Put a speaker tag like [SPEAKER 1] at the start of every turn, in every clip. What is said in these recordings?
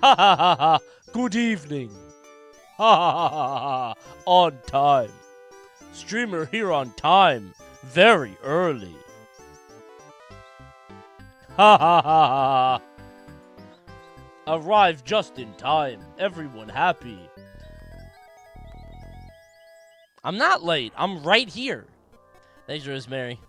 [SPEAKER 1] Ha ha ha ha. Good evening. Ha ha ha ha ha. On time. Streamer here on time. Very early. Ha ha ha ha. Arrived just in time. Everyone happy. I'm not late. I'm right here. Thanks, Rosemary.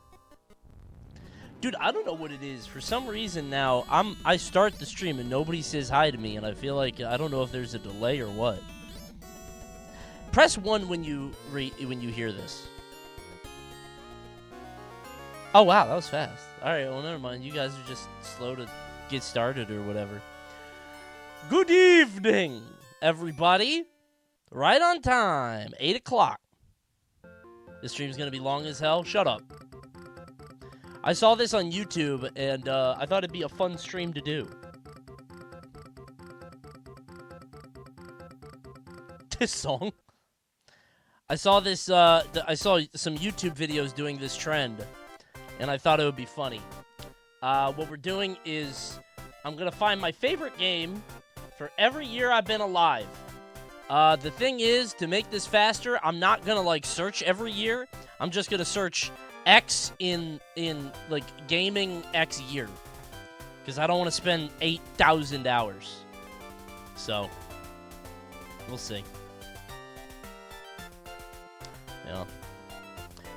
[SPEAKER 1] Dude, I don't know what it is. For some reason now, I start the stream and nobody says hi to me, and I feel like I don't know if there's a delay or what. Press 1 when you hear this. Oh wow, that was fast. All right, well never mind. You guys are just slow to get started or whatever. Good evening, everybody. Right on time, 8 o'clock. This stream's gonna be long as hell. Shut up. I saw this on YouTube, and I thought it'd be a fun stream to do. This song? I saw this, I saw some YouTube videos doing this trend, and I thought it would be funny. What we're doing is, I'm gonna find my favorite game for every year I've been alive. The thing is, to make this faster, I'm not gonna, like, search every year. I'm just gonna search X in like, gaming X year. Because I don't want to spend 8,000 hours. So, we'll see. Yeah.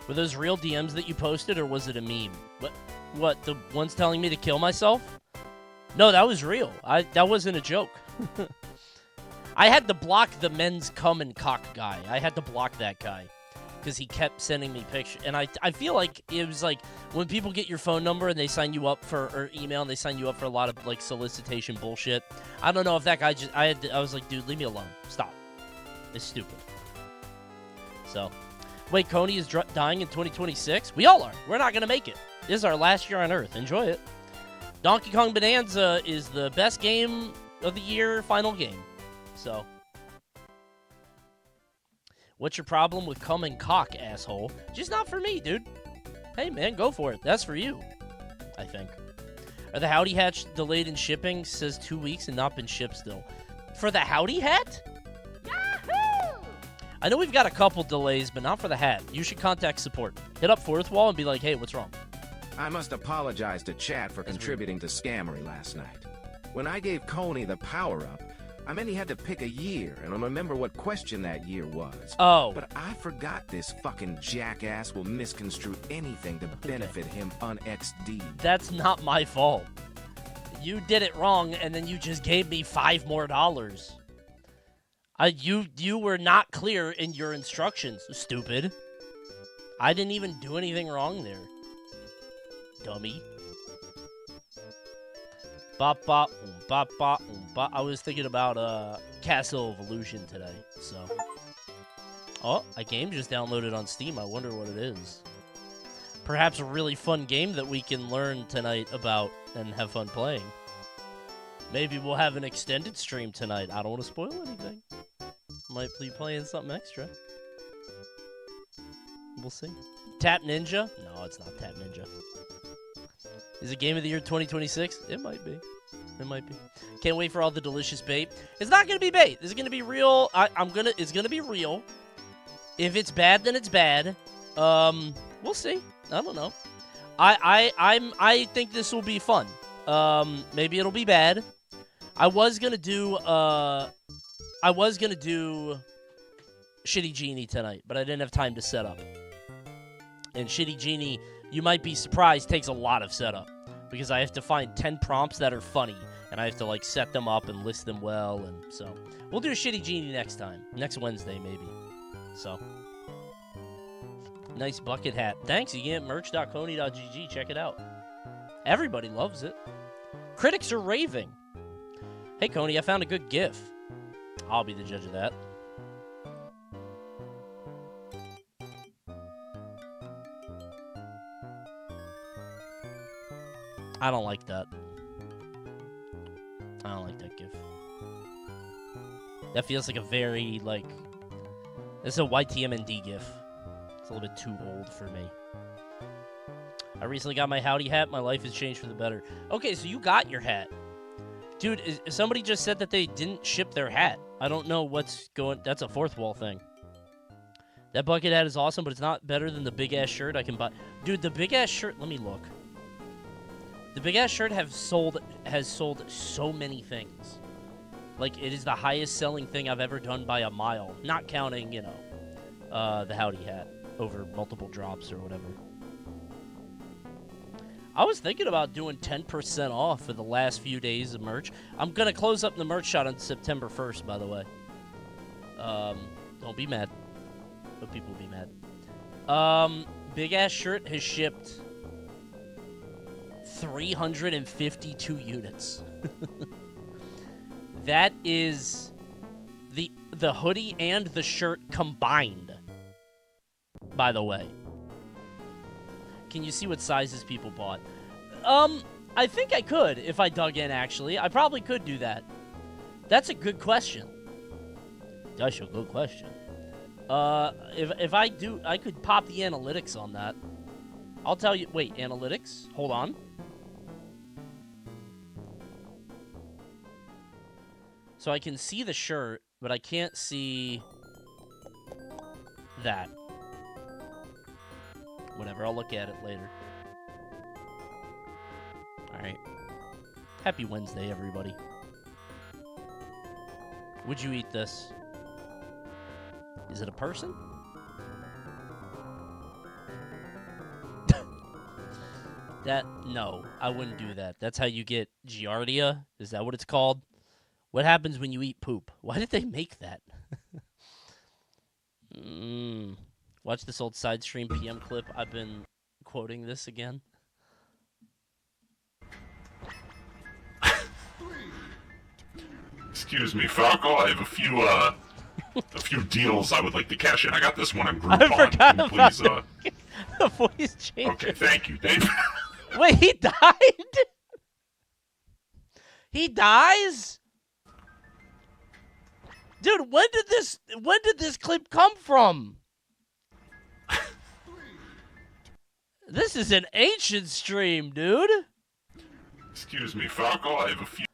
[SPEAKER 1] Were those real DMs that you posted, or was it a meme? What, the ones telling me to kill myself? No, that was real. That wasn't a joke. I had to block the men's cum and cock guy. I had to block that guy. Because he kept sending me pictures. And I feel like it was like when people get your phone number and they sign you up for, or email, and they sign you up for a lot of, like, solicitation bullshit. I don't know if that guy just, I was like, dude, leave me alone. Stop. It's stupid. So, wait, Coney is dying in 2026? We all are. We're not going to make it. This is our last year on Earth. Enjoy it. Donkey Kong Bonanza is the best game of the year, final game. So, what's your problem with cum and cock, asshole? Just not for me, dude. Hey, man, go for it. That's for you, I think. Are the Howdy Hats delayed in shipping? Says 2 weeks and not been shipped still. For the Howdy Hat? Yahoo! I know we've got a couple delays, but not for the hat. You should contact support. Hit up Fourth Wall and be like, hey, what's wrong?
[SPEAKER 2] I must apologize to chat for contributing to Scammery last night. When I gave Coney the power-up, I meant he had to pick a year, and I remember what question that year was.
[SPEAKER 1] Oh.
[SPEAKER 2] But I forgot this fucking jackass will misconstrue anything to benefit him on XD.
[SPEAKER 1] That's not my fault. You did it wrong, and then you just gave me $5 more. You were not clear in your instructions, stupid. I didn't even do anything wrong there. Dummy. Bop bop bop bop bop. I was thinking about Castle of Illusion today, so. Oh, a game just downloaded on Steam. I wonder what it is. Perhaps a really fun game that we can learn tonight about and have fun playing. Maybe we'll have an extended stream tonight. I don't want to spoil anything. Might be playing something extra. We'll see. Tap Ninja? No, it's not Tap Ninja. Is it Game of the Year 2026? It might be. It might be. Can't wait for all the delicious bait. It's not gonna be bait. This is gonna be real. It's gonna be real. If it's bad, then it's bad. We'll see. I don't know. I think this will be fun. Maybe it'll be bad. I was gonna do Shitty Genie tonight, but I didn't have time to set up. And Shitty Genie, you might be surprised, takes a lot of setup. Because I have to find 10 prompts that are funny. And I have to, like, set them up and list them well. And so, we'll do a Shitty Genie next time. Next Wednesday, maybe. So. Nice bucket hat. Thanks. You get merch.coney.gg. Check it out. Everybody loves it. Critics are raving. Hey, Coney, I found a good GIF. I'll be the judge of that. I don't like that. I don't like that GIF. That feels like a very, like... It's a YTMND GIF. It's a little bit too old for me. I recently got my Howdy hat. My life has changed for the better. Okay, so you got your hat. Dude, somebody just said that they didn't ship their hat. I don't know what's going... That's a fourth wall thing. That bucket hat is awesome, but it's not better than the big-ass shirt I can buy. Dude, the big-ass shirt... Let me look. The big-ass shirt has sold so many things. Like, it is the highest-selling thing I've ever done by a mile. Not counting, you know, the Howdy hat over multiple drops or whatever. I was thinking about doing 10% off for the last few days of merch. I'm going to close up the merch shop on September 1st, by the way. Don't be mad. But people will be mad. Big-ass shirt has shipped 352 units. That is the hoodie and the shirt combined, by the way. Can you see what sizes people bought? I think I could if I dug in, actually. I probably could do that. That's a good question. That's a good question. If I do, I could pop the analytics on that. I'll tell you. Wait, analytics? Hold on. So I can see the shirt, but I can't see that. Whatever, I'll look at it later. Alright. Happy Wednesday, everybody. Would you eat this? Is it a person? No, I wouldn't do that. That's how you get Giardia? Is that what it's called? What happens when you eat poop? Why did they make that? Watch this old side stream PM clip. I've been quoting this again.
[SPEAKER 3] Excuse me, Falco. I have a few deals I would like to cash in. I got this one on Groupon.
[SPEAKER 1] I forgot about
[SPEAKER 3] please,
[SPEAKER 1] the voice change.
[SPEAKER 3] Okay, thank you, Dave.
[SPEAKER 1] Wait, he died? He dies? Dude, when did this clip come from? This is an ancient stream, dude.
[SPEAKER 3] Excuse me, Falco. I have a few.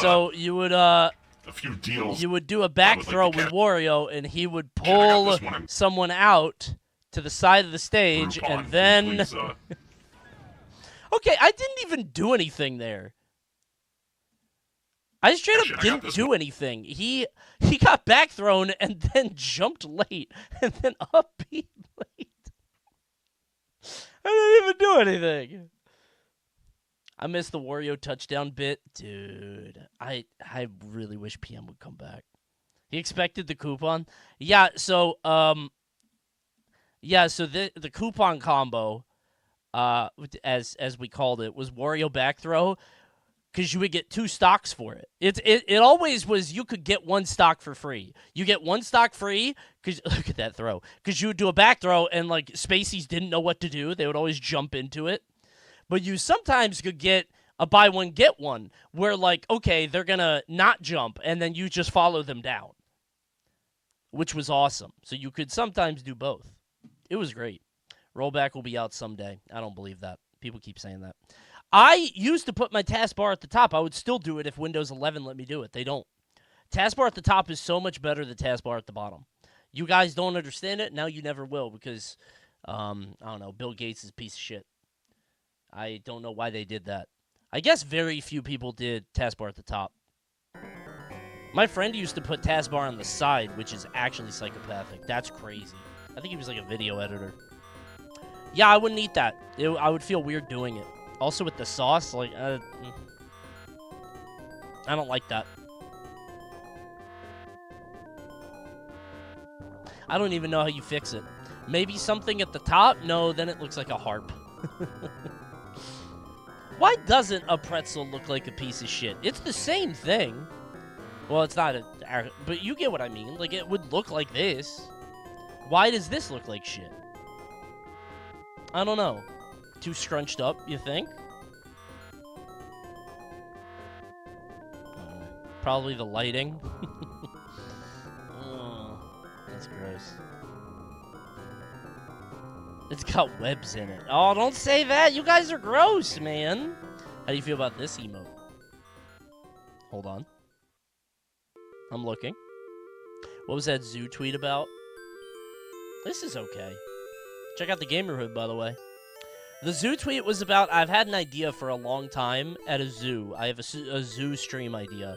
[SPEAKER 1] So you would
[SPEAKER 3] a few deals.
[SPEAKER 1] You would do a back throw with Wario, and he would pull someone out to the side of the stage, Groupon, and then. Please, Okay, I didn't even do anything there. I straight up didn't do anything. He got back thrown and then jumped late and then up beat late. I didn't even do anything. I missed the Wario touchdown bit. Dude, I really wish PM would come back. He expected the coupon. Yeah, so the coupon combo, as we called it, was Wario back throw, because you would get 2 stocks for it. It always was you could get 1 stock for free. You get 1 stock free, because look at that throw. Because you would do a back throw, and like Spaceys didn't know what to do. They would always jump into it. But you sometimes could get a buy one, get one, where like, okay, they're going to not jump, and then you just follow them down, which was awesome. So you could sometimes do both. It was great. Rollback will be out someday. I don't believe that. People keep saying that. I used to put my taskbar at the top. I would still do it if Windows 11 let me do it. They don't. Taskbar at the top is so much better than taskbar at the bottom. You guys don't understand it. Now you never will because, I don't know, Bill Gates is a piece of shit. I don't know why they did that. I guess very few people did taskbar at the top. My friend used to put taskbar on the side, which is actually psychopathic. That's crazy. I think he was like a video editor. Yeah, I wouldn't eat that. I would feel weird doing it. Also with the sauce, like, I don't like that. I don't even know how you fix it. Maybe something at the top? No, then it looks like a harp. Why doesn't a pretzel look like a piece of shit? It's the same thing. Well, it's not but you get what I mean. Like, it would look like this. Why does this look like shit? I don't know. Too scrunched up, you think? Probably the lighting. Oh, that's gross. It's got webs in it. Oh, don't say that. You guys are gross, man. How do you feel about this emote? Hold on. I'm looking. What was that zoo tweet about? This is okay. Check out the Gamer Hood, by the way. The zoo tweet was about, I've had an idea for a long time at a zoo. I have a zoo stream idea.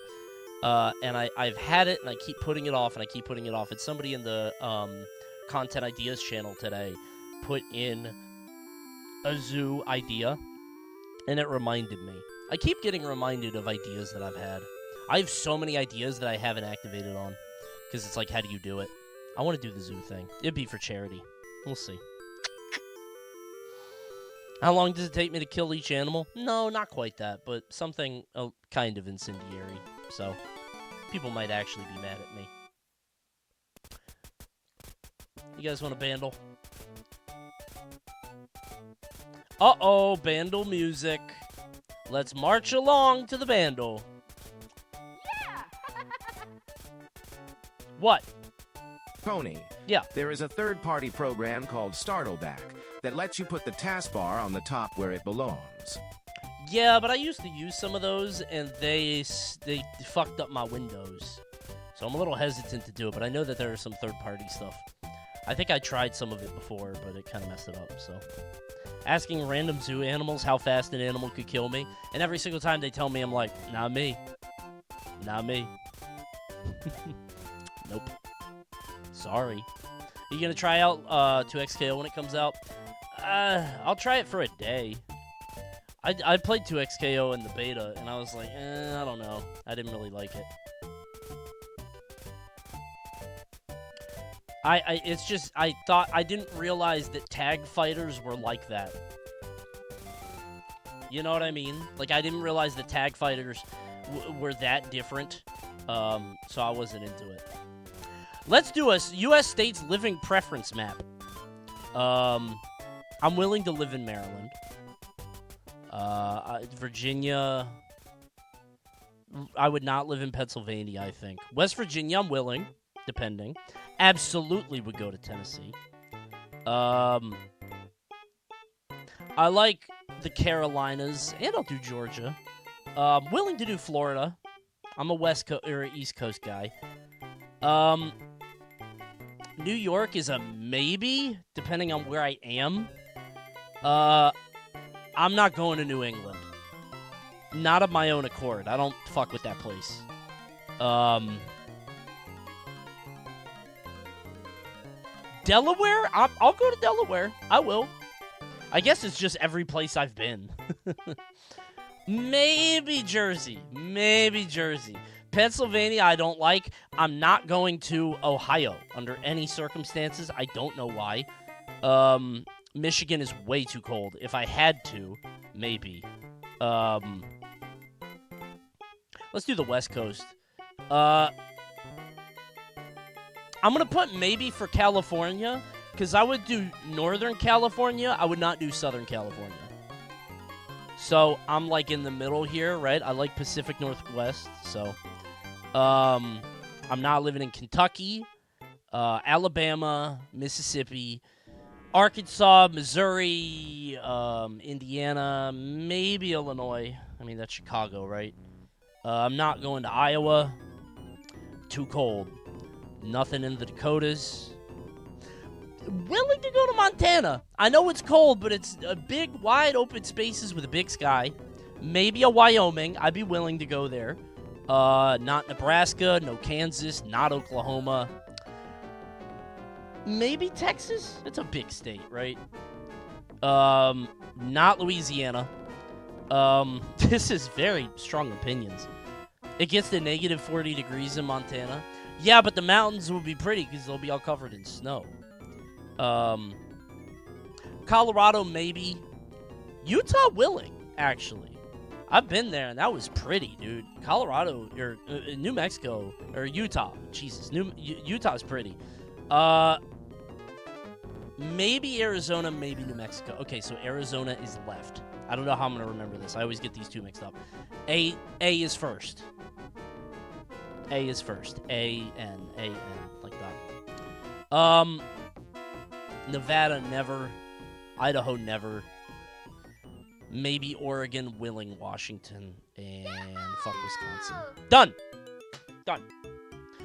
[SPEAKER 1] And I've had it, and I keep putting it off, and I keep putting it off. And somebody in the Content Ideas channel today put in a zoo idea, and it reminded me. I keep getting reminded of ideas that I've had. I have so many ideas that I haven't activated on, because it's like, how do you do it? I want to do the zoo thing. It'd be for charity. We'll see. How long does it take me to kill each animal? No, not quite that, but something kind of incendiary. So, people might actually be mad at me. You guys want a bandle? Uh-oh, bandle music. Let's march along to the bandle.
[SPEAKER 4] Yeah!
[SPEAKER 1] What?
[SPEAKER 2] Coney.
[SPEAKER 1] Yeah.
[SPEAKER 2] There is a third-party program called Startleback that lets you put the taskbar on the top where it belongs.
[SPEAKER 1] Yeah, but I used to use some of those, and they fucked up my Windows. So I'm a little hesitant to do it, but I know that there is some third-party stuff. I think I tried some of it before, but it kind of messed it up, so. Asking random zoo animals how fast an animal could kill me, and every single time they tell me, I'm like, not me. Not me. Nope. Sorry. Are you going to try out 2XKO when it comes out? I'll try it for a day. I played 2XKO in the beta, and I was like, I don't know. I didn't really like it. It's just, I didn't realize that tag fighters were like that. You know what I mean? Like, I didn't realize that tag fighters were that different, so I wasn't into it. Let's do a U.S. states living preference map. I'm willing to live in Maryland. Virginia, I would not live in Pennsylvania, I think. West Virginia, I'm willing, depending. Absolutely would go to Tennessee. I like the Carolinas, and I'll do Georgia. Willing to do Florida. I'm a West Coast or East Coast guy. New York is a maybe, depending on where I am. I'm not going to New England. Not of my own accord. I don't fuck with that place. Delaware? I'll go to Delaware. I will. I guess it's just every place I've been. Maybe Jersey. Maybe Jersey. Pennsylvania, I don't like. I'm not going to Ohio under any circumstances. I don't know why. Michigan is way too cold. If I had to, maybe. Let's do the West Coast. I'm going to put maybe for California, because I would do Northern California. I would not do Southern California. So I'm like in the middle here, right? I like Pacific Northwest, so I'm not living in Kentucky, Alabama, Mississippi, Arkansas, Missouri, Indiana, maybe Illinois. I mean, that's Chicago, right? I'm not going to Iowa. Too cold. Nothing in the Dakotas. Willing to go to Montana. I know it's cold, but it's a big, wide open spaces with a big sky. Maybe a Wyoming. I'd be willing to go there. Not Nebraska, no Kansas, not Oklahoma. Maybe Texas? It's a big state, right? Not Louisiana. This is very strong opinions. It gets to negative 40 degrees in Montana. Yeah, but the mountains will be pretty because they'll be all covered in snow. Colorado, maybe. Utah, willing, actually. I've been there, and that was pretty, dude. Colorado, or New Mexico, or Utah. Jesus, Utah's pretty. Maybe Arizona, maybe New Mexico. Okay, so Arizona is left. I don't know how I'm going to remember this. I always get these two mixed up. A is first. A is first. A-N, like that. Nevada, never. Idaho, never. maybe Oregon, willing Washington, and fuck Wisconsin. Done.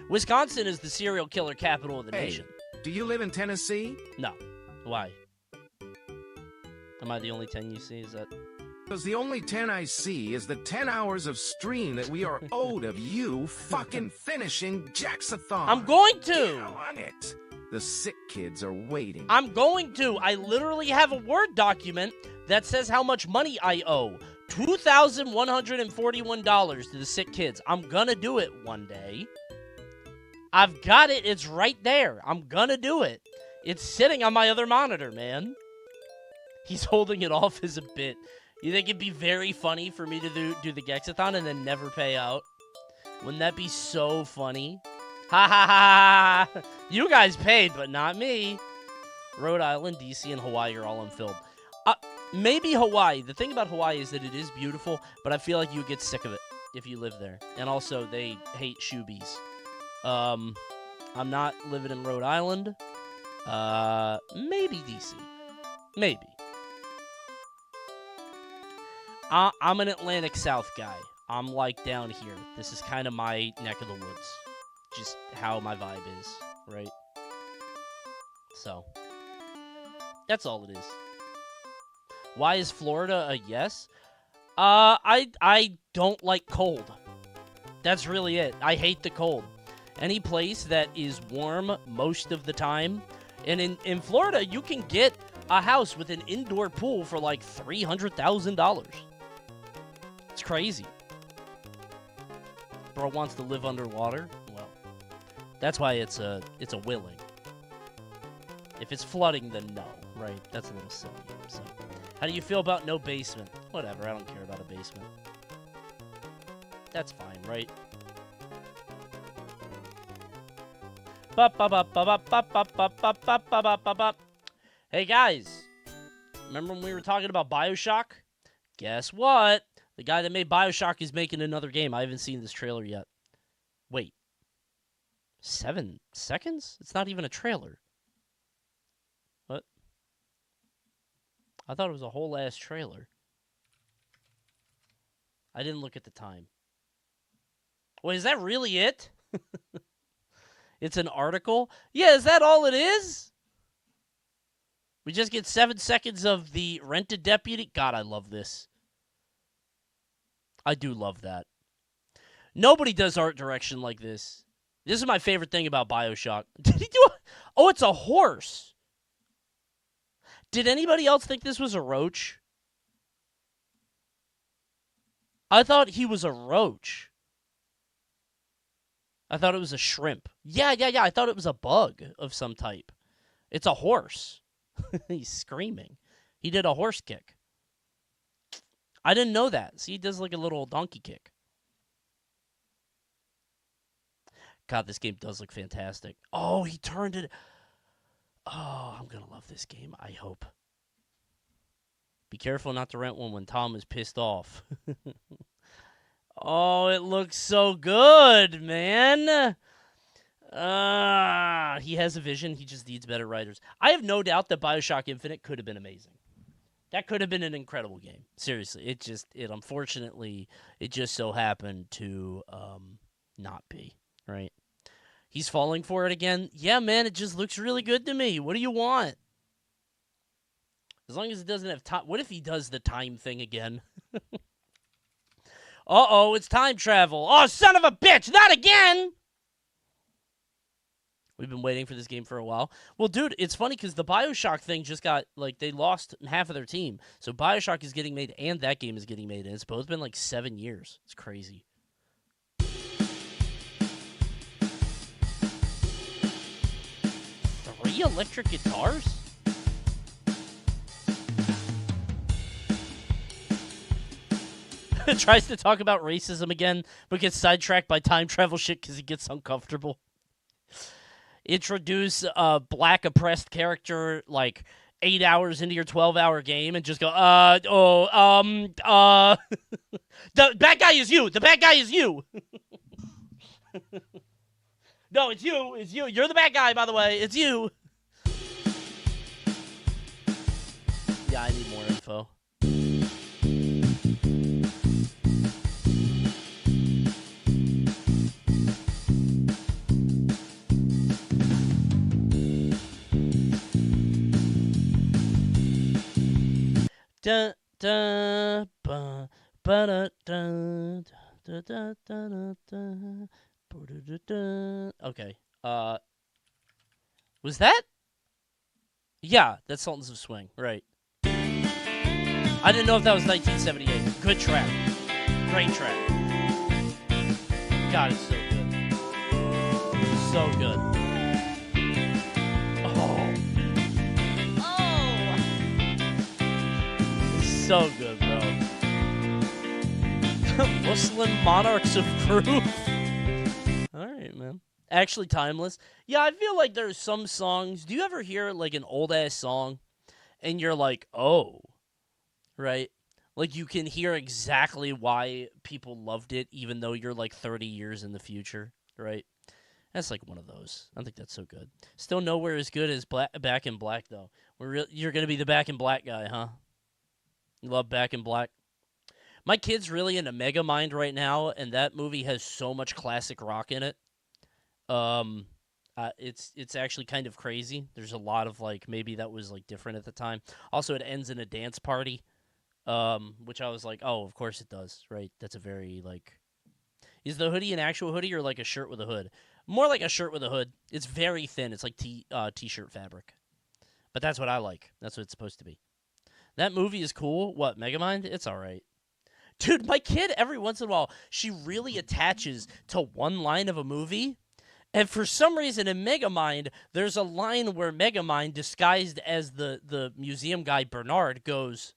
[SPEAKER 1] Wisconsin is the serial killer capital of the nation.
[SPEAKER 2] Do you live in Tennessee?
[SPEAKER 1] No. Why? Am I the only 10 you see? Is that...
[SPEAKER 2] Because the only 10 I see is the 10 hours of stream that we are owed of you fucking finishing Jacksathon.
[SPEAKER 1] I'm going
[SPEAKER 2] Get
[SPEAKER 1] to!
[SPEAKER 2] on it. The sick kids are waiting.
[SPEAKER 1] I'm going to! I literally have a Word document that says how much money I owe. $2,141 to the sick kids. I'm gonna do it one day. I've got it. It's right there. I'm gonna do it. It's sitting on my other monitor, man. He's holding it off as a bit. You think it'd be very funny for me to do the Gexathon and then never pay out? Wouldn't that be so funny? Ha ha ha ha! You guys paid, but not me. Rhode Island, DC, and Hawaii are all unfilled. Maybe Hawaii. The thing about Hawaii is that it is beautiful, but I feel like you would get sick of it if you live there. And also, they hate shoebies. I'm not living in Rhode Island. Maybe DC. Maybe. I'm an Atlantic South guy. I'm like down here. This is kind of my neck of the woods. Just how my vibe is, right? So, that's all it is. Why is Florida a yes? I don't like cold. That's really it. I hate the cold. Any place that is warm most of the time. And in Florida, you can get a house with an indoor pool for like $300,000. It's crazy. Bro wants to live underwater? Well, that's why it's a willing. If it's flooding, then no, right? That's a little silly. So, how do you feel about no basement? Whatever, I don't care about a basement. That's fine, right? Hey guys, remember when we were talking about BioShock? Guess what? The guy that made BioShock is making another game. I haven't seen this trailer yet. Wait. 7 seconds? It's not even a trailer. What? I thought it was a whole ass trailer. I didn't look at the time. Wait, is that really it? It's an article? Yeah, is that all it is? We just get 7 seconds of the rented deputy? God, I love this. I do love that. Nobody does art direction like this. This is my favorite thing about BioShock. Did he do Oh, it's a horse. Did anybody else think this was a roach? I thought he was a roach. I thought it was a shrimp. Yeah. I thought it was a bug of some type. It's a horse. He's screaming. He did a horse kick. I didn't know that. See, he does like a little donkey kick. God, this game does look fantastic. Oh, he turned it. Oh, I'm going to love this game, I hope. Be careful not to rent one when Tom is pissed off. Oh, it looks so good, man. He has a vision. He just needs better writers. I have no doubt that BioShock Infinite could have been amazing. That could have been an incredible game. Seriously, it unfortunately, it just so happened to not be, right? He's falling for it again. Yeah, man, it just looks really good to me. What do you want? As long as it doesn't have time. What if he does the time thing again? Uh-oh, it's time travel. Oh, son of a bitch, not again! We've been waiting for this game for a while. Well, dude, it's funny because the BioShock thing just got, like, they lost half of their team. So BioShock is getting made and that game is getting made. And it's both been, like, 7 years. It's crazy. 3 electric guitars? Tries to talk about racism again, but gets sidetracked by time travel shit because he gets uncomfortable. Introduce a black oppressed character like 8 hours into your 12-hour game and just go, the bad guy is you. The bad guy is you. No, it's you. It's you. You're the bad guy, by the way. It's you. Yeah, I need more info. Da da ba ba da da da da da da da da. Okay. Was that? Yeah, that's Sultans of Swing, right? I didn't know if that was 1978. Good track. Great track. God, it's so good. So good. Oh. Oh. It's so good, bro. Muslim Monarchs of Groove. Alright, man. Actually timeless. Yeah, I feel like there's some songs. Do you ever hear like an old ass song and you're like, oh, right? Like you can hear exactly why people loved it, even though you're like 30 years in the future, right? That's like one of those. I think that's so good. Still nowhere as good as Back in Black, though. You're going to be the Back in Black guy, huh? You love Back in Black? My kid's really into Megamind right now, and that movie has so much classic rock in it. It's actually kind of crazy. There's a lot of like maybe that was like different at the time. Also, it ends in a dance party, which I was like, oh, of course it does, right? That's a very like, is the hoodie an actual hoodie or like a shirt with a hood? More like a shirt with a hood. It's very thin. It's like t-shirt fabric, but that's what I like. That's what it's supposed to be. That movie is cool. What, Megamind? It's all right. Dude, my kid, every once in a while, she really attaches to one line of a movie. And for some reason in Megamind, there's a line where Megamind, disguised as the museum guy Bernard, goes,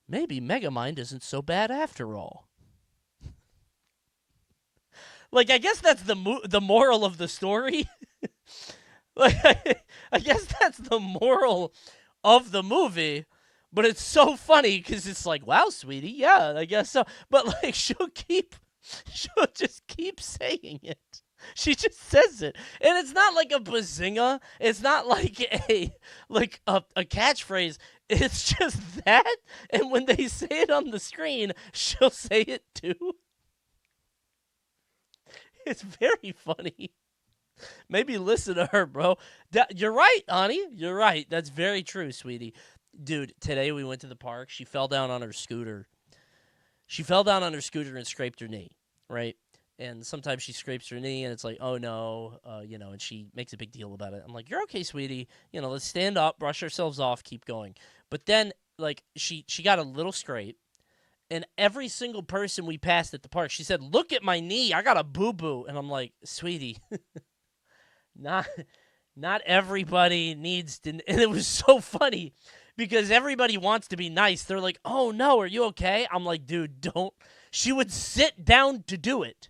[SPEAKER 1] maybe Megamind isn't so bad after all. Like, I guess that's the moral of the story. Like, I guess that's the moral of the movie. But it's so funny because it's like, wow, sweetie, yeah, I guess so. But like, she'll just keep saying it. She just says it, and it's not like a bazinga. It's not like a catchphrase. It's just that, and when they say it on the screen, she'll say it too. It's very funny. Maybe listen to her, bro. You're right, honey. You're right. That's very true, sweetie. Dude, today we went to the park. She fell down on her scooter. And scraped her knee, right? And sometimes she scrapes her knee, and it's like, oh, no, and she makes a big deal about it. I'm like, you're okay, sweetie. Let's stand up, brush ourselves off, keep going. But then, like, she got a little scrape, and every single person we passed at the park, she said, look at my knee. I got a boo-boo. And I'm like, sweetie, not everybody needs to. And it was so funny because everybody wants to be nice. They're like, oh, no, are you okay? I'm like, dude, don't. She would sit down to do it.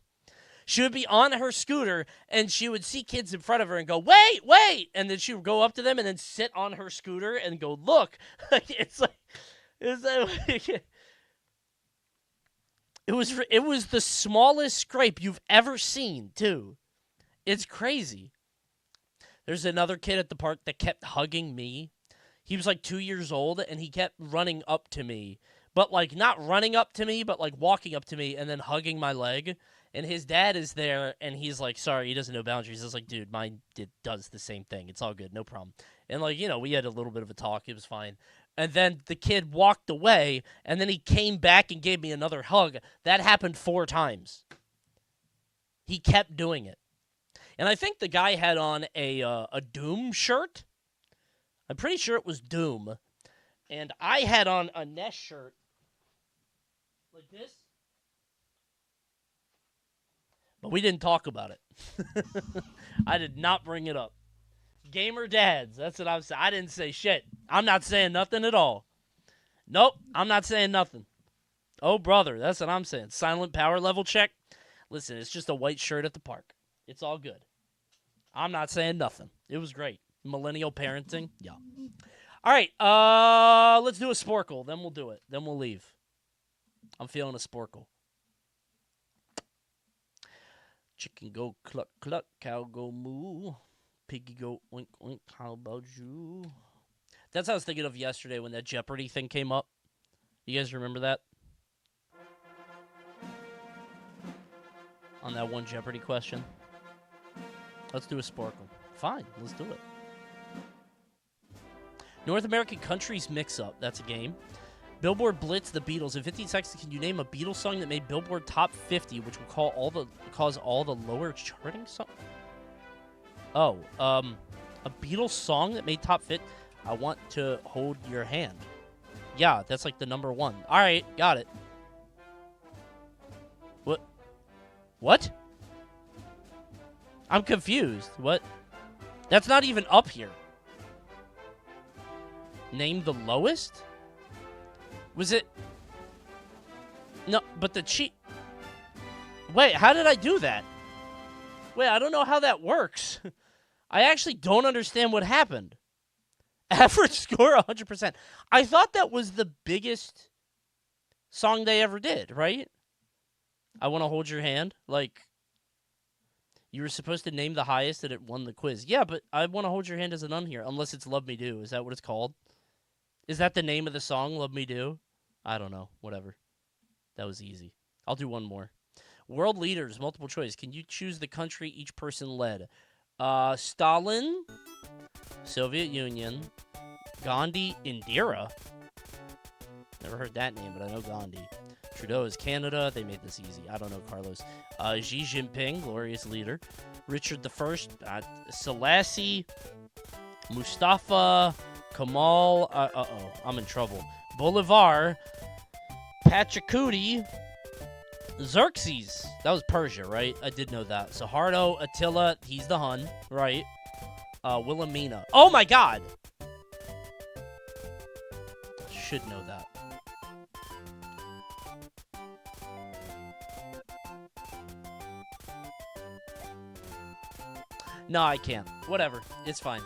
[SPEAKER 1] She would be on her scooter, and she would see kids in front of her and go, wait, and then she would go up to them and then sit on her scooter and go, look. It was the smallest scrape you've ever seen, too. It's crazy. There's another kid at the park that kept hugging me. He was like 2 years old, and he kept running up to me. But, like, not running up to me, but, like, walking up to me and then hugging my leg. And his dad is there, and he's like, sorry, he doesn't know boundaries. He's like, dude, mine does the same thing. It's all good, no problem. And, like, we had a little bit of a talk. It was fine. And then the kid walked away, and then he came back and gave me another hug. That happened 4 times. He kept doing it. And I think the guy had on a Doom shirt. I'm pretty sure it was Doom. And I had on a Ness shirt. Like this. But we didn't talk about it. I did not bring it up. Gamer dads, that's what I'm saying. I didn't say shit. I'm not saying nothing at all. Nope, I'm not saying nothing. Oh, brother, that's what I'm saying. Silent power level check. Listen, it's just a white shirt at the park. It's all good. I'm not saying nothing. It was great. Millennial parenting, yeah. All right, let's do a sporkle. Then we'll do it. Then we'll leave. I'm feeling a sporkle. Chicken go cluck cluck, cow go moo, piggy go oink oink, how about you? That's what I was thinking of yesterday when that Jeopardy thing came up. You guys remember that? On that one Jeopardy question. Let's do a sporkle. Fine, let's do it. North American countries mix-up. That's a game. Billboard Blitz the Beatles. In 15 seconds, can you name a Beatles song that made Billboard Top 50, which will cause all the lower charting songs? Oh, a Beatles song that made Top 50? I Want to Hold Your Hand. Yeah, that's like the number one. All right, got it. What? I'm confused. What? That's not even up here. Name the lowest? Was it? No, but the cheat. Wait, how did I do that? Wait, I don't know how that works. I actually don't understand what happened. Average score 100%. I thought that was the biggest song they ever did, right? I Want to Hold Your Hand. Like, you were supposed to name the highest and it won the quiz. Yeah, but I Want to Hold Your Hand isn't on here, unless it's Love Me Do. Is that what it's called? Is that the name of the song, Love Me Do? I don't know. Whatever. That was easy. I'll do one more. World leaders, multiple choice. Can you choose the country each person led? Stalin, Soviet Union, Gandhi, Indira. Never heard that name, but I know Gandhi. Trudeau is Canada. They made this easy. I don't know, Carlos. Xi Jinping, glorious leader. Richard I, Selassie, Mustafa, Kamal. I'm in trouble. Bolivar, Pachacuti, Xerxes. That was Persia, right? I did know that. Suharto, Attila, he's the Hun, right? Wilhelmina. Oh my God! Should know that. No, I can't. Whatever. It's fine.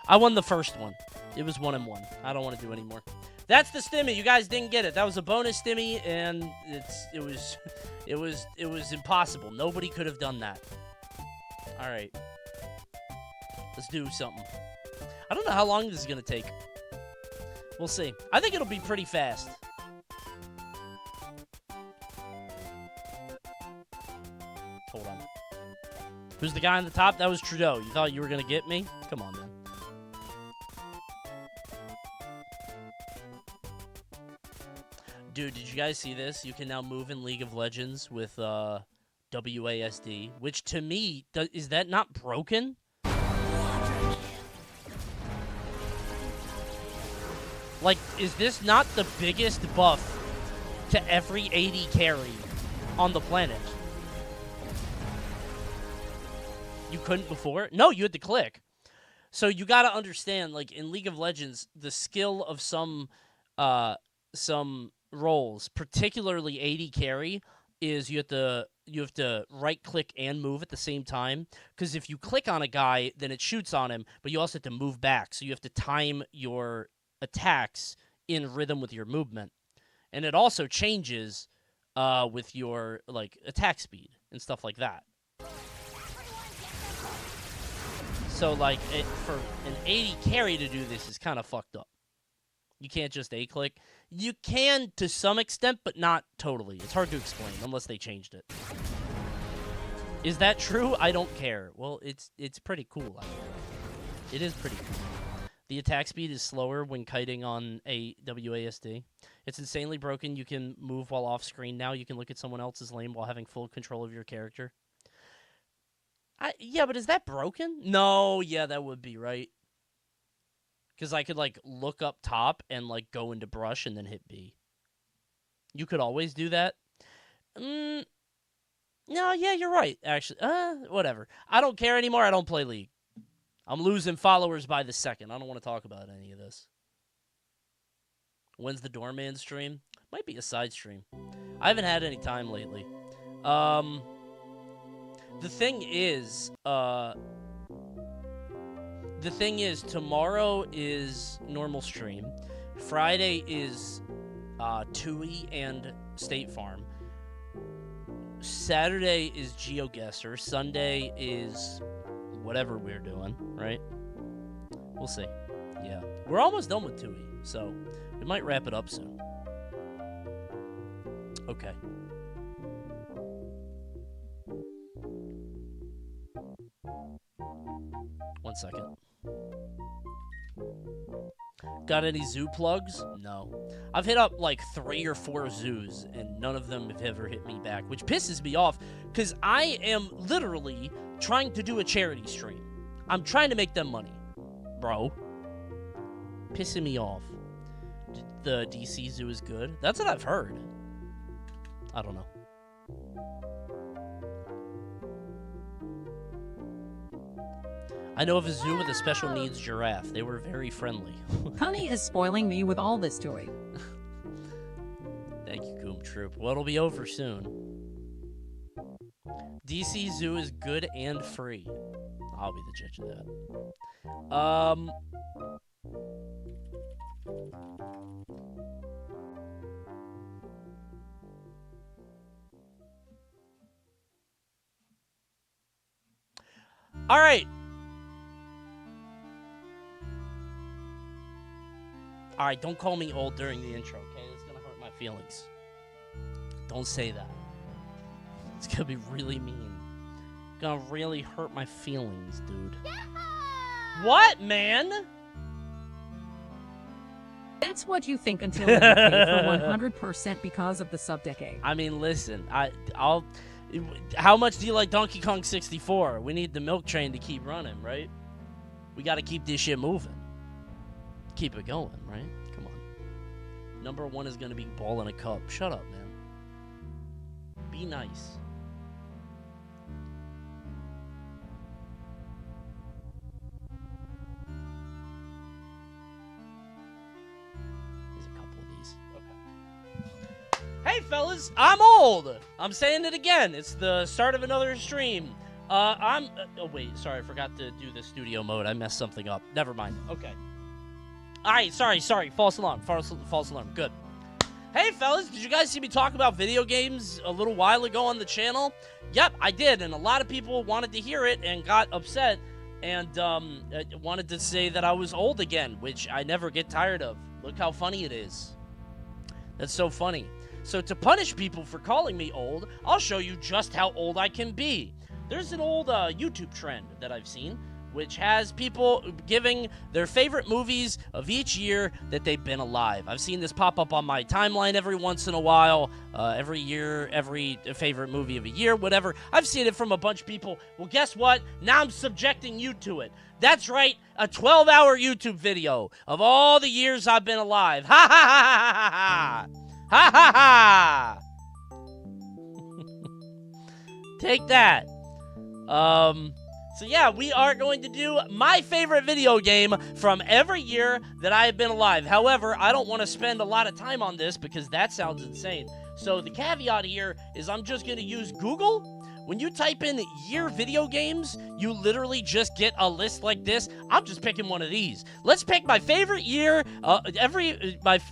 [SPEAKER 1] I won the first one. It was 1-1. I don't want to do any more. That's the stimmy. You guys didn't get it. That was a bonus stimmy, and it was impossible. Nobody could have done that. All right. Let's do something. I don't know how long this is going to take. We'll see. I think it'll be pretty fast. Hold on. Who's the guy on the top? That was Trudeau. You thought you were going to get me? Come on, man. Dude, did you guys see this? You can now move in League of Legends with WASD, which to me, is that not broken? Like, is this not the biggest buff to every AD carry on the planet? You couldn't before? No, you had to click. So you got to understand, like, in League of Legends, the skill of some roles, particularly AD carry, is you have to right click and move at the same time. Because if you click on a guy, then it shoots on him, but you also have to move back. So you have to time your attacks in rhythm with your movement. And it also changes with your like attack speed and stuff like that. So like for an AD carry to do this is kind of fucked up. You can't just A-click. You can to some extent, but not totally. It's hard to explain unless they changed it. Is that true? I don't care. Well, it's pretty cool. It is pretty cool. The attack speed is slower when kiting on a WASD. It's insanely broken. You can move while off screen now. You can look at someone else's lane while having full control of your character. Yeah, but is that broken? No, yeah, that would be, right? Because I could, like, look up top and, like, go into brush and then hit B. You could always do that. No, yeah, you're right, actually. Whatever. I don't care anymore. I don't play League. I'm losing followers by the second. I don't want to talk about any of this. When's the Doorman stream? Might be a side stream. I haven't had any time lately. The thing is, tomorrow is normal stream. Friday is TUI and State Farm. Saturday is GeoGuessr. Sunday is whatever we're doing, right? We'll see. Yeah. We're almost done with TUI, so we might wrap it up soon. Okay. One second. Got any zoo plugs? No. I've hit up like 3 or 4 zoos, and none of them have ever hit me back, which pisses me off, because I am literally trying to do a charity stream. I'm trying to make them money, bro. Pissing me off. The DC zoo is good. That's what I've heard. I don't know. I know of a zoo with a special needs giraffe. They were very friendly.
[SPEAKER 5] Coney is spoiling me with all this toy.
[SPEAKER 1] Thank you, Coom Troop. Well, it'll be over soon. DC Zoo is good and free. I'll be the judge of that. All right. All right, don't call me old during the intro, okay? It's going to hurt my feelings. Don't say that. It's going to be really mean. Going to really hurt my feelings, dude.
[SPEAKER 4] Yeah!
[SPEAKER 1] What, man?
[SPEAKER 5] That's what you think until you pay for 100% because of the sub-decade.
[SPEAKER 1] I mean, listen, I'll... How much do you like Donkey Kong 64? We need the milk train to keep running, right? We got to keep this shit moving. Keep it going, right? Come on. Number 1 is going to be ball in a cup. Shut up, man. Be nice. There's a couple of these. Okay. Hey, fellas, I'm old. I'm saying it again. It's the start of another stream. Oh, wait. Sorry, I forgot to do the studio mode. I messed something up. Never mind. Okay. All right, sorry. False alarm. False alarm. Good. Hey, fellas, did you guys see me talk about video games a little while ago on the channel? Yep, I did, and a lot of people wanted to hear it and got upset and wanted to say that I was old again, which I never get tired of. Look how funny it is. That's so funny. So to punish people for calling me old, I'll show you just how old I can be. There's an old YouTube trend that I've seen, which has people giving their favorite movies of each year that they've been alive. I've seen this pop up on my timeline every once in a while, every year, every favorite movie of a year, whatever. I've seen it from a bunch of people. Well, guess what? Now I'm subjecting you to it. That's right, a 12-hour YouTube video of all the years I've been alive. Ha ha ha ha ha ha! Ha ha ha! Take that. So yeah, we are going to do my favorite video game from every year that I have been alive. However, I don't want to spend a lot of time on this because that sounds insane. So the caveat here is I'm just going to use Google. When you type in year video games, you literally just get a list like this. I'm just picking one of these. Let's pick my favorite year.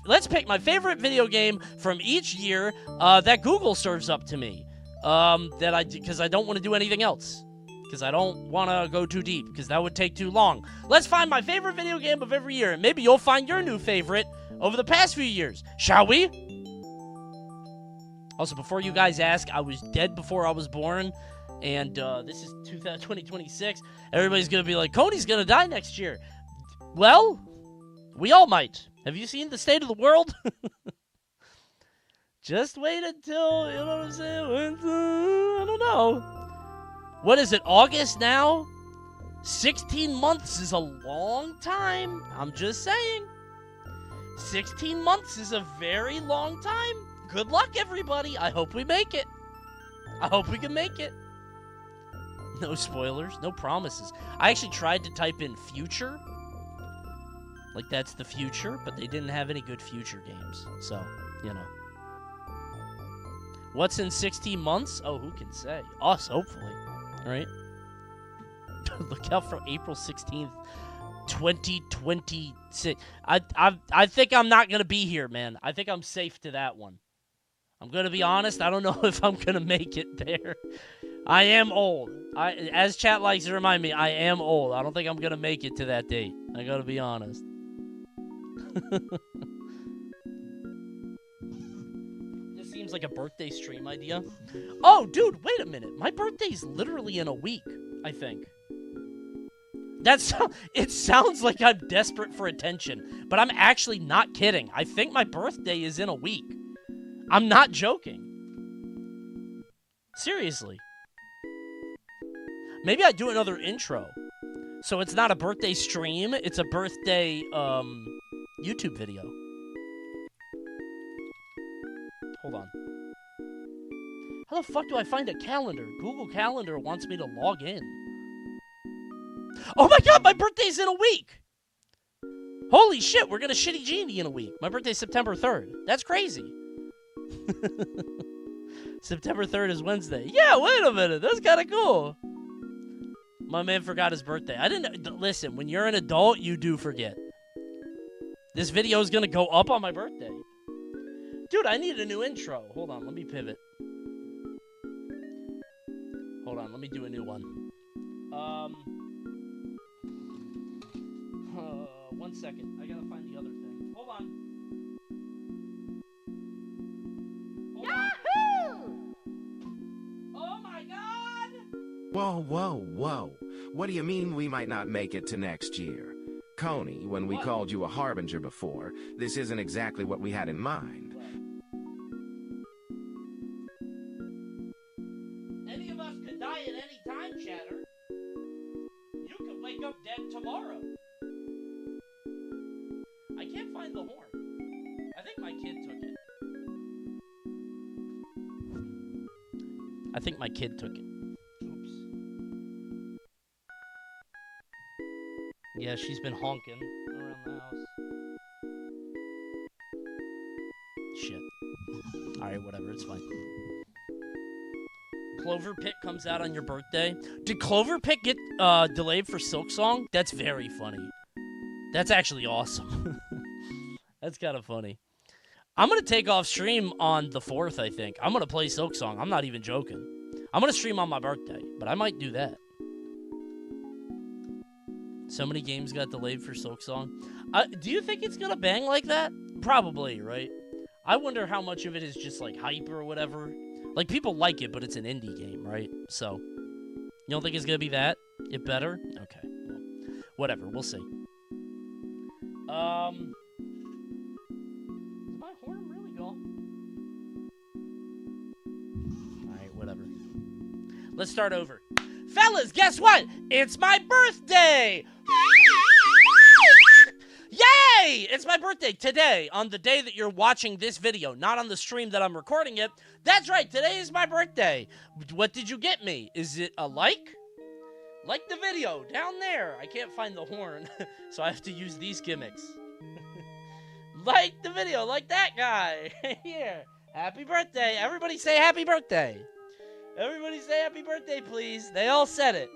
[SPEAKER 1] Let's pick my favorite video game from each year that Google serves up to me. Because I don't want to do anything else. Because I don't want to go too deep, because that would take too long. Let's find my favorite video game of every year, and maybe you'll find your new favorite over the past few years. Shall we? Also, before you guys ask, I was dead before I was born, and this is 2026. Everybody's going to be like, Coney's going to die next year. Well, we all might. Have you seen the state of the world? Just wait until, you know what I'm saying? I don't know. What is it, August now? 16 months is a long time. I'm just saying. 16 months is a very long time. Good luck, everybody. I hope we make it. I hope we can make it. No spoilers, no promises. I actually tried to type in future. Like that's the future, but they didn't have any good future games. So, you know. What's in 16 months? Oh, who can say? Us, hopefully. Right? Look out for April 16th, 2026. I think I'm not going to be here, man. I think I'm safe to that one. I'm going to be honest. I don't know if I'm going to make it there. I am old. As chat likes to remind me, I am old. I don't think I'm going to make it to that date. I got to be honest. Seems like a birthday stream idea. Oh, dude, wait a minute. My birthday's literally in a week, I think. It sounds like I'm desperate for attention, but I'm actually not kidding. I think my birthday is in a week. I'm not joking. Seriously. Maybe I do another intro. So it's not a birthday stream, it's a birthday YouTube video. Hold on. How the fuck do I find a calendar? Google Calendar wants me to log in. Oh my god, my birthday's in a week! Holy shit, we're gonna Shitty Genie in a week. My birthday's September 3rd. That's crazy. September 3rd is Wednesday. Yeah, wait a minute. That's kind of cool. My man forgot his birthday. I didn't... Listen, when you're an adult, you do forget. This video is gonna go up on my birthday. Dude, I need a new intro. Hold on, let me pivot. Hold on, let me do a new one. 1 second. I gotta find the other thing. Hold on.
[SPEAKER 4] Yahoo!
[SPEAKER 1] Oh my god!
[SPEAKER 2] Whoa, whoa, whoa. What do you mean we might not make it to next year? Coney, when we
[SPEAKER 1] What?
[SPEAKER 2] called you a harbinger before, this isn't exactly what we had in mind.
[SPEAKER 1] Any of us could die at any time, Chatter. You could wake up dead tomorrow. I can't find the horn. I think my kid took it. I think my kid took it. Oops. Yeah, she's been honking around the house. Shit. Alright, whatever, it's fine. Clover Pit comes out on your birthday. Did Clover Pit get delayed for Silk Song? That's very funny. That's actually awesome. That's kind of funny. I'm going to take off stream on the 4th, I think. I'm going to play Silk Song. I'm not even joking. I'm going to stream on my birthday, but I might do that. So many games got delayed for Silk Song. Do you think it's going to bang like that? Probably, right? I wonder how much of it is just like hype or whatever. Like, people like it, but it's an indie game, right? So, you don't think it's going to be that? It better? Okay. Well, whatever. We'll see. Is my horn really gone? Alright, whatever. Let's start over. Fellas, guess what? It's my birthday! Yay! It's my birthday today, on the day that you're watching this video, not on the stream that I'm recording it. That's right, today is my birthday. What did you get me? Is it a like? Like the video, down there. I can't find the horn, so I have to use these gimmicks. Like the video, like that guy. Here, happy birthday. Everybody say happy birthday. Everybody say happy birthday, please. They all said it.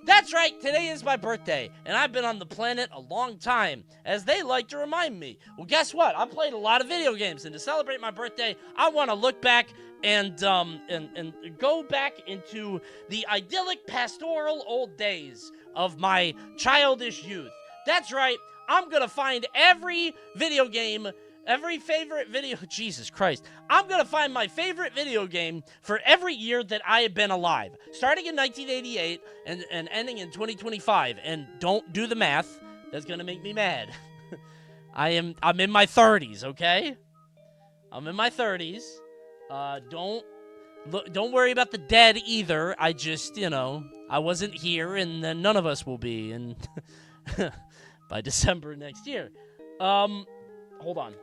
[SPEAKER 1] That's right, today is my birthday, and I've been on the planet a long time, as they like to remind me. Well, guess what? I played a lot of video games, and to celebrate my birthday, I want to look back and go back into the idyllic pastoral old days of my childish youth. That's right, I'm gonna find every video game, every favorite video... Jesus Christ. I'm gonna find my favorite video game for every year that I have been alive. Starting in 1988 and ending in 2025. And don't do the math. That's gonna make me mad. I'm in my 30s, okay? I'm in my 30s. Don't worry about the dead either. I just, I wasn't here, and then none of us will be. And by December next year. Hold on.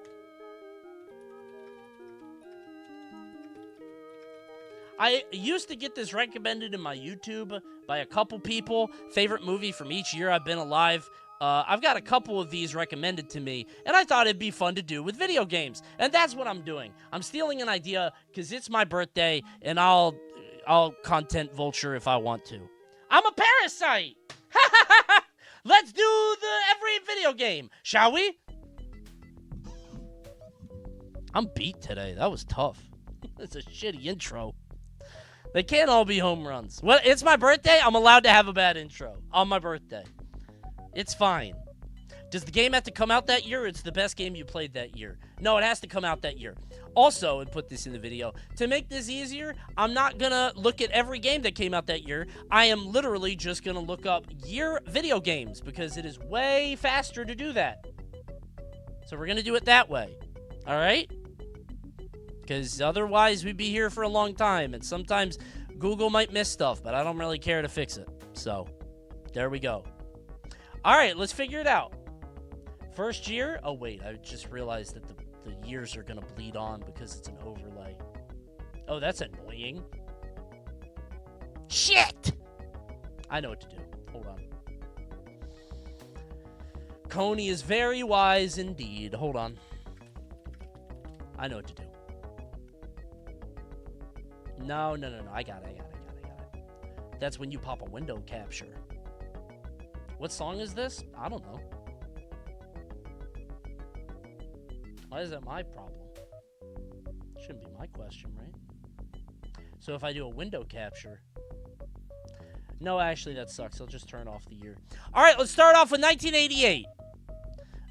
[SPEAKER 1] I used to get this recommended in my YouTube by a couple people. Favorite movie from each year I've been alive. I've got a couple of these recommended to me, and I thought it'd be fun to do with video games. And that's what I'm doing. I'm stealing an idea because it's my birthday, and I'll content vulture if I want to. I'm a parasite! Let's do every video game, shall we? I'm beat today. That was tough. It's a shitty intro. They can't all be home runs. Well, it's my birthday. I'm allowed to have a bad intro on my birthday. It's fine. Does the game have to come out that year, or it's the best game you played that year? No, it has to come out that year. Also, and put this in the video, to make this easier, I'm not going to look at every game that came out that year. I am literally just going to look up year video games, because it is way faster to do that. So we're going to do it that way. All right? Because otherwise, we'd be here for a long time, and sometimes Google might miss stuff, but I don't really care to fix it. So, there we go. All right, let's figure it out. First year? Oh, wait, I just realized that the years are going to bleed on because it's an overlay. Oh, that's annoying. Shit! I know what to do. Hold on. Coney is very wise indeed. Hold on. I know what to do. No. I got it. That's when you pop a window capture. What song is this? I don't know. Why is that my problem? Shouldn't be my question, right? So if I do a window capture... No, actually, that sucks. I'll just turn off the year. All right, let's start off with 1988.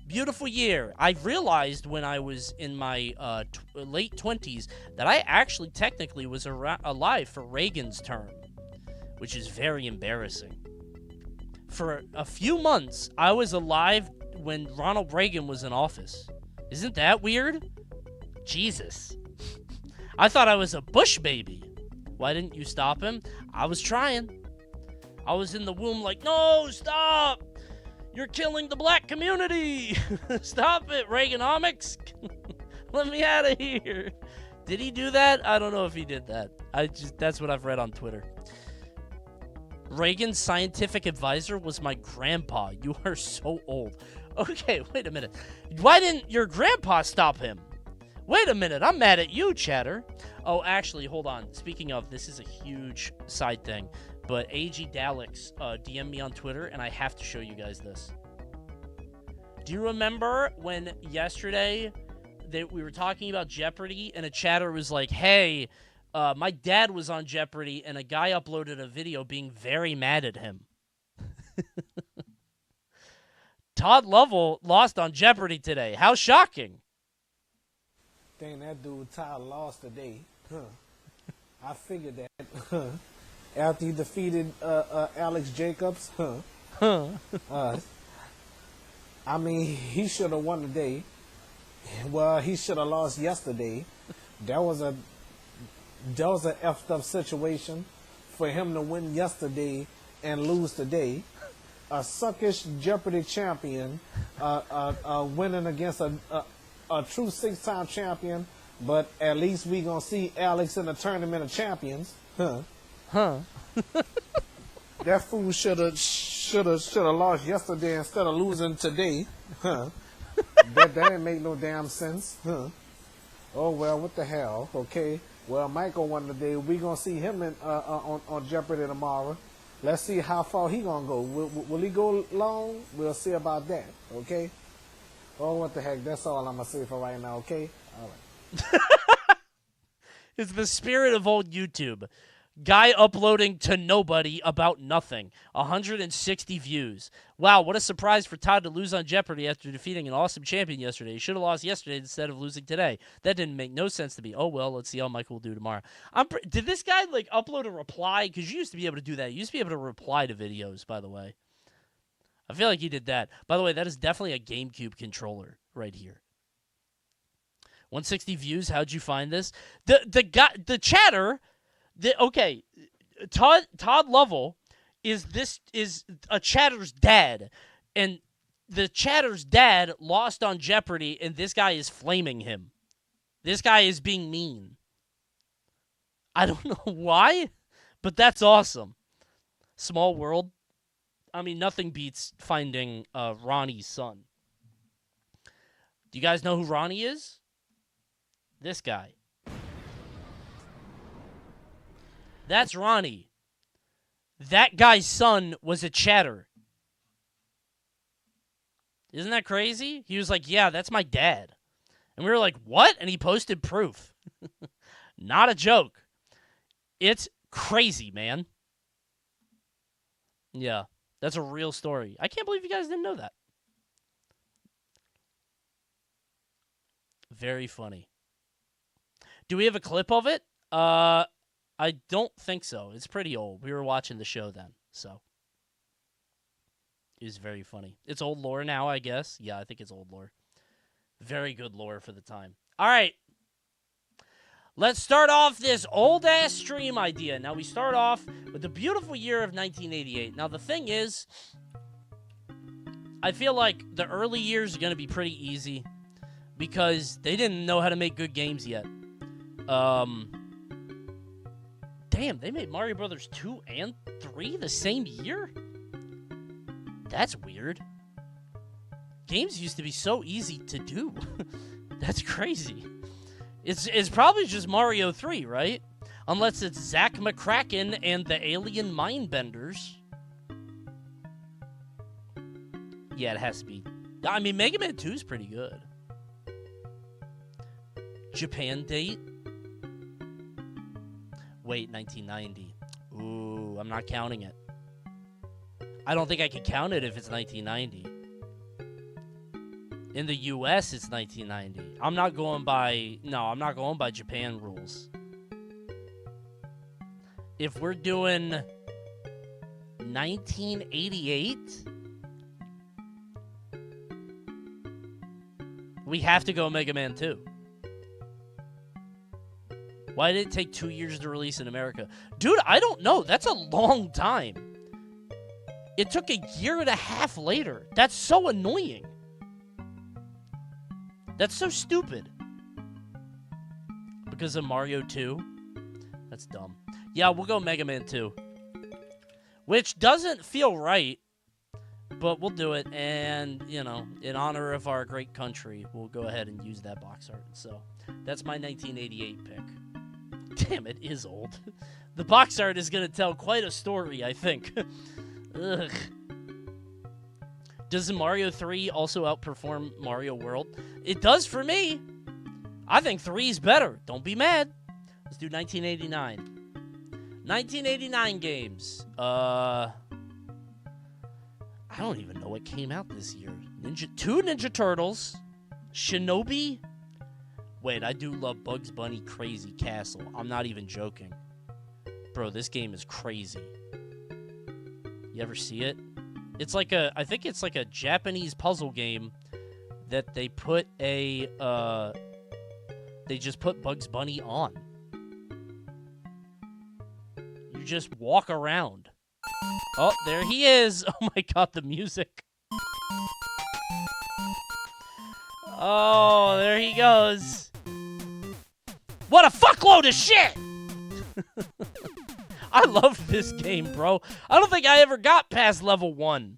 [SPEAKER 1] Beautiful year. I realized when I was in my late 20s that I actually technically was alive for Reagan's term, which is very embarrassing. For a few months, I was alive when Ronald Reagan was in office. Isn't that weird? Jesus. I thought I was a Bush baby. Why didn't you stop him? I was trying. I was in the womb like, no, stop. You're killing the black community. Stop it, Reaganomics. Let me out of here. Did he do that? I don't know if he did that. That's what I've read on Twitter. Reagan's scientific advisor was my grandpa. You are so old. Okay, wait a minute. Why didn't your grandpa stop him? Wait a minute, I'm mad at you, chatter. Oh, actually, hold on. Speaking of, this is a huge side thing, but AG Daleks DM'd me on Twitter, and I have to show you guys this. Do you remember when yesterday that we were talking about Jeopardy, and a chatter was like, hey, my dad was on Jeopardy, and a guy uploaded a video being very mad at him. Todd Lovell lost on Jeopardy today. How shocking.
[SPEAKER 6] Dang, that dude Todd lost today. I figured that. After he defeated Alex Jacobs. I mean, he should have won today. Well, he should have lost yesterday. That was a effed up situation for him to win yesterday and lose today. A suckish Jeopardy champion winning against a true 6-time champion, but at least we gonna see Alex in the tournament of champions. That fool should have lost yesterday instead of losing today. That didn't make no damn sense. Oh well, what the hell? Okay. Well, Michael won today. We gonna see him on Jeopardy tomorrow. Let's see how far he gonna go. Will he go long? We'll see about that. Okay. Oh, what the heck? That's all I'm gonna say for right now. Okay. All right.
[SPEAKER 1] It's the spirit of old YouTube. Guy uploading to nobody about nothing. 160 views. Wow, what a surprise for Todd to lose on Jeopardy after defeating an awesome champion yesterday. He should have lost yesterday instead of losing today. That didn't make no sense to me. Oh, well, let's see how Michael will do tomorrow. Did this guy, upload a reply? Because you used to be able to do that. You used to be able to reply to videos, by the way. I feel like he did that. By the way, that is definitely a GameCube controller right here. 160 views. How'd you find this? The chatter... Okay, Todd Lovell is a chatter's dad, and the chatter's dad lost on Jeopardy, and this guy is flaming him. This guy is being mean. I don't know why, but that's awesome. Small world. I mean, nothing beats finding Ronnie's son. Do you guys know who Ronnie is? This guy. That's Ronnie. That guy's son was a chatter. Isn't that crazy? He was like, yeah, that's my dad. And we were like, what? And he posted proof. Not a joke. It's crazy, man. Yeah, that's a real story. I can't believe you guys didn't know that. Very funny. Do we have a clip of it? I don't think so. It's pretty old. We were watching the show then, so. It was very funny. It's old lore now, I guess. Yeah, I think it's old lore. Very good lore for the time. All right. Let's start off this old-ass stream idea. Now, we start off with the beautiful year of 1988. Now, the thing is, I feel like the early years are going to be pretty easy because they didn't know how to make good games yet. Damn, they made Mario Brothers 2 and 3 the same year? That's weird. Games used to be so easy to do. That's crazy. It's probably just Mario 3, right? Unless it's Zack McCracken and the Alien Mindbenders. Yeah, it has to be. I mean, Mega Man 2 is pretty good. Japan date? Wait, 1990. Ooh, I'm not counting it. I don't think I can count it if it's 1990. In the US, it's 1990. I'm not going by Japan rules. If we're doing 1988, we have to go Mega Man 2. Why did it take 2 years to release in America? Dude, I don't know. That's a long time. It took a year and a half later. That's so annoying. That's so stupid. Because of Mario 2? That's dumb. Yeah, we'll go Mega Man 2. Which doesn't feel right, but we'll do it. And, you know, in honor of our great country, we'll go ahead and use that box art. So, that's my 1988 pick. Damn, it is old. The box art is going to tell quite a story, I think. Ugh. Does Mario 3 also outperform Mario World? It does for me. I think 3's better. Don't be mad. Let's do 1989. 1989 games. I don't even know what came out this year. Two Ninja Turtles. Shinobi. Wait, I do love Bugs Bunny Crazy Castle. I'm not even joking. Bro, this game is crazy. You ever see it? It's like I think it's like a Japanese puzzle game that they put they just put Bugs Bunny on. You just walk around. Oh, there he is. Oh my god, the music. Oh, there he goes. What a fuckload of shit! I love this game, bro. I don't think I ever got past level 1.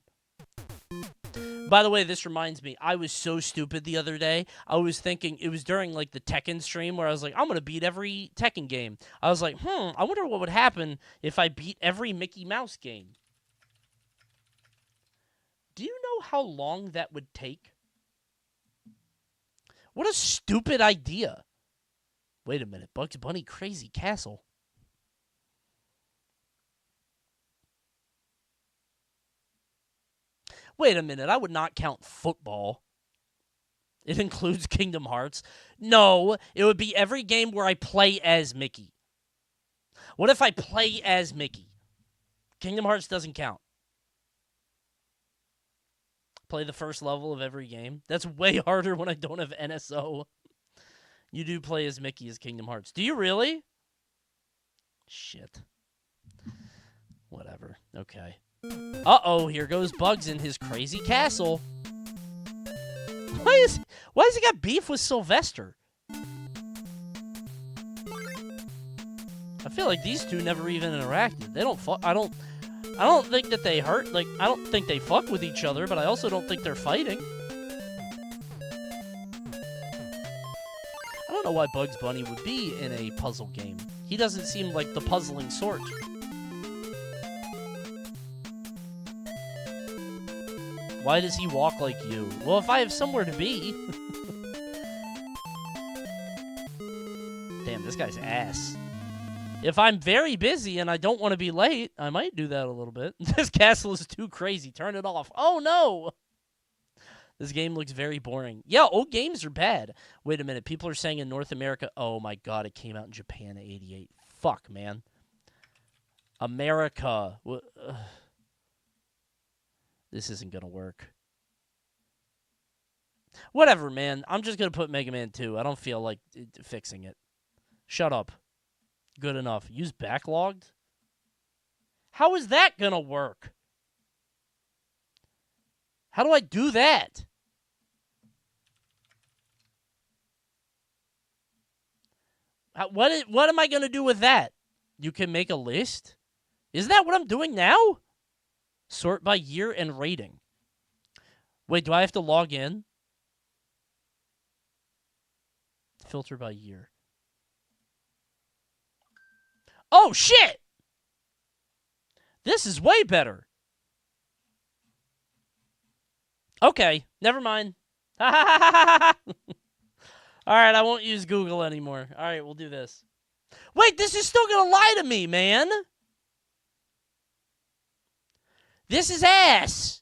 [SPEAKER 1] By the way, this reminds me, I was so stupid the other day. I was thinking, it was during like the Tekken stream where I was like, I'm going to beat every Tekken game. I was like, I wonder what would happen if I beat every Mickey Mouse game. Do you know how long that would take? What a stupid idea. Wait a minute, Bugs Bunny Crazy Castle. Wait a minute, I would not count football. It includes Kingdom Hearts. No, it would be every game where I play as Mickey. What if I play as Mickey? Kingdom Hearts doesn't count. Play the first level of every game. That's way harder when I don't have NSO. You do play as Mickey as Kingdom Hearts. Do you really? Shit. Whatever. Okay. Uh-oh, here goes Bugs in his crazy castle. Why has he got beef with Sylvester? I feel like these two never even interacted. They don't I don't think that they hurt. Like, I don't think they fuck with each other, but I also don't think they're fighting. I don't know why Bugs Bunny would be in a puzzle game. He doesn't seem like the puzzling sort. Why does he walk like you? Well, if I have somewhere to be. Damn, this guy's ass. If I'm very busy and I don't want to be late, I might do that a little bit. This castle is too crazy. Turn it off. Oh, no! This game looks very boring. Yeah, old games are bad. Wait a minute. People are saying in North America, oh my god, it came out in Japan in 88. Fuck, man. America. This isn't going to work. Whatever, man. I'm just going to put Mega Man 2. I don't feel like fixing it. Shut up. Good enough. Use backlogged? How is that going to work? How do I do that? What am I going to do with that? You can make a list? Isn't that what I'm doing now? Sort by year and rating. Wait, do I have to log in? Filter by year. Oh, shit! This is way better. Okay, never mind. All right, I won't use Google anymore. All right, we'll do this. Wait, this is still going to lie to me, man. This is ass.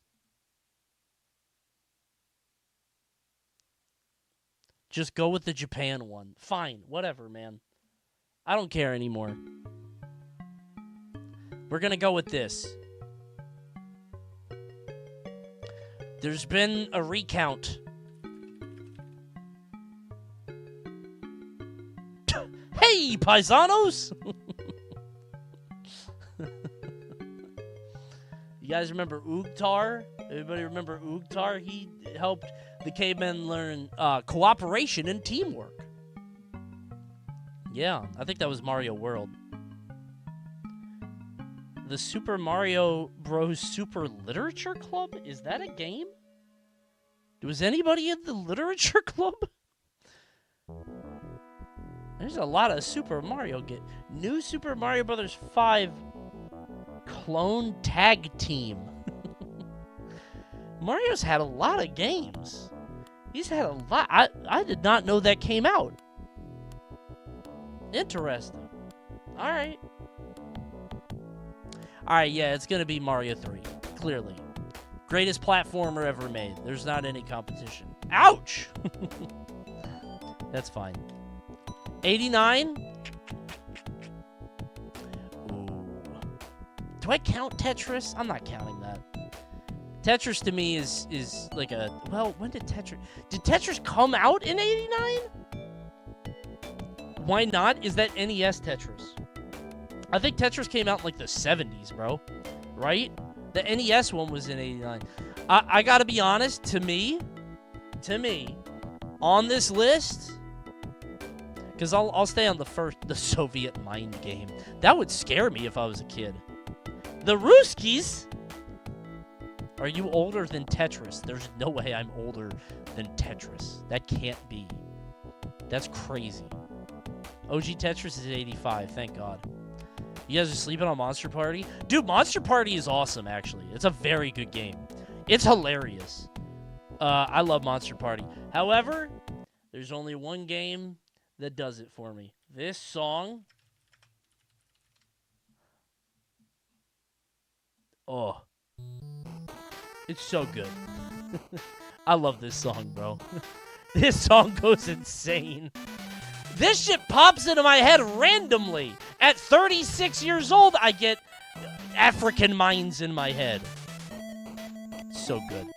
[SPEAKER 1] Just go with the Japan one. Fine, whatever, man. I don't care anymore. We're going to go with this. There's been a recount. Hey, paisanos! You guys remember Oogtar? Everybody remember Oogtar? He helped the cavemen learn cooperation and teamwork. Yeah, I think that was Mario World. The Super Mario Bros. Super Literature Club? Is that a game? Was anybody in the Literature Club? There's a lot of Super Mario games. New Super Mario Bros. 5 Clone Tag Team. Mario's had a lot of games. He's had a lot. I did not know that came out. Interesting. Alright. Alright, yeah, it's going to be Mario 3. Clearly. Greatest platformer ever made. There's not any competition. Ouch! That's fine. 89? Ooh. Do I count Tetris? I'm not counting that. Tetris to me is like a... Well, when did Tetris... Did Tetris come out in 89? Why not? Is that NES Tetris? I think Tetris came out in like the 70s, bro. Right? The NES one was in 89. I gotta be honest, to me, on this list... Because I'll stay on the Soviet mind game. That would scare me if I was a kid. The Ruskies? Are you older than Tetris? There's no way I'm older than Tetris. That can't be. That's crazy. OG Tetris is 85, thank God. You guys are sleeping on Monster Party? Dude, Monster Party is awesome, actually. It's a very good game. It's hilarious. I love Monster Party. However, there's only one game that does it for me. This song. Oh. It's so good. I love this song, bro. This song goes insane. This shit pops into my head randomly. At 36 years old, I get African minds in my head. It's so good.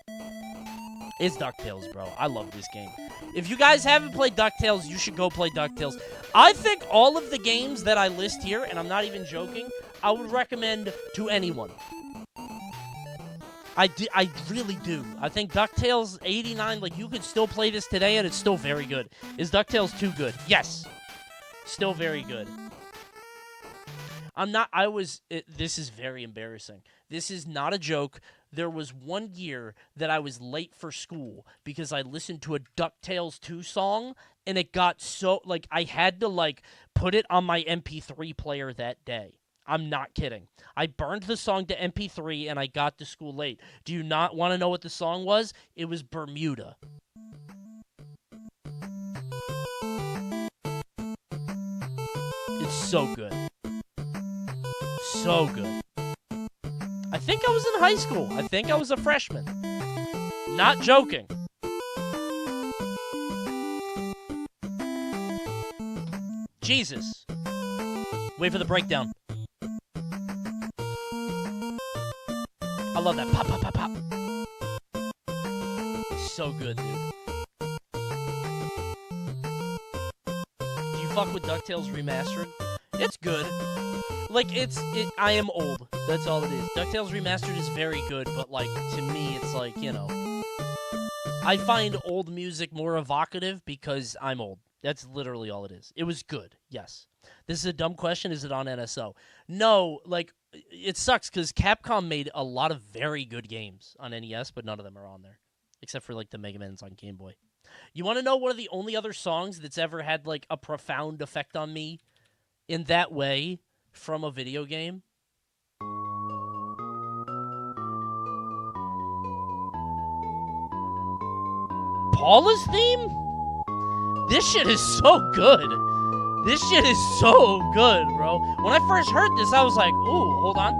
[SPEAKER 1] It's DuckTales, bro. I love this game. If you guys haven't played DuckTales, you should go play DuckTales. I think all of the games that I list here, and I'm not even joking, I would recommend to anyone. I really do. I think DuckTales 89, like, you could still play this today, and it's still very good. Is DuckTales 2 good? Yes. Still very good. This is very embarrassing. This is not a joke. There was one year that I was late for school because I listened to a DuckTales 2 song, and it got so, like, I had to, like, put it on my MP3 player that day. I'm not kidding. I burned the song to MP3, and I got to school late. Do you not want to know what the song was? It was Bermuda. It's so good. So good. I think I was in high school. I think I was a freshman. Not joking. Jesus. Wait for the breakdown. I love that. Pop, pop, pop, pop. It's so good, dude. Do you fuck with DuckTales Remastered? It's good. Like, I am old. That's all it is. DuckTales Remastered is very good, but, like, to me, it's like, you know. I find old music more evocative because I'm old. That's literally all it is. It was good, yes. This is a dumb question. Is it on NSO? No, like, it sucks because Capcom made a lot of very good games on NES, but none of them are on there. Except for, like, the Mega Mans on Game Boy. You want to know one of the only other songs that's ever had, like, a profound effect on me in that way from a video game? Paula's theme? This shit is so good. This shit is so good, bro. When I first heard this, I was like, ooh, hold on.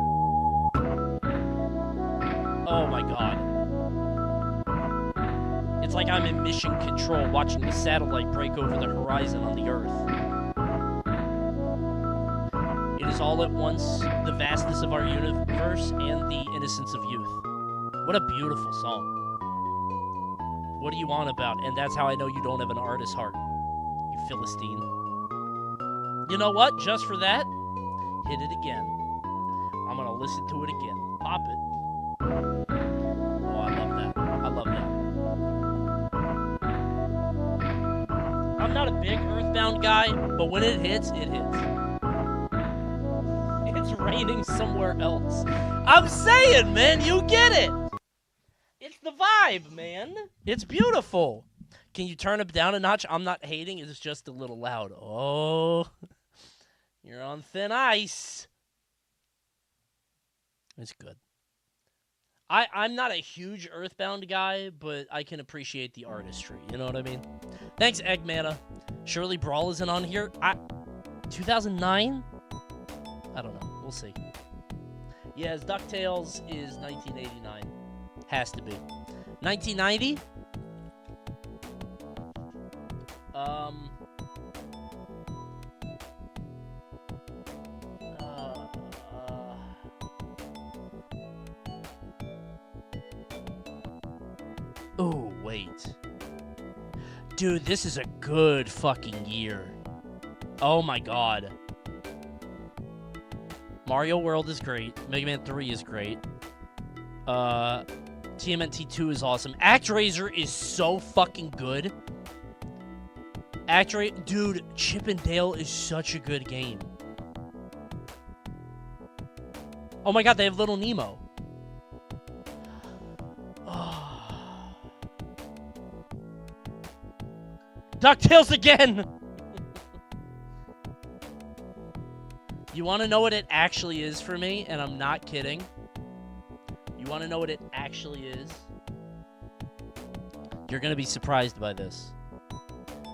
[SPEAKER 1] Oh my god. It's like I'm in mission control watching the satellite break over the horizon on the Earth. It is all at once the vastness of our universe and the innocence of youth. What a beautiful song. What do you want about? And that's how I know you don't have an artist heart, you Philistine. You know what? Just for that, hit it again. I'm gonna listen to it again. Pop it. Oh, I love that. I love that. I'm not a big Earthbound guy, but when it hits, it hits. It's raining somewhere else. I'm saying, man, you get it. It's the vibe, man. It's beautiful. Can you turn it down a notch? I'm not hating. It's just a little loud. Oh, you're on thin ice. It's good. I'm not a huge Earthbound guy, but I can appreciate the artistry. You know what I mean? Thanks, Eggmana. Surely Brawl isn't on here. 2009? I don't know. We'll see. Yes, DuckTales is 1989. Has to be. 1990? Oh, wait. Dude, this is a good fucking year. Oh my god. Mario World is great. Mega Man 3 is great. TMNT 2 is awesome. ActRaiser is so fucking good. Dude, Chip and Dale is such a good game. Oh my god, they have Little Nemo. Oh. DuckTales again! You want to know what it actually is for me? And I'm not kidding. You want to know what it actually is? You're going to be surprised by this.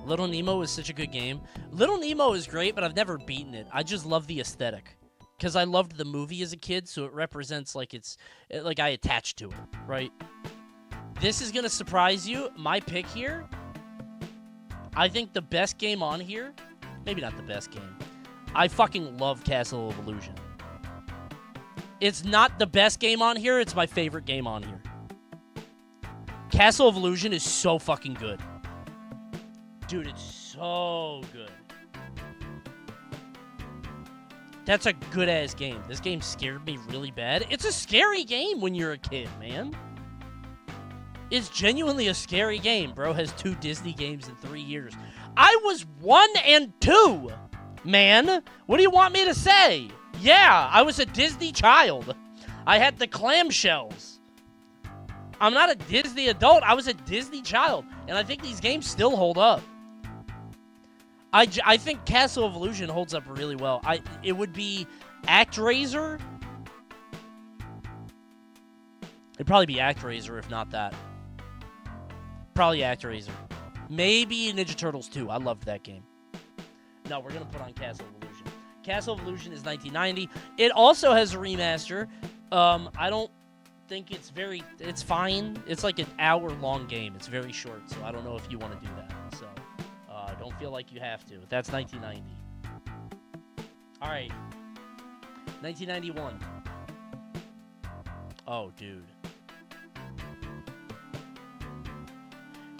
[SPEAKER 1] Little Nemo is such a good game. Little Nemo is great, but I've never beaten it. I just love the aesthetic. Because I loved the movie as a kid, so it represents like like I attached to it, right? This is going to surprise you. My pick here, I think the best game on here, maybe not the best game. I fucking love Castle of Illusion. It's not the best game on here, it's my favorite game on here. Castle of Illusion is so fucking good. Dude, it's so good. That's a good-ass game. This game scared me really bad. It's a scary game when you're a kid, man. It's genuinely a scary game. Bro has 2 Disney games in 3 years. I was 1 and 2, man. What do you want me to say? Yeah, I was a Disney child. I had the clamshells. I'm not a Disney adult. I was a Disney child. And I think these games still hold up. I think Castle of Illusion holds up really well. It would be ActRaiser. It'd probably be ActRaiser if not that. Probably ActRaiser. Maybe Ninja Turtles 2. I loved that game. No, we're going to put on Castle of Illusion. Castle of Illusion is 1990. It also has a remaster. I don't think it's fine. It's like an hour-long game. It's very short, so I don't know if you want to do that. So don't feel like you have to. That's 1990. All right. 1991. Oh, dude.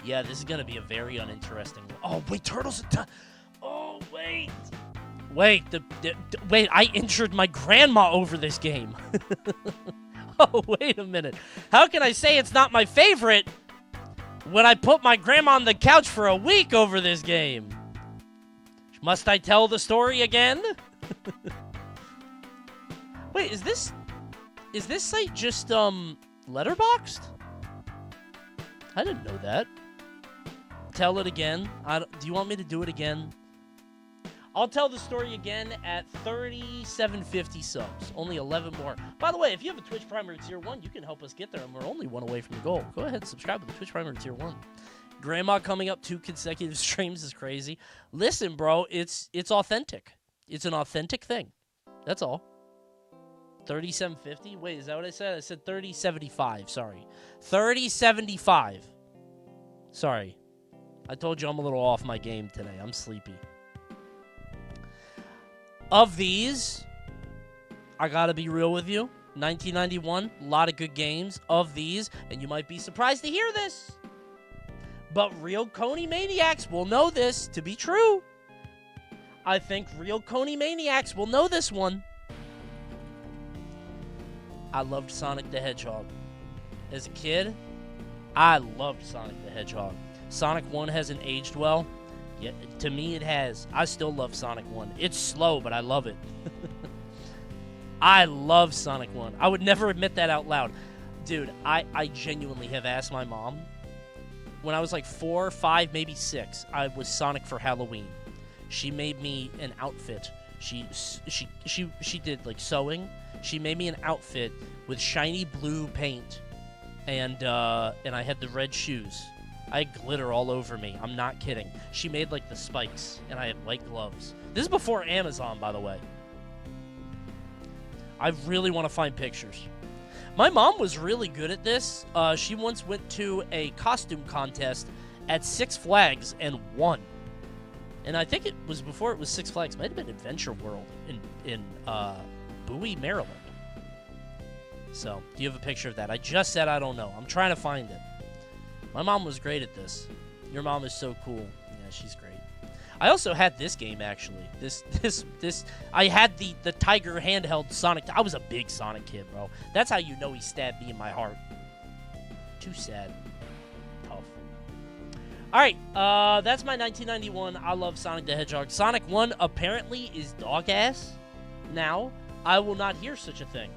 [SPEAKER 1] Yeah, this is going to be a very uninteresting one. Oh, wait, Turtles in Time. Oh, wait. Wait, wait, I injured my grandma over this game. Oh, wait a minute. How can I say it's not my favorite when I put my grandma on the couch for a week over this game? Must I tell the story again? Wait, is this site just letterboxed? I didn't know that. Tell it again. Do you want me to do it again? I'll tell the story again at 3750 subs. Only 11 more. By the way, if you have a Twitch Prime or Tier 1, you can help us get there, and we're only one away from the goal. Go ahead and subscribe to the Twitch Prime or Tier 1. Grandma coming up 2 consecutive streams is crazy. Listen, bro, it's authentic. It's an authentic thing. That's all. 3750? Wait, is that what I said? I said 3075, sorry. 3075. Sorry. I told you I'm a little off my game today. I'm sleepy. Of these, I gotta be real with you. 1991, a lot of good games. Of these, and you might be surprised to hear this, but real Coney Maniacs will know this to be true. I think real Coney Maniacs will know this one. I loved Sonic the Hedgehog. As a kid, I loved Sonic the Hedgehog. Sonic 1 hasn't aged well. Yeah, to me it has. I still love Sonic 1. It's slow, but I love it. I love Sonic 1. I would never admit that out loud. Dude, I genuinely have asked my mom. When I was like 4, 5, maybe 6, I was Sonic for Halloween. She made me an outfit. She did like sewing. She made me an outfit with shiny blue paint, and I had the red shoes. I had glitter all over me. I'm not kidding. She made like the spikes, and I had white gloves. This is before Amazon, by the way. I really want to find pictures. My mom was really good at this. She once went to a costume contest at Six Flags and won. And I think it was before it was Six Flags. It might have been Adventure World in Bowie, Maryland. So, do you have a picture of that? I just said I don't know. I'm trying to find it. My mom was great at this. Your mom is so cool. Yeah, she's great. I also had this game, actually. I had the Tiger handheld Sonic. I was a big Sonic kid, bro. That's how you know he stabbed me in my heart. Too sad. Tough. All right, that's my 1991. I love Sonic the Hedgehog. Sonic 1 apparently is dog ass. Now, I will not hear such a thing.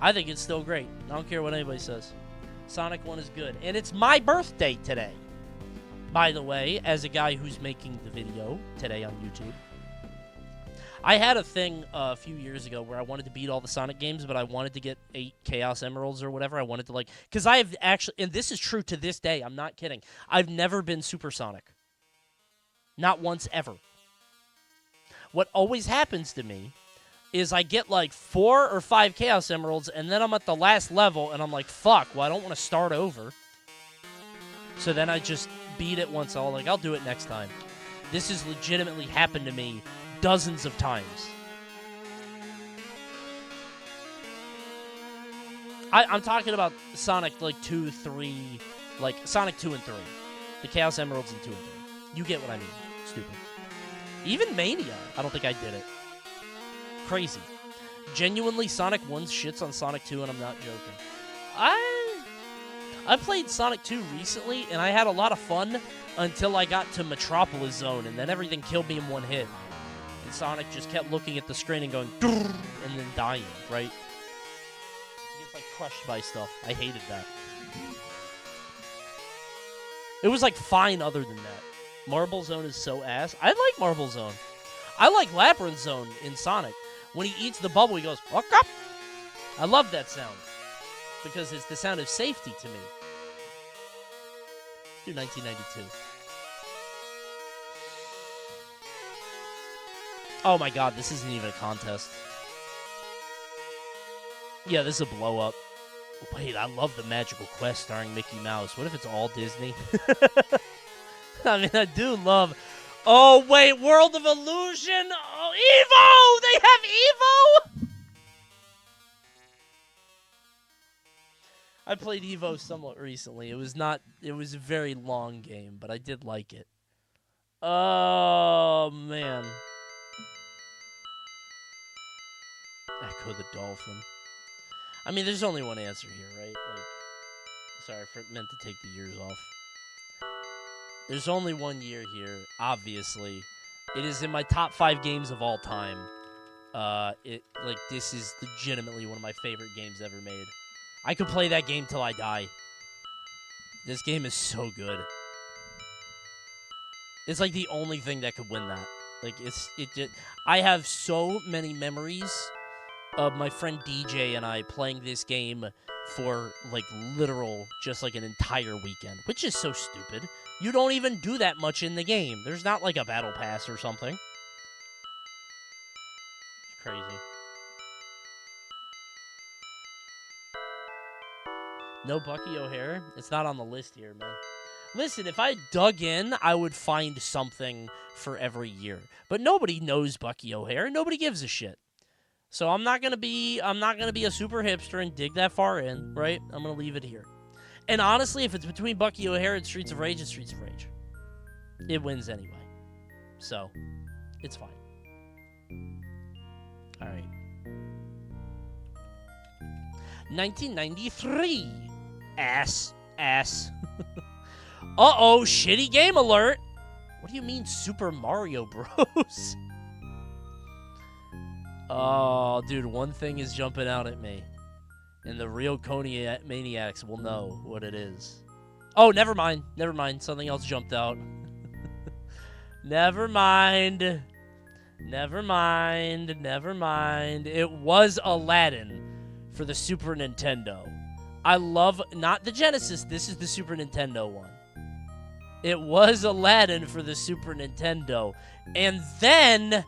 [SPEAKER 1] I think it's still great. I don't care what anybody says. Sonic 1 is good. And it's my birthday today. By the way, as a guy who's making the video today on YouTube. I had a thing a few years ago where I wanted to beat all the Sonic games, but I wanted to get 8 Chaos Emeralds or whatever. I wanted to, because I have actually, and this is true to this day, I'm not kidding. I've never been Supersonic. Not once ever. What always happens to me is I get 4 or 5 Chaos Emeralds, and then I'm at the last level, and I'm like, fuck, well, I don't want to start over. So then I just beat it once. I'll do it next time. This has legitimately happened to me dozens of times. I'm talking about Sonic 2, 3, Sonic 2 and 3. The Chaos Emeralds in 2 and 3. You get what I mean. Stupid. Even Mania, I don't think I did it. Crazy. Genuinely, Sonic 1 shits on Sonic 2, and I'm not joking. I played Sonic 2 recently, and I had a lot of fun until I got to Metropolis Zone, and then everything killed me in one hit. And Sonic just kept looking at the screen and going, and then dying, right? He gets, crushed by stuff. I hated that. It was, fine other than that. Marble Zone is so ass. I like Marble Zone. I like Labyrinth Zone in Sonic. When he eats the bubble, he goes, "Fuck up." I love that sound. Because it's the sound of safety to me. Do 1992. Oh my god, this isn't even a contest. Yeah, this is a blow up. Wait, I love the Magical Quest starring Mickey Mouse. What if it's all Disney? I mean, I do love... Oh, wait, World of Illusion? Oh, Evo! They have Evo? I played Evo somewhat recently. It was a very long game, but I did like it. Oh, man. Echo the Dolphin. I mean, there's only one answer here, right? Like, sorry, I meant to take the years off. There's only 1 year here, obviously. It is in my top 5 games of all time. This is legitimately one of my favorite games ever made. I could play that game till I die. This game is so good. It's like the only thing that could win that. Like I have so many memories of my friend DJ and I playing this game for like literal just like an entire weekend, which is so stupid. You don't even do that much in the game. There's not like a battle pass or something. It's crazy. No Bucky O'Hare? It's not on the list here, man. Listen, if I dug in, I would find something for every year. But nobody knows Bucky O'Hare. Nobody gives a shit. So I'm not gonna be a super hipster and dig that far in, right? I'm gonna leave it here. And honestly, if it's between Bucky O'Hare and Streets of Rage, it's Streets of Rage. It wins anyway. So, it's fine. Alright. 1993. Ass. Uh-oh, shitty game alert. What do you mean Super Mario Bros? Oh, dude, one thing is jumping out at me. And the real Coney maniacs will know what it is. Oh, never mind. Something else jumped out. Never mind. It was Aladdin for the Super Nintendo. I love, not the Genesis, this is the Super Nintendo one. It was Aladdin for the Super Nintendo. And then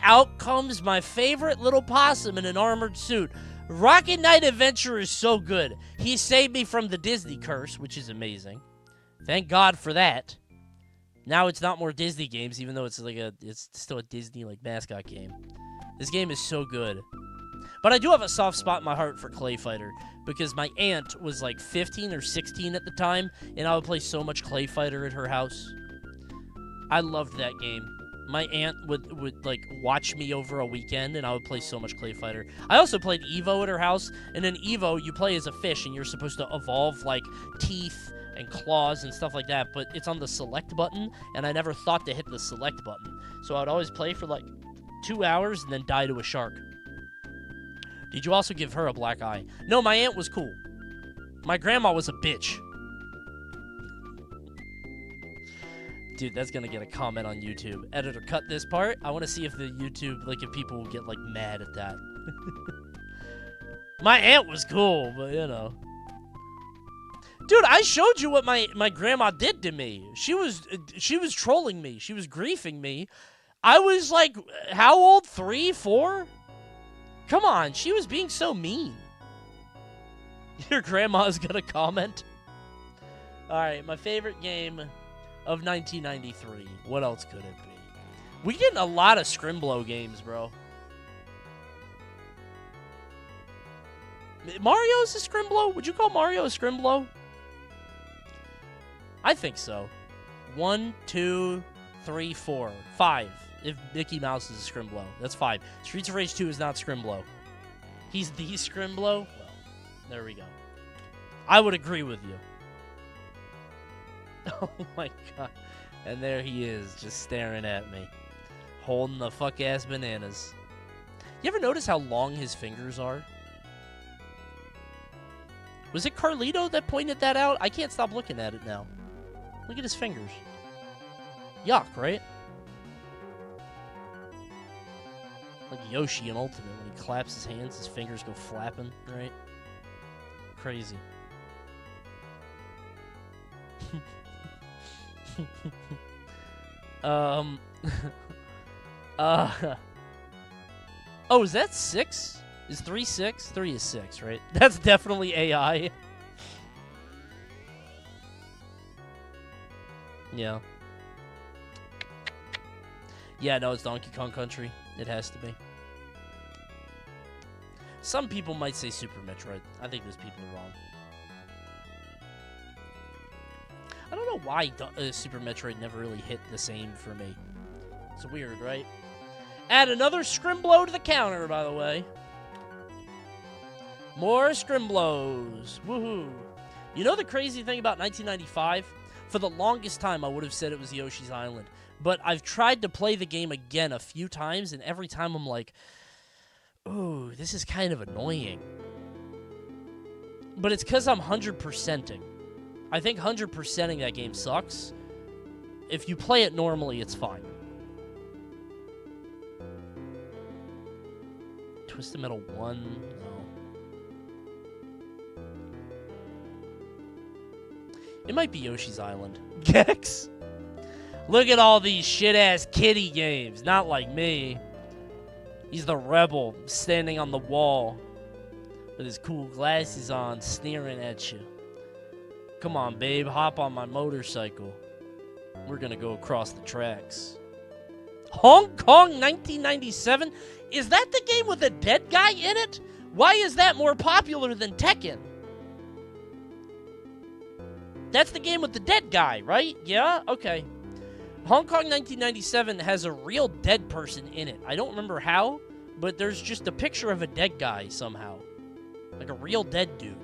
[SPEAKER 1] out comes my favorite little possum in an armored suit. Rocket Knight Adventure is so good. He saved me from the Disney curse, which is amazing. Thank God for that. Now it's not more Disney games, even though it's still a Disney like mascot game. This game is so good. But I do have a soft spot in my heart for Clay Fighter because my aunt was like 15 or 16 at the time, and I would play so much Clay Fighter at her house. I loved that game. My aunt would like watch me over a weekend, and I would play so much Clay Fighter. I also played Evo at her house, and in Evo you play as a fish, and you're supposed to evolve like teeth and claws and stuff like that, but it's on the select button, and I never thought to hit the select button. So I'd always play for like 2 hours and then die to a shark. Did you also give her a black eye? No, my aunt was cool. My grandma was a bitch. Dude, that's gonna get a comment on YouTube. Editor, cut this part. I want to see if the YouTube, like, if people will get, like, mad at that. My aunt was cool, but, you know. Dude, I showed you what my grandma did to me. She was trolling me. She was griefing me. I was, like, how old? 3, 4? Come on, she was being so mean. Your grandma's gonna comment? Alright, my favorite game of 1993. What else could it be? We getting a lot of Scrimblow games, bro. Mario's a Scrimblow? Would you call Mario a Scrimblow? I think so. 1, 2, 3, 4, 5. If Mickey Mouse is a Scrimblow. That's 5. Streets of Rage 2 is not Scrimblow. He's the Scrimblow? Well, there we go. I would agree with you. Oh my god. And there he is, just staring at me. Holding the fuck-ass bananas. You ever notice how long his fingers are? Was it Carlito that pointed that out? I can't stop looking at it now. Look at his fingers. Yuck, right? Like Yoshi in Ultimate, when he claps his hands, his fingers go flapping, right? Crazy. Oh, is that 6? Is 3 6? 3 is 6, right? That's definitely AI. Yeah. Yeah, no, it's Donkey Kong Country. It has to be. Some people might say Super Metroid. I think those people are wrong. I don't know why Super Metroid never really hit the same for me. It's weird, right? Add another Scrimblow to the counter, by the way. More Scrimblows. Woohoo. You know the crazy thing about 1995? For the longest time, I would have said it was Yoshi's Island. But I've tried to play the game again a few times, and every time I'm like, ooh, this is kind of annoying. But it's because I'm 100%ing. I think 100%ing that game sucks. If you play it normally, it's fine. Twisted Metal 1, no. It might be Yoshi's Island. Gex! Look at all these shit-ass kiddie games. Not like me. He's the rebel, standing on the wall with his cool glasses on, sneering at you. Come on, babe, hop on my motorcycle. We're gonna go across the tracks. Hong Kong 1997? Is that the game with a dead guy in it? Why is that more popular than Tekken? That's the game with the dead guy, right? Yeah? Okay. Hong Kong 1997 has a real dead person in it. I don't remember how, but there's just a picture of a dead guy somehow. Like a real dead dude.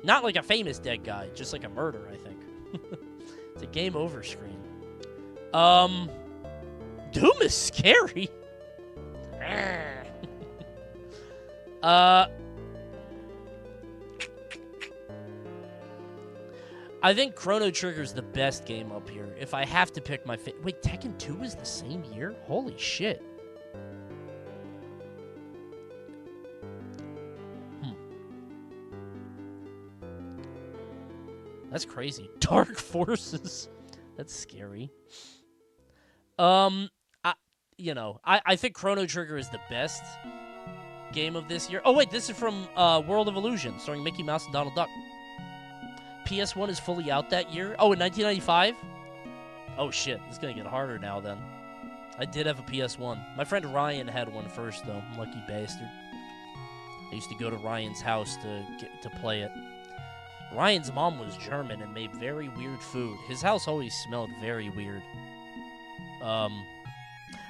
[SPEAKER 1] Not like a famous dead guy, just like a murder, I think. It's a game over screen. Doom is scary. I think Chrono Trigger's the best game up here. If I have to pick my wait, Tekken 2 is the same year? Holy shit. That's crazy. Dark Forces. That's scary. I think Chrono Trigger is the best game of this year. Oh, wait, this is from World of Illusion, starring Mickey Mouse and Donald Duck. PS1 is fully out that year. Oh, in 1995? Oh, shit. It's going to get harder now, then. I did have a PS1. My friend Ryan had one first, though. Lucky bastard. I used to go to Ryan's house to play it. Ryan's mom was German and made very weird food. His house always smelled very weird.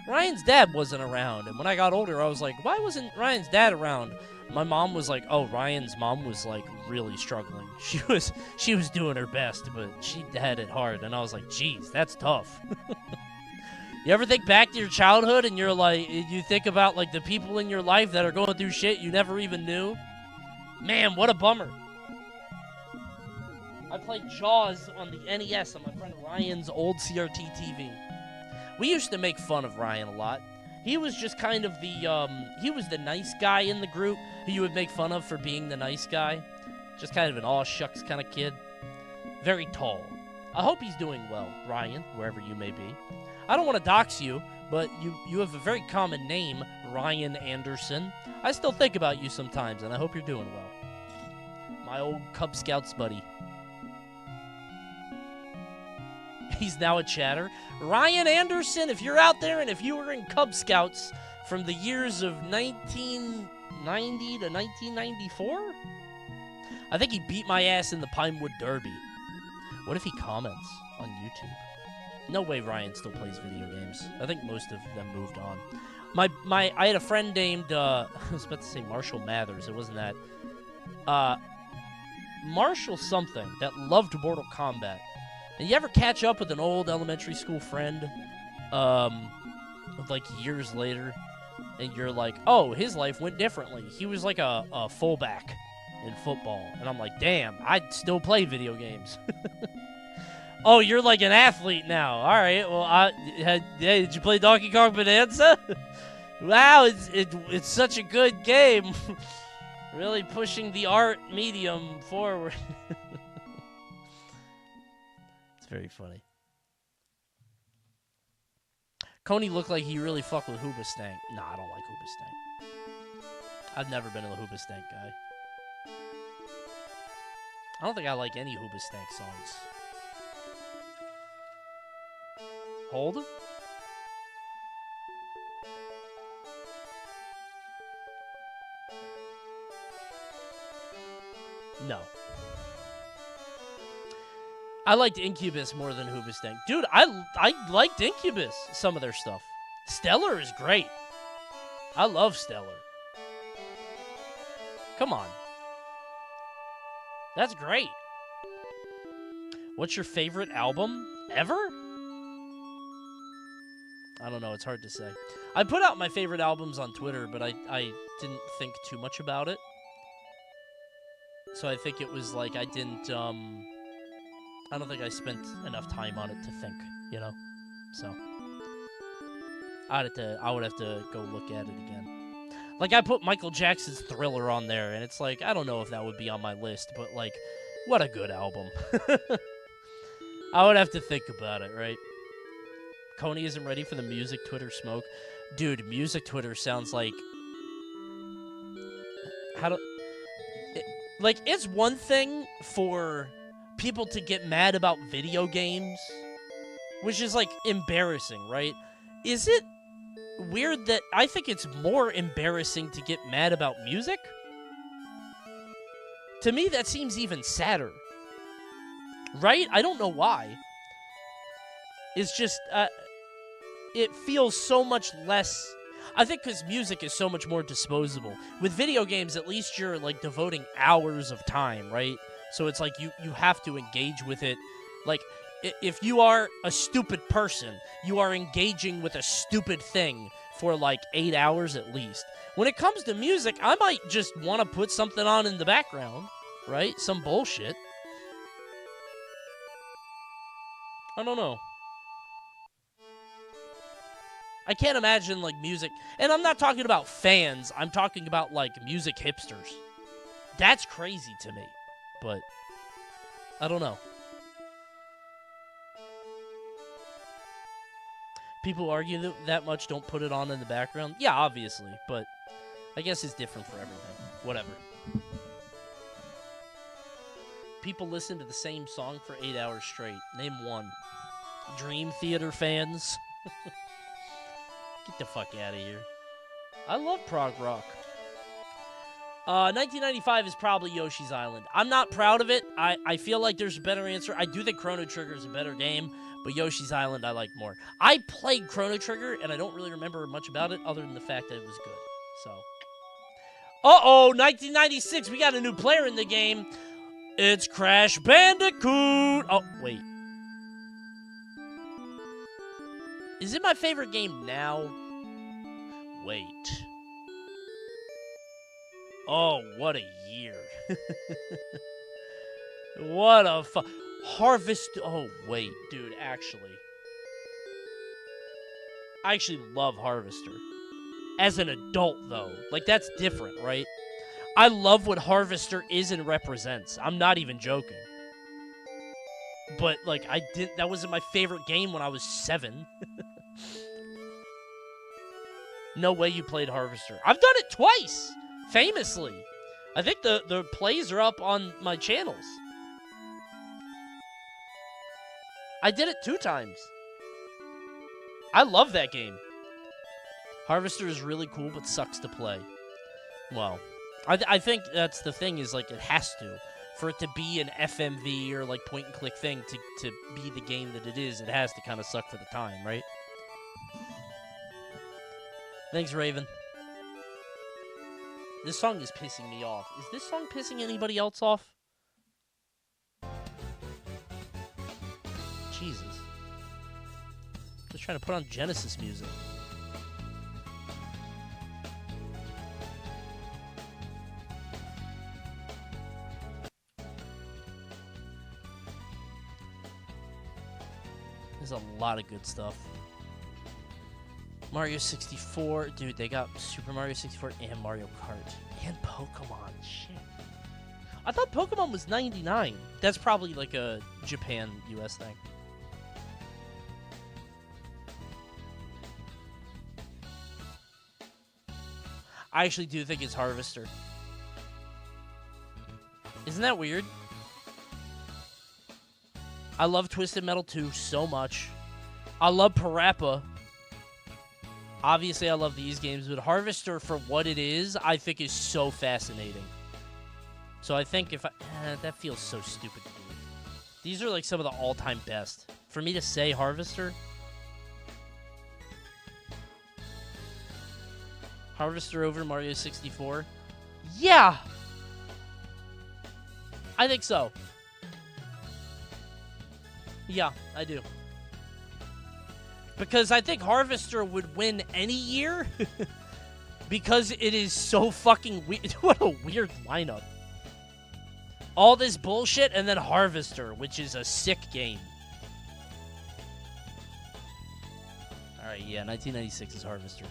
[SPEAKER 1] Ryan's dad wasn't around, and when I got older, I was like, why wasn't Ryan's dad around? My mom was like, oh, Ryan's mom was, like, really struggling. She was doing her best, but she had it hard, and I was like, geez, that's tough. You ever think back to your childhood, and you're like, you think about, like, the people in your life that are going through shit you never even knew? Man, what a bummer. I played Jaws on the NES on my friend Ryan's old CRT TV. We used to make fun of Ryan a lot. He was just kind of he was the nice guy in the group who you would make fun of for being the nice guy. Just kind of an aw shucks kind of kid. Very tall. I hope he's doing well, Ryan, wherever you may be. I don't want to dox you, but you have a very common name, Ryan Anderson. I still think about you sometimes, and I hope you're doing well. My old Cub Scouts buddy. He's now a chatter. Ryan Anderson, if you're out there and if you were in Cub Scouts from the years of 1990 to 1994, I think he beat my ass in the Pinewood Derby. What if he comments on YouTube? No way Ryan still plays video games. I think most of them moved on. I had a friend named, I was about to say Marshall Mathers. It wasn't that. Marshall something that loved Mortal Kombat. And you ever catch up with an old elementary school friend, like years later, and you're like, oh, his life went differently. He was like a fullback in football. And I'm like, damn, I still play video games. Oh, you're like an athlete now. All right, well, did you play Donkey Kong Bonanza? Wow, it's such a good game. Really pushing the art medium forward. Very funny. Coney looked like he really fucked with Hoobastank. Nah, I don't like Hoobastank. I've never been a Hoobastank guy. I don't think I like any Hoobastank songs. Hold? No. I liked Incubus more than Hoobastank. Dude, I liked Incubus, some of their stuff. Stellar is great. I love Stellar. Come on. That's great. What's your favorite album ever? I don't know. It's hard to say. I put out my favorite albums on Twitter, but I didn't think too much about it. So I think it was like I didn't, I don't think I spent enough time on it to think, you know? So I would have to go look at it again. Like, I put Michael Jackson's Thriller on there, and it's like, I don't know if that would be on my list, but, like, what a good album. I would have to think about it, right? Coney isn't ready for the music Twitter smoke. Dude, music Twitter sounds like... it's one thing for people to get mad about video games, which is, like, embarrassing, right? Is it weird that I think it's more embarrassing to get mad about music? To me, that seems even sadder. Right? I don't know why. It's just, it feels so much less... I think because music is so much more disposable. With video games, at least you're, like, devoting hours of time, right? So it's like you have to engage with it. Like, if you are a stupid person, you are engaging with a stupid thing for like 8 hours at least. When it comes to music, I might just want to put something on in the background, right? Some bullshit. I don't know. I can't imagine like music, and I'm not talking about fans, I'm talking about like music hipsters. That's crazy to me, but I don't know. People who argue that much don't put it on in the background. Yeah, obviously, but I guess it's different for everything. Whatever. People listen to the same song for 8 hours straight. Name one. Dream Theater fans. Get the fuck out of here. I love prog rock. 1995 is probably Yoshi's Island. I'm not proud of it. I feel like there's a better answer. I do think Chrono Trigger is a better game, but Yoshi's Island I like more. I played Chrono Trigger, and I don't really remember much about it other than the fact that it was good. So, uh-oh, 1996, we got a new player in the game. It's Crash Bandicoot. Oh, wait. Is it my favorite game now? Wait. Oh, what a year. What a Harvest. Oh, wait, dude, actually. I actually love Harvester. As an adult, though. Like, that's different, right? I love what Harvester is and represents. I'm not even joking. But, like, that wasn't my favorite game when I was 7. No way you played Harvester. I've done it twice, famously. I think the plays are up on my channels. I did it 2 times. I love that game. Harvester is really cool, but sucks to play. Well, I think that's the thing is, like, it has to. For it to be an FMV or, like, point-and-click thing to be the game that it is, it has to kind of suck for the time, right? Thanks, Raven. This song is pissing me off. Is this song pissing anybody else off? Jesus. Just trying to put on Genesis music. There's a lot of good stuff. Mario 64. Dude, they got Super Mario 64 and Mario Kart. And Pokemon. Shit. I thought Pokemon was 99. That's probably like a Japan, US thing. I actually do think it's Harvester. Isn't that weird? I love Twisted Metal 2 so much. I love Parappa. Obviously, I love these games, but Harvester, for what it is, I think is so fascinating. 'Cause, like, I think the music is so good. Like, I love Harvester. I love Parappa. Obviously, I love these games, but Harvester, for what it is, I think is so fascinating. 'Cause, like, I think the music is so good. Like, I love Parappa. Obviously, I love these games, but Harvester, for what it is, I think is so fascinating. So I think if I... that feels so stupid to me. These are like some of the all-time best. For me to say Harvester... Harvester over Mario 64? Yeah! I think so. Yeah, I do. Because I think Harvester would win any year. Because it is so fucking weird. What a weird lineup. All this bullshit and then Harvester, which is a sick game. Alright, yeah, 1996 is Harvester.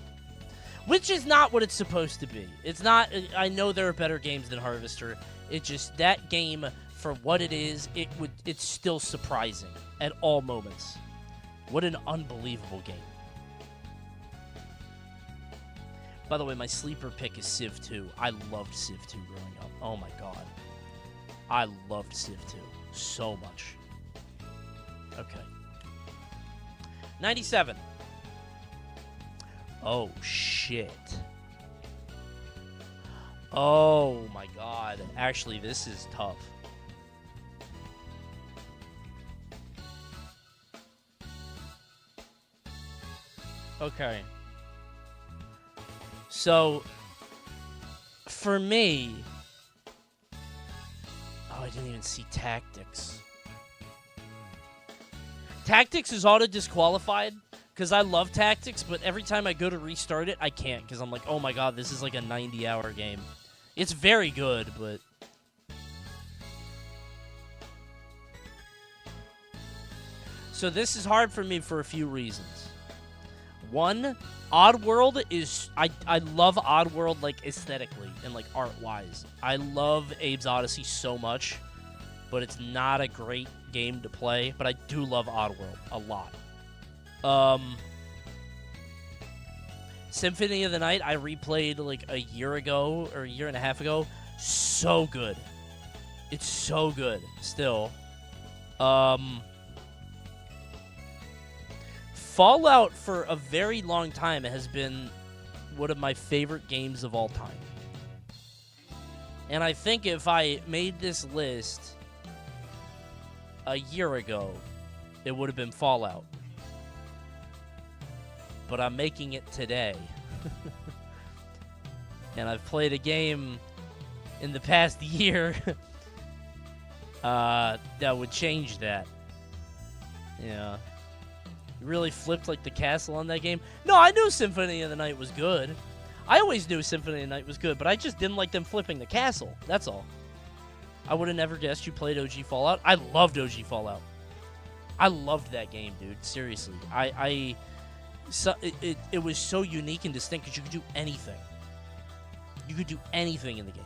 [SPEAKER 1] Which is not what it's supposed to be. It's not... I know there are better games than Harvester. It's just that game, for what it is, it's still surprising at all moments. What an unbelievable game. By the way, my sleeper pick is Civ 2. I loved Civ 2 growing up. Oh my god. I loved Civ 2 so much. Okay. 97. Oh, shit. Oh my god. Actually, this is tough. Okay. So, for me... Oh, I didn't even see Tactics. Tactics is auto-disqualified, because I love Tactics, but every time I go to restart it, I can't, because I'm like, oh my god, this is like a 90-hour game. It's very good, but... So this is hard for me for a few reasons. One, Oddworld is... I love Oddworld, like, aesthetically and, like, art-wise. I love Abe's Odyssey so much, but it's not a great game to play. But I do love Oddworld a lot. Symphony of the Night, I replayed, like, a year ago, or a year and a half ago. So good. It's so good, still. Fallout, for a very long time, has been one of my favorite games of all time. And I think if I made this list a year ago, it would have been Fallout. But I'm making it today. And I've played a game in the past year that would change that. Yeah. You really flipped, like, the castle on that game? No, I knew Symphony of the Night was good. I always knew Symphony of the Night was good, but I just didn't like them flipping the castle. That's all. I would have never guessed you played OG Fallout. I loved OG Fallout. I loved that game, dude. Seriously. It was so unique and distinct because you could do anything. You could do anything in the game.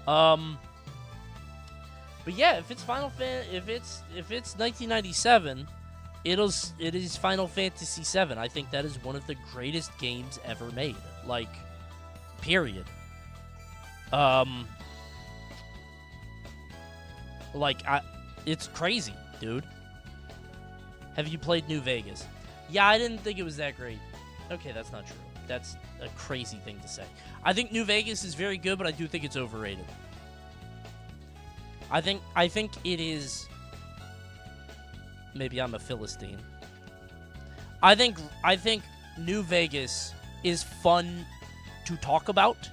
[SPEAKER 1] But yeah, if it's if it's 1997, it is Final Fantasy VII. I think that is one of the greatest games ever made. Like, period. It's crazy, dude. Have you played New Vegas? Yeah, I didn't think it was that great. Okay, that's not true. That's a crazy thing to say. I think New Vegas is very good, but I do think it's overrated. I think it is... Maybe I'm a Philistine. I think New Vegas is fun to talk about.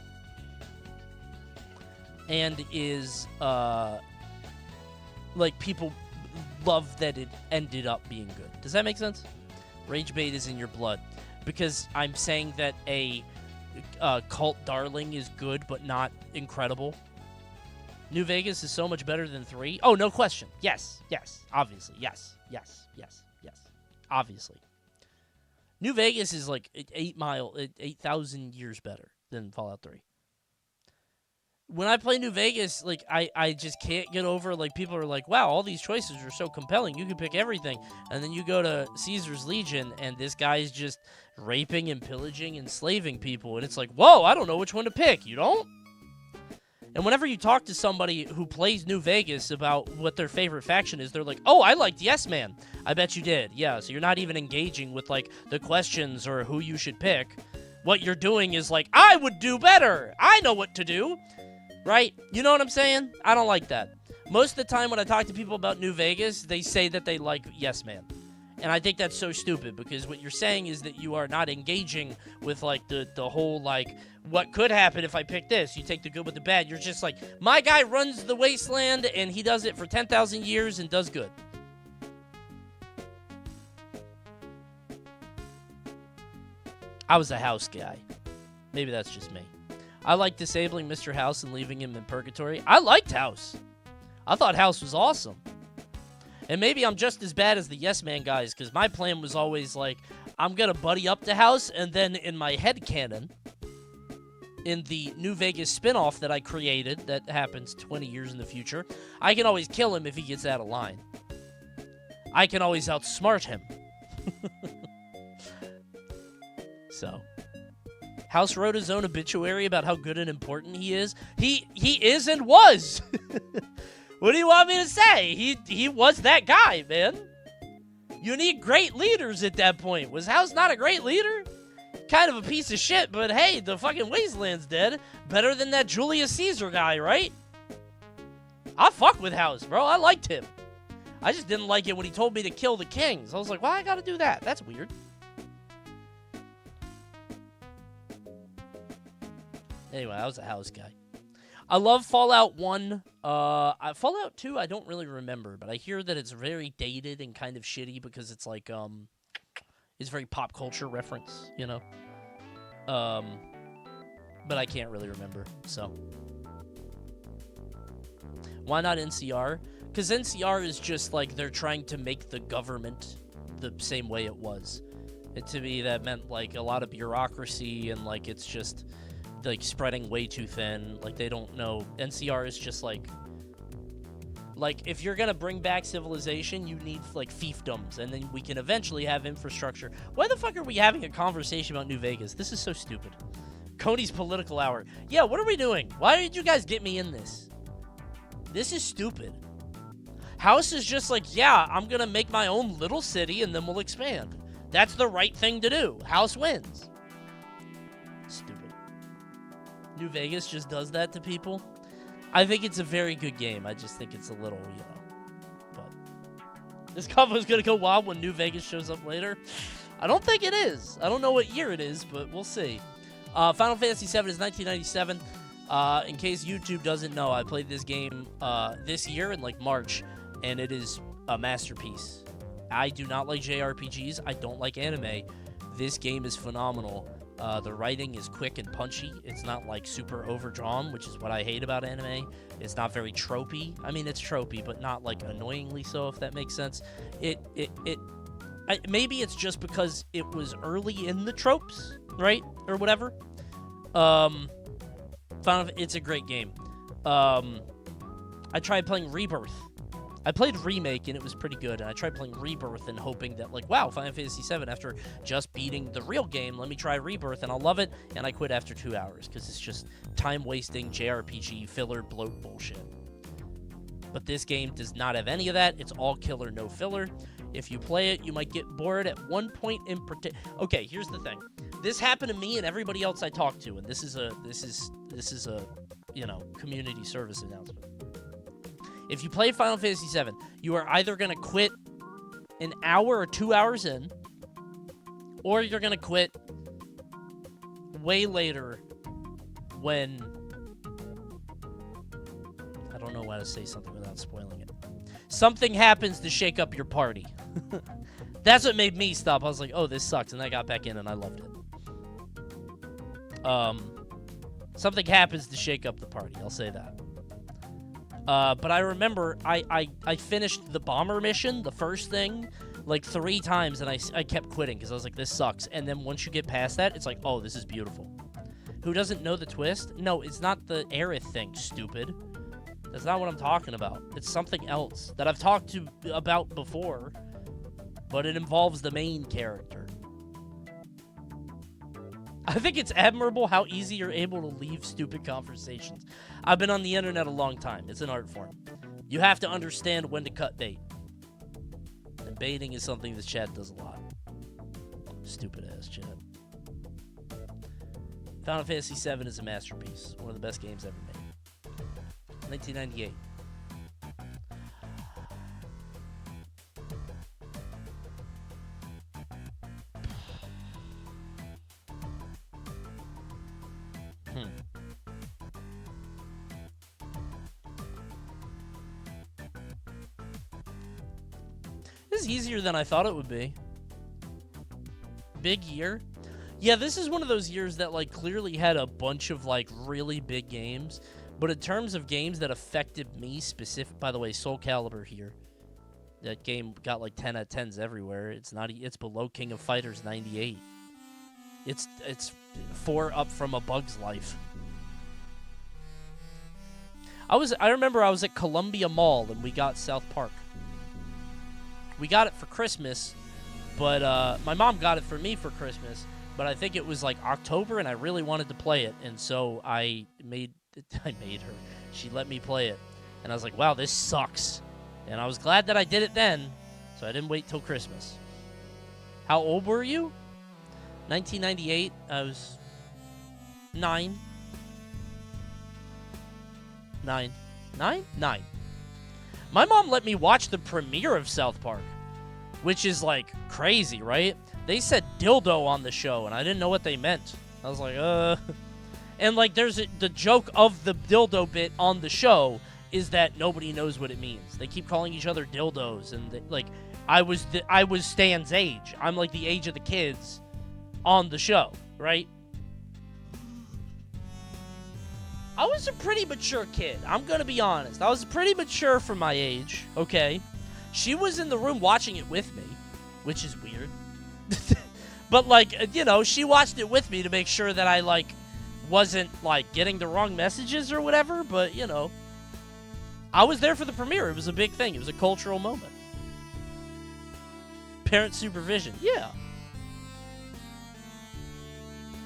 [SPEAKER 1] And is, like, people love that it ended up being good. Does that make sense? Rage bait is in your blood. Because I'm saying that a cult darling is good, but not incredible. New Vegas is so much better than 3. Oh, no question. Yes. Obviously. Yes. Obviously. New Vegas is like 8,000 years better than Fallout 3. When I play New Vegas, like, I just can't get over, like, people are like, wow, all these choices are so compelling. You can pick everything. And then you go to Caesar's Legion, and this guy's just raping and pillaging and slaving people. And it's like, whoa, I don't know which one to pick. You don't? And whenever you talk to somebody who plays New Vegas about what their favorite faction is, they're like, oh, I liked Yes Man. I bet you did. Yeah, so you're not even engaging with, like, the questions or who you should pick. What you're doing is like, I would do better. I know what to do. Right? You know what I'm saying? I don't like that. Most of the time when I talk to people about New Vegas, they say that they like Yes Man. And I think that's so stupid because what you're saying is that you are not engaging with, like, the whole, like, what could happen if I pick this? You take the good with the bad. You're just like, my guy runs the wasteland and he does it for 10,000 years and does good. I was a House guy. Maybe that's just me. I like disabling Mr. House and leaving him in purgatory. I liked House. I thought House was awesome. And maybe I'm just as bad as the Yes Man guys, because my plan was always like, I'm going to buddy up to House, and then in my headcanon, in the New Vegas spinoff that I created that happens 20 years in the future, I can always kill him if he gets out of line. I can always outsmart him. So, House wrote his own obituary about how good and important he is. He is and was. What do you want me to say? He was that guy, man. You need great leaders at that point. Was House not a great leader? Kind of a piece of shit, but hey, the fucking wasteland's dead. Better than that Julius Caesar guy, right? I fuck with House, bro. I liked him. I just didn't like it when he told me to kill the kings. I was like, why I gotta do that? That's weird. Anyway, I was a House guy. I love Fallout 1. Fallout 2, I don't really remember, but I hear that it's very dated and kind of shitty because it's like, it's very pop culture reference, you know? But I can't really remember, so. Why not NCR? Because NCR is just like they're trying to make the government the same way it was. And to me, that meant like a lot of bureaucracy and like it's just like spreading way too thin. Like they don't know. NCR is just like if you're gonna bring back civilization, you need like fiefdoms, and then we can eventually have infrastructure. Why the fuck are we having a conversation about New Vegas? This is so stupid. Coney's political hour. Yeah, what are we doing? Why did you guys get me in this? This is stupid. House is just like, yeah, I'm gonna make my own little city and then we'll expand. That's the right thing to do. House wins. Stupid. New Vegas just does that to people. I think it's a very good game. I just think it's a little, you know. But this combo is gonna go wild when New Vegas shows up later. I don't think it is. I don't know what year it is, but we'll see. Final Fantasy VII is 1997. In case YouTube doesn't know, I played this game this year in like March, and it is a masterpiece. I do not like JRPGs. I don't like anime. This game is phenomenal. The writing is quick and punchy. It's not like super overdrawn, which is what I hate about anime. It's not very tropey. I mean, it's tropey, but not like annoyingly so, if that makes sense. Maybe it's just because it was early in the tropes, right? Or whatever. It's a great game. I tried playing Rebirth. I played Remake, and it was pretty good, and I tried playing Rebirth and hoping that, like, wow, Final Fantasy VII, after just beating the real game, let me try Rebirth, and I'll love it, and I quit after 2 hours, because it's just time-wasting JRPG filler bloat bullshit. But this game does not have any of that. It's all killer, no filler. If you play it, you might get bored at one point in particular. Okay, here's the thing. This happened to me and everybody else I talked to, and this is a you know, community service announcement. If you play Final Fantasy VII, you are either going to quit an hour or 2 hours in, or you're going to quit way later when... I don't know how to say something without spoiling it. Something happens to shake up your party. That's what made me stop. I was like, oh, this sucks, and I got back in and I loved it. Something happens to shake up the party, I'll say that. But I remember I finished the bomber mission, the first thing, like 3 times, and I kept quitting because I was like, this sucks. And then once you get past that, it's like, oh, this is beautiful. Who doesn't know the twist? No, it's not the Aerith thing, stupid. That's not what I'm talking about. It's something else that I've talked about before, but it involves the main character. I think it's admirable how easy you're able to leave stupid conversations. I've been on the internet a long time. It's an art form. You have to understand when to cut bait. And baiting is something this chat does a lot. Stupid ass chat. Final Fantasy VII is a masterpiece. One of the best games ever made. 1998. This is easier than I thought it would be. Big year. Yeah, this is one of those years that, like, clearly had a bunch of, like, really big games. But in terms of games that affected me specific, by the way, Soul Calibur here. That game got, like, 10 out of 10s everywhere. It's below King of Fighters 98. It's 4 up from A Bug's Life. I remember I was at Columbia Mall and we got South Park. We got it for Christmas, but my mom got it for me for Christmas. But I think it was like October, and I really wanted to play it, and so I made her. She let me play it, and I was like, "Wow, this sucks." And I was glad that I did it then, so I didn't wait till Christmas. How old were you? 1998. I was 9. 9. 9? 9. My mom let me watch the premiere of South Park, which is, like, crazy, right? They said dildo on the show, and I didn't know what they meant. I was like, And, like, the joke of the dildo bit on the show is that nobody knows what it means. They keep calling each other dildos, and, I was Stan's age. I'm, like, the age of the kids on the show, right? I was a pretty mature kid. I'm going to be honest. I was pretty mature for my age, okay? She was in the room watching it with me, which is weird. But, like, you know, she watched it with me to make sure that I, like, wasn't, like, getting the wrong messages or whatever. But, you know, I was there for the premiere. It was a big thing. It was a cultural moment. Parent supervision. Yeah.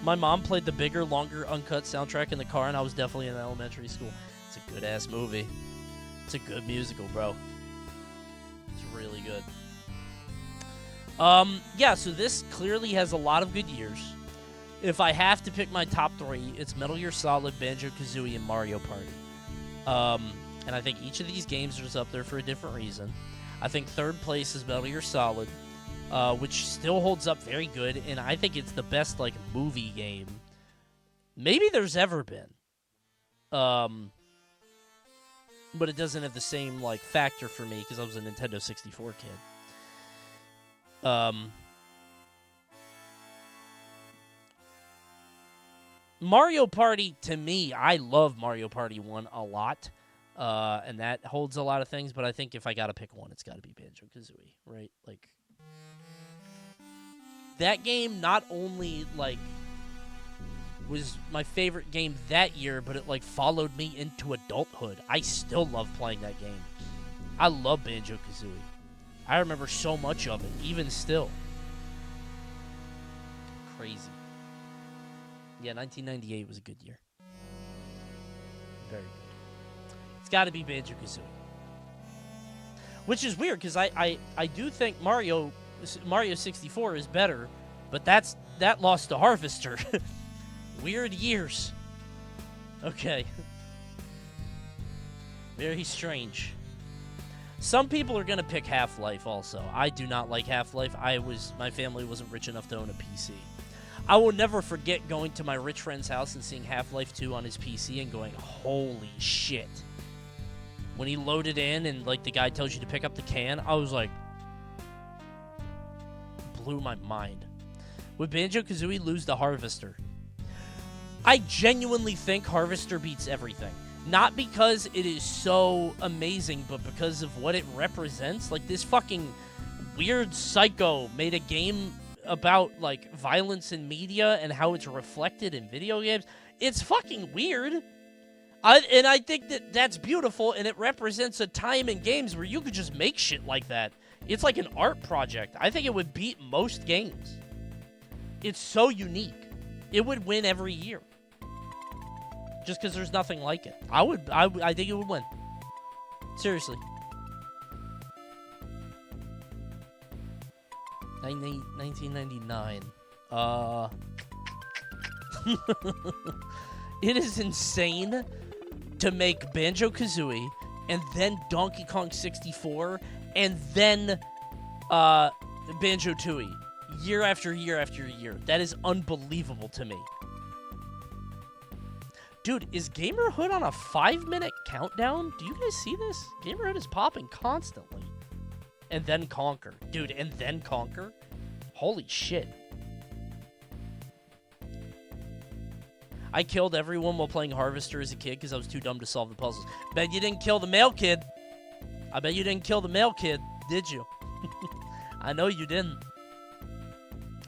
[SPEAKER 1] My mom played the bigger, longer, uncut soundtrack in the car, and I was definitely in elementary school. It's a good-ass movie. It's a good musical, bro. It's really good. Yeah, so this clearly has a lot of good years. If I have to pick my top 3, it's Metal Gear Solid, Banjo-Kazooie, and Mario Party. And I think each of these games is up there for a different reason. I think third place is Metal Gear Solid. Which still holds up very good, and I think it's the best, like, movie game maybe there's ever been. But it doesn't have the same, like, factor for me, because I was a Nintendo 64 kid. Mario Party, to me, I love Mario Party 1 a lot, and that holds a lot of things, but I think if I gotta pick one, it's gotta be Banjo-Kazooie, right? Like, that game not only, like, was my favorite game that year, but it, like, followed me into adulthood. I still love playing that game. I love Banjo-Kazooie. I remember so much of it, even still. Crazy. Yeah, 1998 was a good year. Very good. It's got to be Banjo-Kazooie. Which is weird, because I do think Mario 64 is better, but that lost to Harvester. Weird years. Okay. Very strange. Some people are going to pick Half-Life also. I do not like Half-Life. My family wasn't rich enough to own a PC. I will never forget going to my rich friend's house and seeing Half-Life 2 on his PC and going, holy shit. When he loaded in and, like, the guy tells you to pick up the can, I was like, blew my mind. Would Banjo-Kazooie lose to Harvester? I genuinely think Harvester beats everything. Not because it is so amazing, but because of what it represents. Like, this fucking weird psycho made a game about, like, violence in media and how it's reflected in video games. It's fucking weird. And I think that's beautiful, and it represents a time in games where you could just make shit like that. It's like an art project. I think it would beat most games. It's so unique. It would win every year. Just because there's nothing like it. I think it would win. Seriously. 1999. It is insane to make Banjo-Kazooie, and then Donkey Kong 64, and then Banjo-Tooie. Year after year after year. That is unbelievable to me. Dude, is Gamerhood on a 5-minute countdown? Do you guys see this? Gamerhood is popping constantly. And then Conquer. Dude, and then Conquer? Holy shit. I killed everyone while playing Harvester as a kid because I was too dumb to solve the puzzles. Bet you didn't kill the male kid. I bet you didn't kill the male kid, did you? I know you didn't.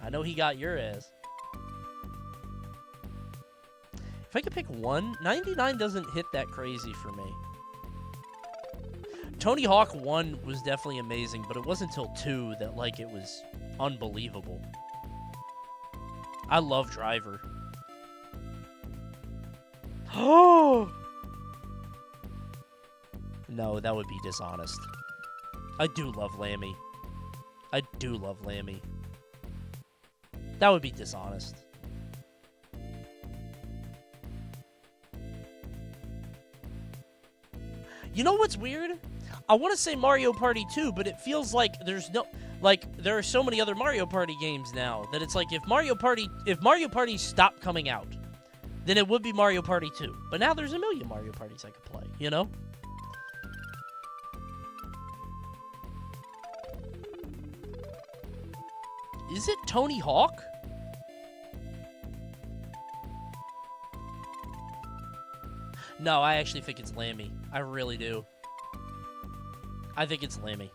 [SPEAKER 1] I know he got your ass. If I could pick one, 99 doesn't hit that crazy for me. Tony Hawk 1 was definitely amazing, but it wasn't until 2 that, like, it was unbelievable. I love Driver. Oh! No, that would be dishonest. I do love Lammy. I do love Lammy. That would be dishonest. You know what's weird? I want to say Mario Party 2, but it feels like there's no... Like, there are so many other Mario Party games now that it's like if Mario Party stopped coming out, then it would be Mario Party 2. But now there's a million Mario Parties I could play, you know? Is it Tony Hawk? No, I actually think it's Lammy. I really do. I think it's Lammy.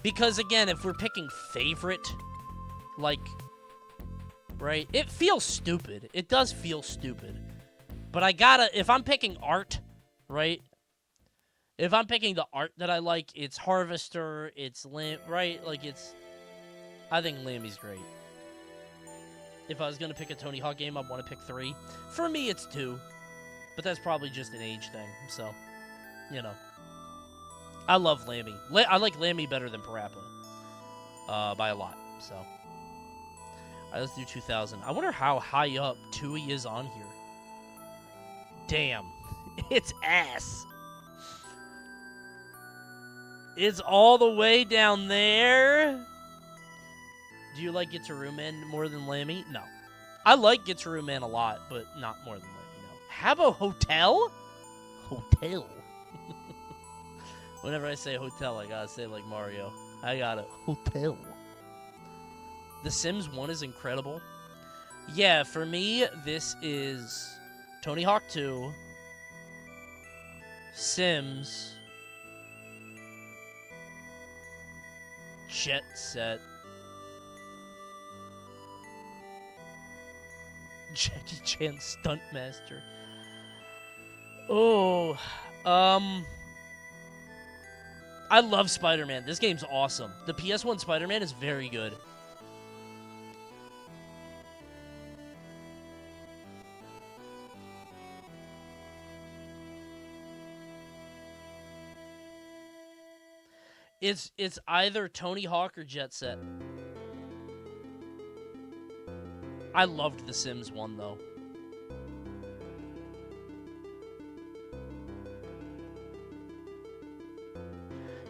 [SPEAKER 1] Because, again, if we're picking favorite, like, right? It feels stupid. It does feel stupid. But I gotta, if I'm picking art, right? If I'm picking the art that I like, it's Harvester, it's right? Like, it's, I think Lammy's great. If I was gonna pick a Tony Hawk game, I'd want to pick 3. For me, it's 2. But that's probably just an age thing, so, you know. I love Lammy. I like Lammy better than Parappa. By a lot, so. Alright, let's do 2000. I wonder how high up Tooie is on here. Damn. It's ass. It's all the way down there. Do you like Guitar Man more than Lammy? No. I like Guitar Man a lot, but not more than Lammy, no. Habbo Hotel? Hotel. Whenever I say hotel, I gotta say like Mario. I got it. Hotel. The Sims 1 is incredible. Yeah, for me, this is Tony Hawk 2, Sims, Jet Set, Jackie Chan Stuntmaster. Oh, I love Spider-Man. This game's awesome. The PS1 Spider-Man is very good. It's either Tony Hawk or Jet Set. I loved The Sims 1, though.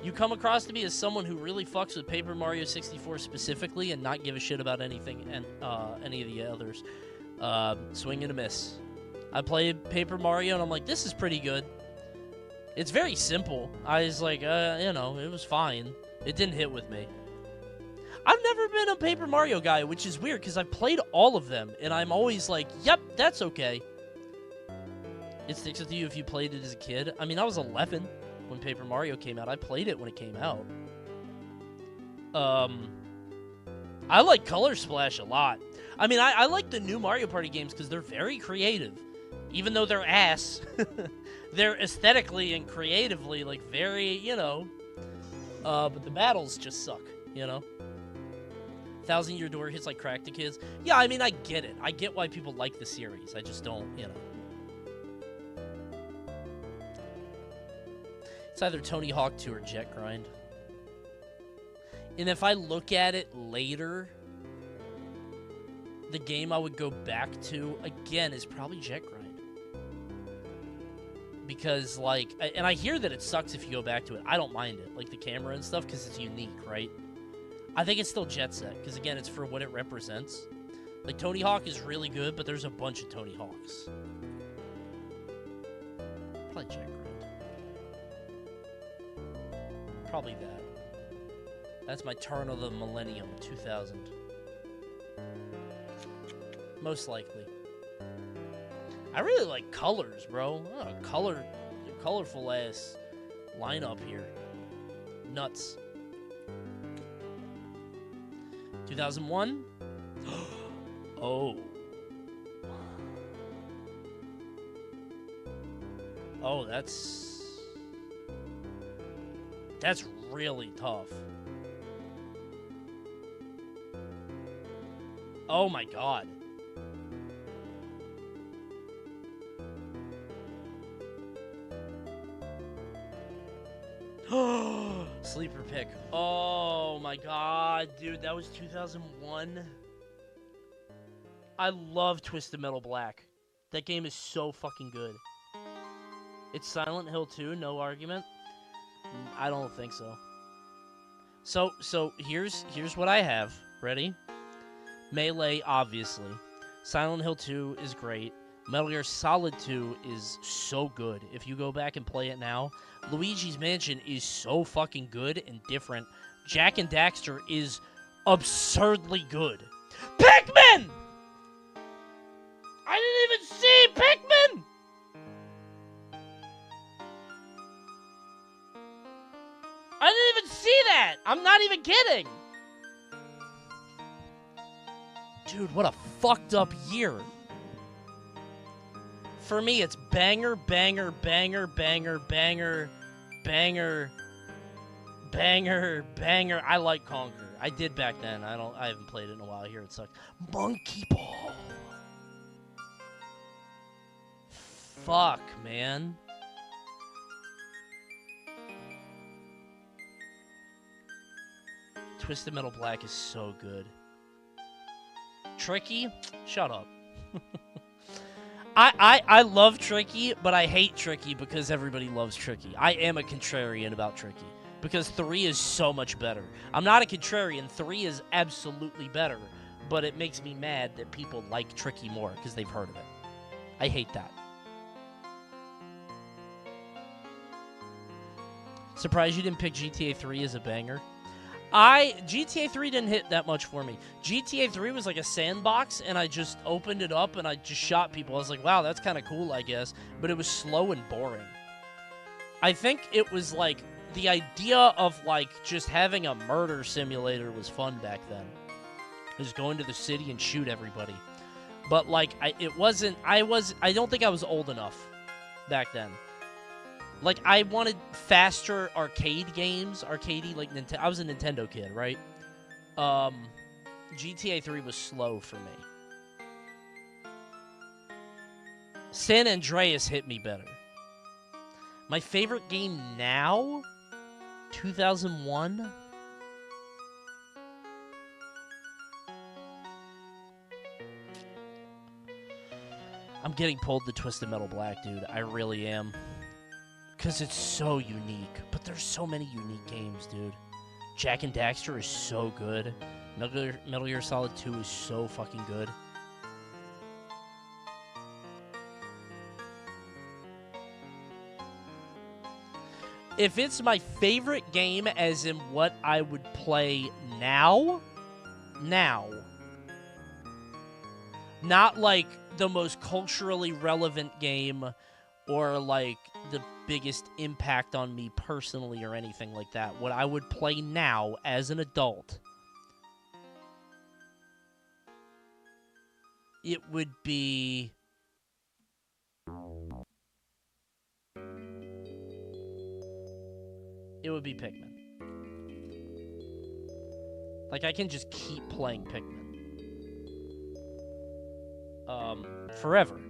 [SPEAKER 1] You come across to me as someone who really fucks with Paper Mario 64 specifically and not give a shit about anything and any of the others. Swing and a miss. I played Paper Mario and I'm like, this is pretty good. It's very simple. I was like, you know, it was fine. It didn't hit with me. I've never been a Paper Mario guy, which is weird because I've played all of them and I'm always like, yep, that's okay. It sticks with you if you played it as a kid. I mean, I was 11 when Paper Mario came out. I played it when it came out. I like Color Splash a lot. I mean, I like the new Mario Party games because they're very creative. Even though they're ass, they're aesthetically and creatively, like, very, you know. But the battles just suck, you know. 1,000 Year Door hits like crack to kids. Yeah, I mean, I get it. I get why people like the series. I just don't, you know. It's either Tony Hawk 2 or Jet Grind. And if I look at it later, the game I would go back to, again, is probably Jet Grind. because, like, and I hear that it sucks if you go back to it. I don't mind it, like the camera and stuff, because it's unique, right? I think it's still Jet Set, because, again, it's for what it represents. Like, Tony Hawk is really good, but there's a bunch of Tony Hawks. Probably Jack Grant. Probably that. That's my turn of the millennium, 2000. Most likely. I really like colors, bro. Oh, colorful ass lineup here. Nuts. 2001. Oh. Oh, that's really tough. Oh my god. Sleeper pick. Oh my god, dude, that was 2001. I love Twisted Metal Black. That game is so fucking good. It's Silent Hill 2, no argument. I don't think so. So here's what I have. Ready? Melee, obviously. Silent Hill 2 is great. Metal Gear Solid 2 is so good. If you go back and play it now, Luigi's Mansion is so fucking good and different. Jak and Daxter is absurdly good. Pikmin! I didn't even see Pikmin! I didn't even see that! I'm not even kidding! Dude, what a fucked up year. For me, it's banger, banger, banger, banger, banger, banger, banger, banger. I like Conquer. I did back then. I haven't played it in a while. Here it sucks. Monkey Ball. Fuck, man. Twisted Metal Black is so good. Tricky? Shut up. I love Tricky, but I hate Tricky because everybody loves Tricky. I am a contrarian about Tricky because 3 is so much better. I'm not a contrarian. 3 is absolutely better, but it makes me mad that people like Tricky more because they've heard of it. I hate that. Surprised you didn't pick GTA 3 as a banger? GTA 3 didn't hit that much for me. GTA 3 was like a sandbox, and I just opened it up, and I just shot people. I was like, wow, that's kind of cool, I guess. But it was slow and boring. I think it was like, the idea of like, just having a murder simulator was fun back then. Just going to the city and shoot everybody. But like, I don't think I was old enough back then. Like, I wanted faster arcade games. Arcadey, like, I was a Nintendo kid, right? GTA 3 was slow for me. San Andreas hit me better. My favorite game now? 2001? I'm getting pulled to Twisted Metal Black, dude. I really am. Because it's so unique. But there's so many unique games, dude. Jak and Daxter is so good. Metal Gear Solid 2 is so fucking good. If it's my favorite game as in what I would play now, not like the most culturally relevant game or like the biggest impact on me personally or anything like that. What I would play now as an adult, it would be Pikmin. Like, I can just keep playing Pikmin. Forever.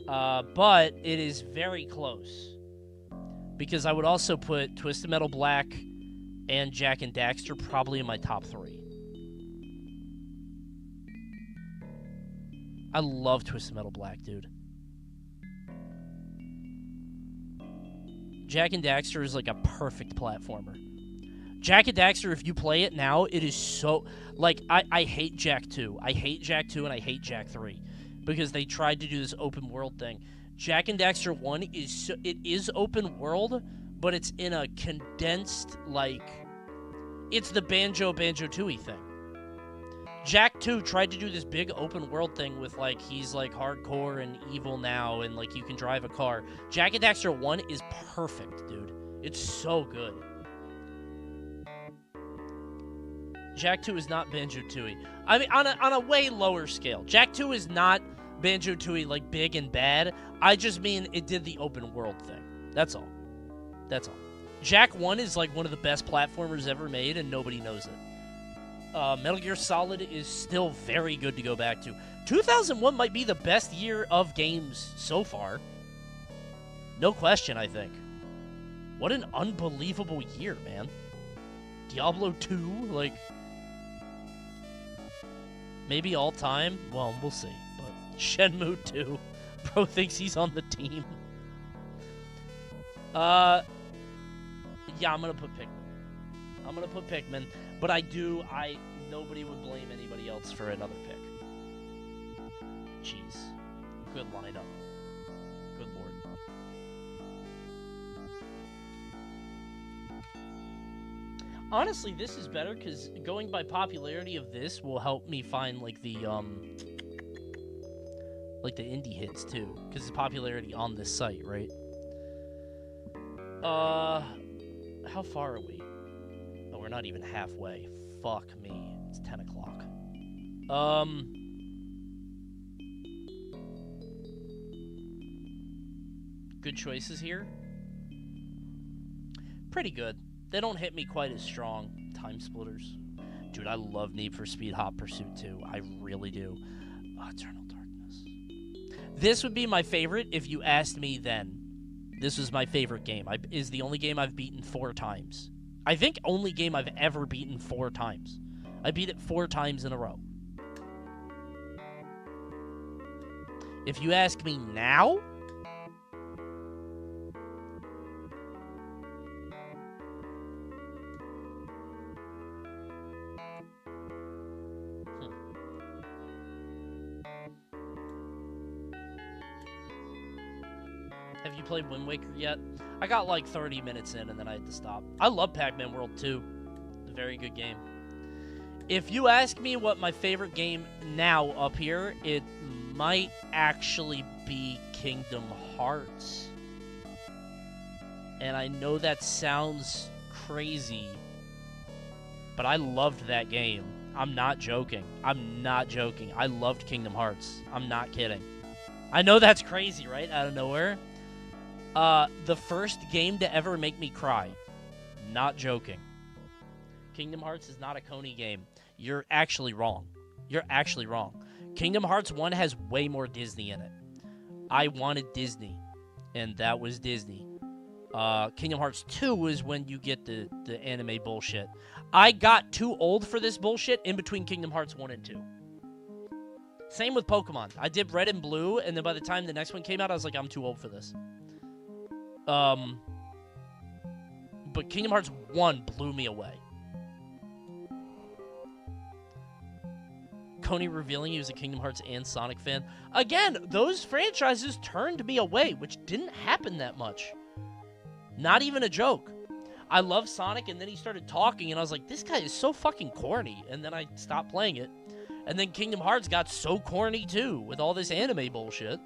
[SPEAKER 1] But it is very close. Because I would also put Twisted Metal Black and Jak and Daxter probably in my top 3. I love Twisted Metal Black, dude. Jak and Daxter is like a perfect platformer. Jak and Daxter, if you play it now, it is so... Like, I hate Jak 2. I hate Jak 2 and I hate Jak 3. Because they tried to do this open world thing. Jak and Daxter 1 is... it is open world, but it's in a condensed, like... It's the Banjo-Tooie thing. Jak 2 tried to do this big open world thing with, like, he's, like, hardcore and evil now, and, like, you can drive a car. Jak and Daxter 1 is perfect, dude. It's so good. Jak 2 is not Banjo-Tooie. I mean, on a way lower scale. Jak 2 is not Banjo-Tooie, like, big and bad. I just mean it did the open world thing. That's all. That's all. Jak 1 is, like, one of the best platformers ever made, and nobody knows it. Metal Gear Solid is still very good to go back to. 2001 might be the best year of games so far. No question, I think. What an unbelievable year, man. Diablo 2, like... Maybe all time? Well, we'll see. But Shenmue 2. Bro thinks he's on the team. Yeah, I'm gonna put Pikmin. But nobody would blame anybody else for another pick. Jeez. Good lineup. Good lord. Honestly, this is better because going by popularity of this will help me find like the indie hits too, because it's popularity on this site, right? How far are we? Oh, we're not even halfway. Fuck me. It's 10 o'clock. Good choices here. Pretty good. They don't hit me quite as strong. Time Splitters. Dude, I love Need for Speed Hot Pursuit 2. I really do. Eternal Darkness. This would be my favorite if you asked me then. This was my favorite game. Is the only game I've beaten 4 times. I think only game I've ever beaten 4 times. I beat it 4 times in a row. If you ask me now... Have you played Wind Waker yet? I got like 30 minutes in and then I had to stop. I love Pac-Man World 2. It's a very good game. If you ask me what my favorite game now up here, it might actually be Kingdom Hearts. And I know that sounds crazy, but I loved that game. I'm not joking. I'm not joking. I loved Kingdom Hearts. I'm not kidding. I know that's crazy, right? Out of nowhere. The first game to ever make me cry. Not joking. Kingdom Hearts is not a Coney game. You're actually wrong. You're actually wrong. Kingdom Hearts 1 has way more Disney in it. I wanted Disney, and that was Disney. Kingdom Hearts 2 is when you get the anime bullshit. I got too old for this bullshit in between Kingdom Hearts 1 and 2. Same with Pokemon. I did Red and Blue, and then by the time the next one came out, I was like, I'm too old for this. But Kingdom Hearts 1 blew me away. Coney revealing he was a Kingdom Hearts and Sonic fan. Again, those franchises turned me away, which didn't happen that much. Not even a joke. I love Sonic, and then he started talking, and I was like, this guy is so fucking corny. And then I stopped playing it. And then Kingdom Hearts got so corny, too, with all this anime bullshit.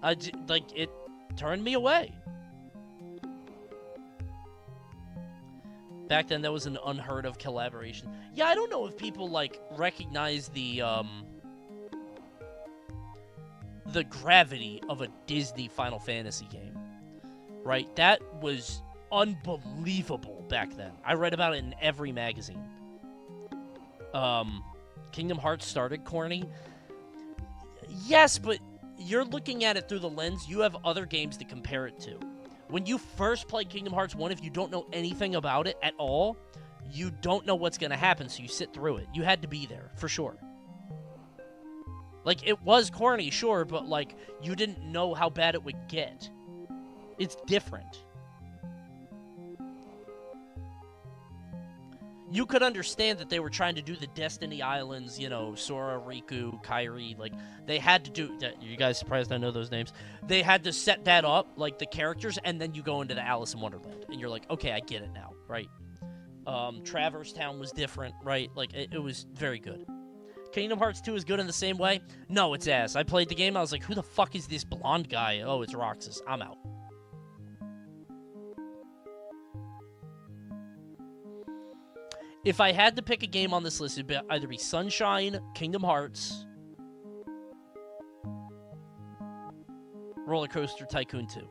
[SPEAKER 1] It turned me away. Back then, that was an unheard of collaboration. Yeah, I don't know if people, like, recognize the gravity of a Disney Final Fantasy game. Right? That was unbelievable back then. I read about it in every magazine. Kingdom Hearts started corny. Yes, but you're looking at it through the lens. You have other games to compare it to. When you first played Kingdom Hearts 1, if you don't know anything about it at all, you don't know what's going to happen, so you sit through it. You had to be there, for sure. Like, it was corny, sure, but, like, you didn't know how bad it would get. It's different. You could understand that they were trying to do the Destiny Islands, you know, Sora, Riku, Kairi, like, they had to do that. You guys surprised I know those names? They had to set that up, like, the characters, and then you go into the Alice in Wonderland, and you're like, okay, I get it now, right? Traverse Town was different, right? Like, it was very good. Kingdom Hearts 2 is good in the same way? No, it's ass. I played the game, I was like, who the fuck is this blonde guy? Oh, it's Roxas. I'm out. If I had to pick a game on this list, it'd either be Sunshine, Kingdom Hearts, Roller Coaster Tycoon 2.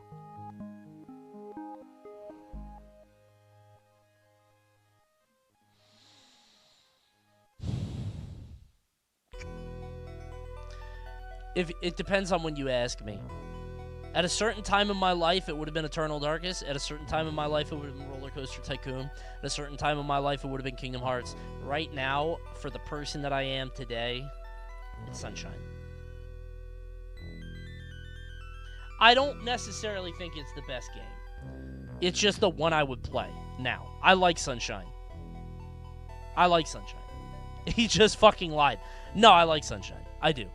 [SPEAKER 1] It depends on when you ask me. At a certain time in my life, it would have been Eternal Darkness. At a certain time in my life, it would have been Roller Coaster Tycoon. At a certain time in my life, it would have been Kingdom Hearts. Right now, for the person that I am today, it's Sunshine. I don't necessarily think it's the best game. It's just the one I would play now. I like Sunshine. I like Sunshine. He just fucking lied. No, I like Sunshine. I do.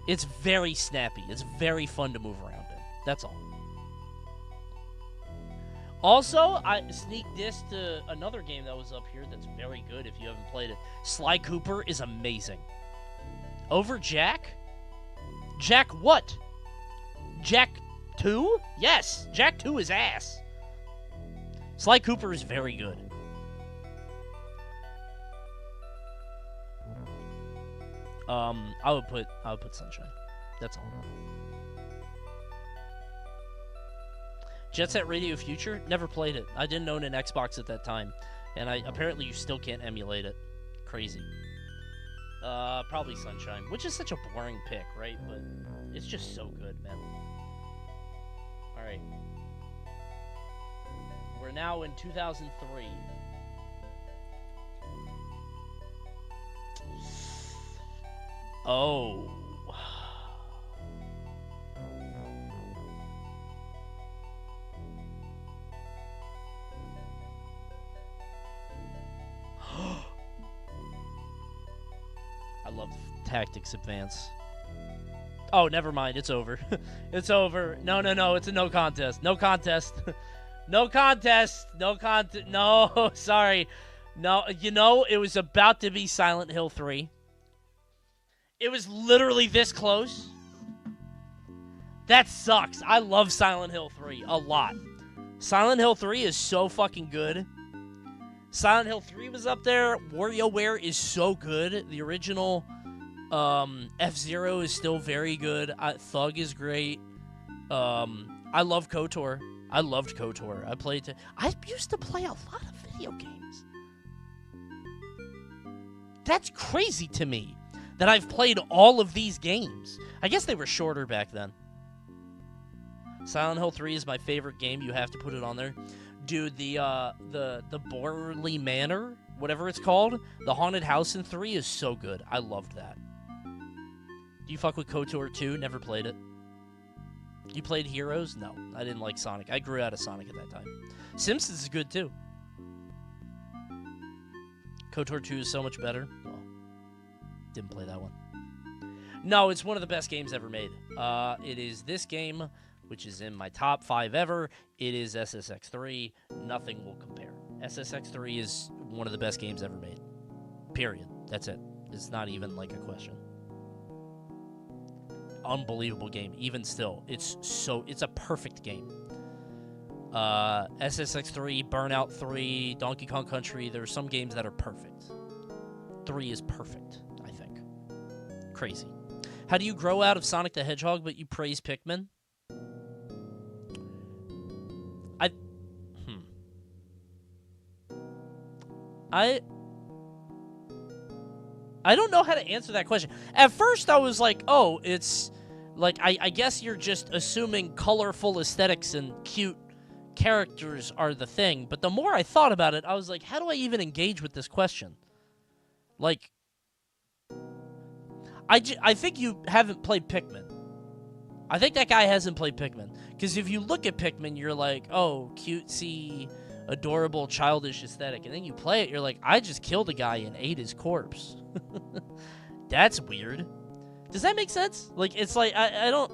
[SPEAKER 1] It's very snappy. It's very fun to move around in. That's all. Also, I sneaked this to another game that was up here that's very good if you haven't played it. Sly Cooper is amazing. Over Jak? Jak what? Jak 2? Yes, Jak 2 is ass. Sly Cooper is very good. I would put Sunshine. That's all. Jet Set Radio Future? Never played it. I didn't own an Xbox at that time. And apparently you still can't emulate it. Crazy. Probably Sunshine, which is such a boring pick, right? But it's just so good, man. Alright. We're now in 2003. Oh. I love Tactics Advance. Oh, never mind. It's over. It's over. No. It's a no contest. No contest. No contest. No contest. No, sorry. No, you know, it was about to be Silent Hill 3. It was literally this close. That sucks. I love Silent Hill 3 a lot. Silent Hill 3 is so fucking good. Silent Hill 3 was up there. WarioWare is so good. The original F-Zero is still very good. Thug is great. I love KOTOR. I loved KOTOR. I used to play a lot of video games. That's crazy to me that I've played all of these games. I guess they were shorter back then. Silent Hill 3 is my favorite game. You have to put it on there. Dude, the Borley Manor, whatever it's called, the haunted house in 3 is so good. I loved that. Do you fuck with KOTOR 2? Never played it. You played Heroes? No, I didn't like Sonic. I grew out of Sonic at that time. Simpsons is good too. KOTOR 2 is so much better. Well, didn't play that one. No, it's one of the best games ever made. It is this game, which is in my top 5 ever. It is SSX3. Nothing will compare. SSX3 is one of the best games ever made. Period. That's it. It's not even like a question. Unbelievable game. Even still, it's a perfect game. SSX3, Burnout 3, Donkey Kong Country. There are some games that are perfect. 3 is perfect, I think. Crazy. How do you grow out of Sonic the Hedgehog, but you praise Pikmin? I don't know how to answer that question. At first, I was like, oh, it's like, I guess you're just assuming colorful aesthetics and cute characters are the thing. But the more I thought about it, I was like, how do I even engage with this question? Like, I think you haven't played Pikmin. I think that guy hasn't played Pikmin. Because if you look at Pikmin, you're like, oh, cutesy, adorable, childish aesthetic. And then you play it, you're like, I just killed a guy and ate his corpse. That's weird. Does that make sense? Like, it's like, I don't...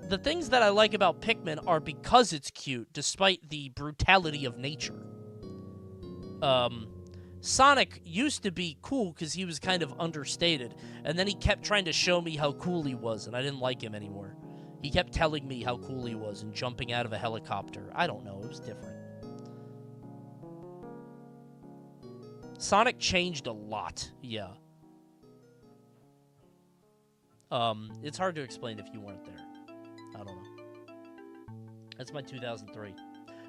[SPEAKER 1] The things that I like about Pikmin are because it's cute, despite the brutality of nature. Sonic used to be cool because he was kind of understated, and then he kept trying to show me how cool he was, and I didn't like him anymore. He kept telling me how cool he was and jumping out of a helicopter. I don't know, it was different. Sonic changed a lot, yeah. It's hard to explain if you weren't there. I don't know. That's my 2003.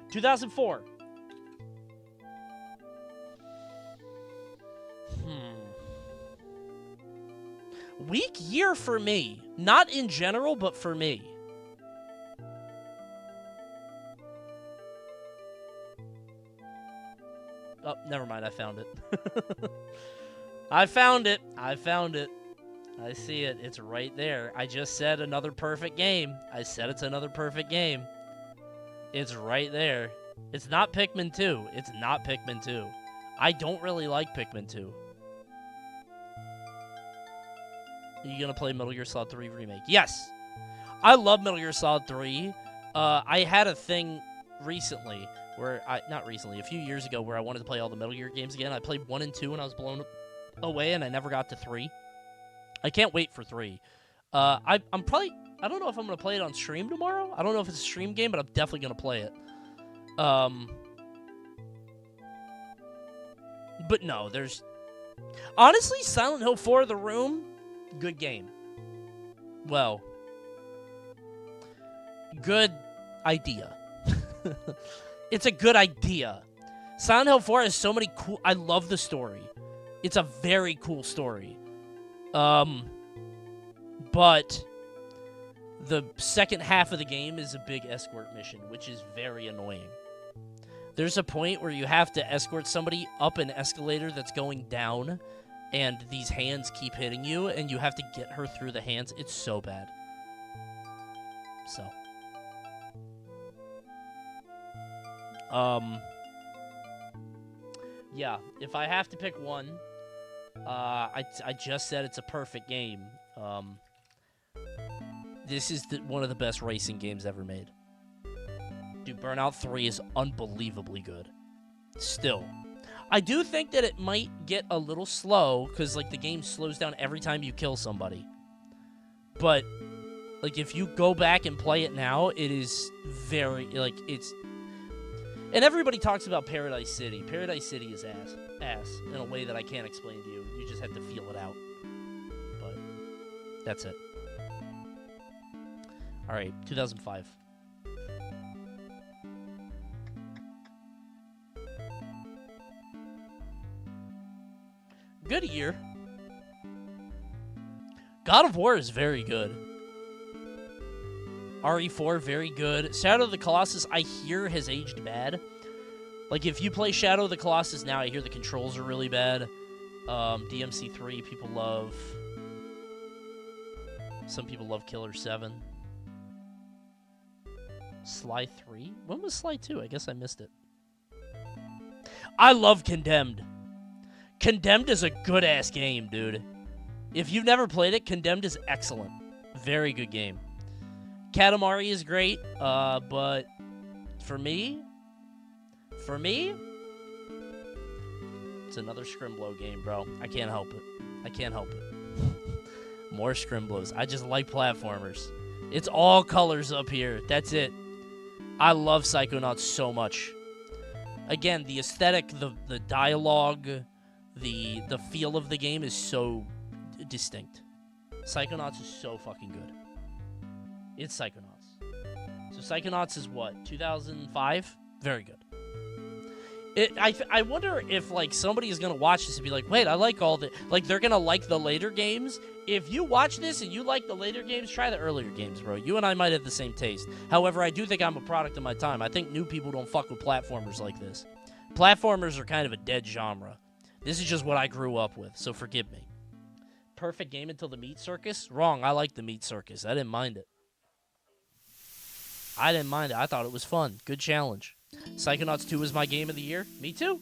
[SPEAKER 1] 2004. Weak year for me. Not in general, but for me. Oh, never mind. I found it. I found it. I found it. I see it. It's right there. I just said another perfect game. I said it's another perfect game. It's right there. It's not Pikmin 2. It's not Pikmin 2. I don't really like Pikmin 2. Are you going to play Metal Gear Solid 3 Remake? Yes. I love Metal Gear Solid 3. I had a thing recently where not recently, a few years ago where I wanted to play all the Metal Gear games again. I played 1 and 2 and I was blown away and I never got to 3. I can't wait for 3. I'm probably... I don't know if I'm going to play it on stream tomorrow. I don't know if it's a stream game, but I'm definitely going to play it. But no, there's... Honestly, Silent Hill 4 The Room, good game. Well, good idea. It's a good idea. Silent Hill 4 has so many cool... I love the story. It's a very cool story. But the second half of the game is a big escort mission, which is very annoying. There's a point where you have to escort somebody up an escalator that's going down, and these hands keep hitting you, and you have to get her through the hands. It's so bad. So. Yeah, if I have to pick one, I just said it's a perfect game. This is one of the best racing games ever made. Dude, Burnout 3 is unbelievably good. Still. I do think that it might get a little slow, because, like, the game slows down every time you kill somebody. But, like, if you go back and play it now, it is very, like, it's... And everybody talks about Paradise City. Paradise City is ass in a way that I can't explain to you. You just have to feel it out. But, that's it. Alright, 2005. Good year. God of War is very good. RE4, very good. Shadow of the Colossus, I hear, has aged bad. Like, if you play Shadow of the Colossus now, I hear the controls are really bad. DMC3, people love. Some people love Killer 7. Sly 3? When was Sly 2? I guess I missed it. I love Condemned. Condemned is a good-ass game, dude. If you've never played it, Condemned is excellent. Very good game. Katamari is great, but for me, it's another Scrimblow game, bro. I can't help it. I can't help it. More Scrimblows. I just like platformers. It's all colors up here. That's it. I love Psychonauts so much. Again, the aesthetic, the dialogue, the feel of the game is so distinct. Psychonauts is so fucking good. It's Psychonauts. So Psychonauts is what? 2005? Very good. I wonder if, like, somebody is going to watch this and be like, wait, I like all the... Like, they're going to like the later games. If you watch this and you like the later games, try the earlier games, bro. You and I might have the same taste. However, I do think I'm a product of my time. I think new people don't fuck with platformers like this. Platformers are kind of a dead genre. This is just what I grew up with, so forgive me. perfect game until the Meat Circus. Wrong. I like the Meat Circus. I didn't mind it. I thought it was fun. Good challenge. Psychonauts 2 was my game of the year. Me too.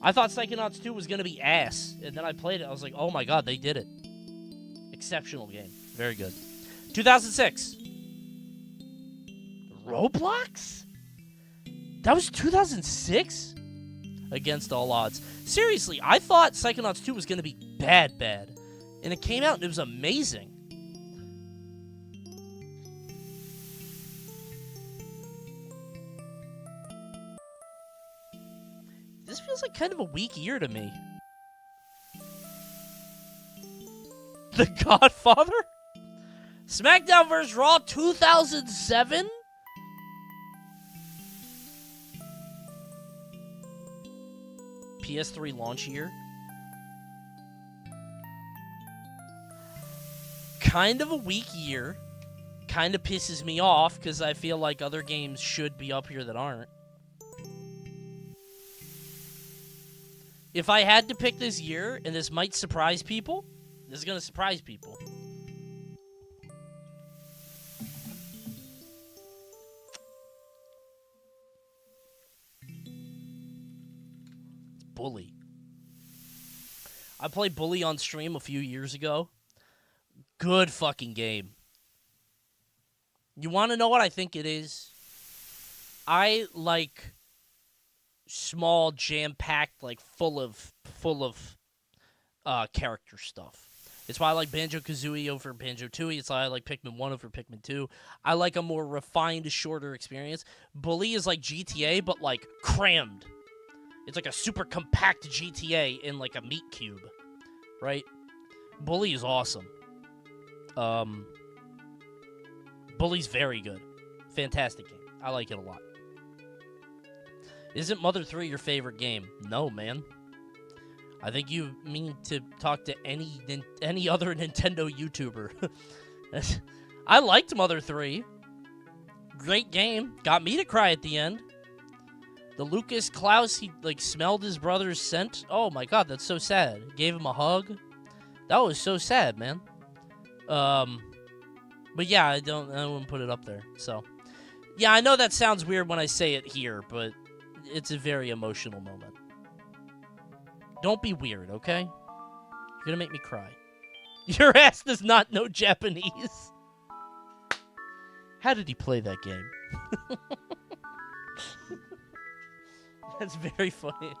[SPEAKER 1] I thought Psychonauts 2 was going to be ass. And then I played it. I was like, oh my god, they did it. Exceptional game. Very good. 2006. Roblox? That was 2006? Against all odds. Seriously, I thought Psychonauts 2 was going to be bad. And it came out and it was amazing. This feels like kind of a weak year to me. The Godfather? SmackDown vs. Raw 2007? PS3 launch year? Kind of a weak year. Kind of pisses me off because I feel like other games should be up here that aren't. If I had to pick this year, and this might surprise people, this is going to surprise people. It's Bully. I played Bully on stream a few years ago. Good fucking game. You want to know what I think it is? I like small, jam-packed, like full of character stuff. It's why I like Banjo-Kazooie over Banjo-Tooie. It's why I like Pikmin 1 over Pikmin 2. I like a more refined, shorter experience. Bully is like GTA, but like crammed. It's like a super compact GTA in like a meat cube, right? Bully is awesome. Bully's very good. Fantastic game. I like it a lot. Isn't Mother 3 your favorite game? No, man. I think you mean to talk to any other Nintendo YouTuber. I liked Mother 3. Great game. Got me to cry at the end. The Lucas Klaus, he like smelled his brother's scent. Oh my god, that's so sad. Gave him a hug. That was so sad, man. But yeah, I wouldn't put it up there. So, yeah, I know that sounds weird when I say it here, but it's a very emotional moment. Don't be weird, okay? You're gonna make me cry. Your ass does not know Japanese. How did he play that game? That's very funny.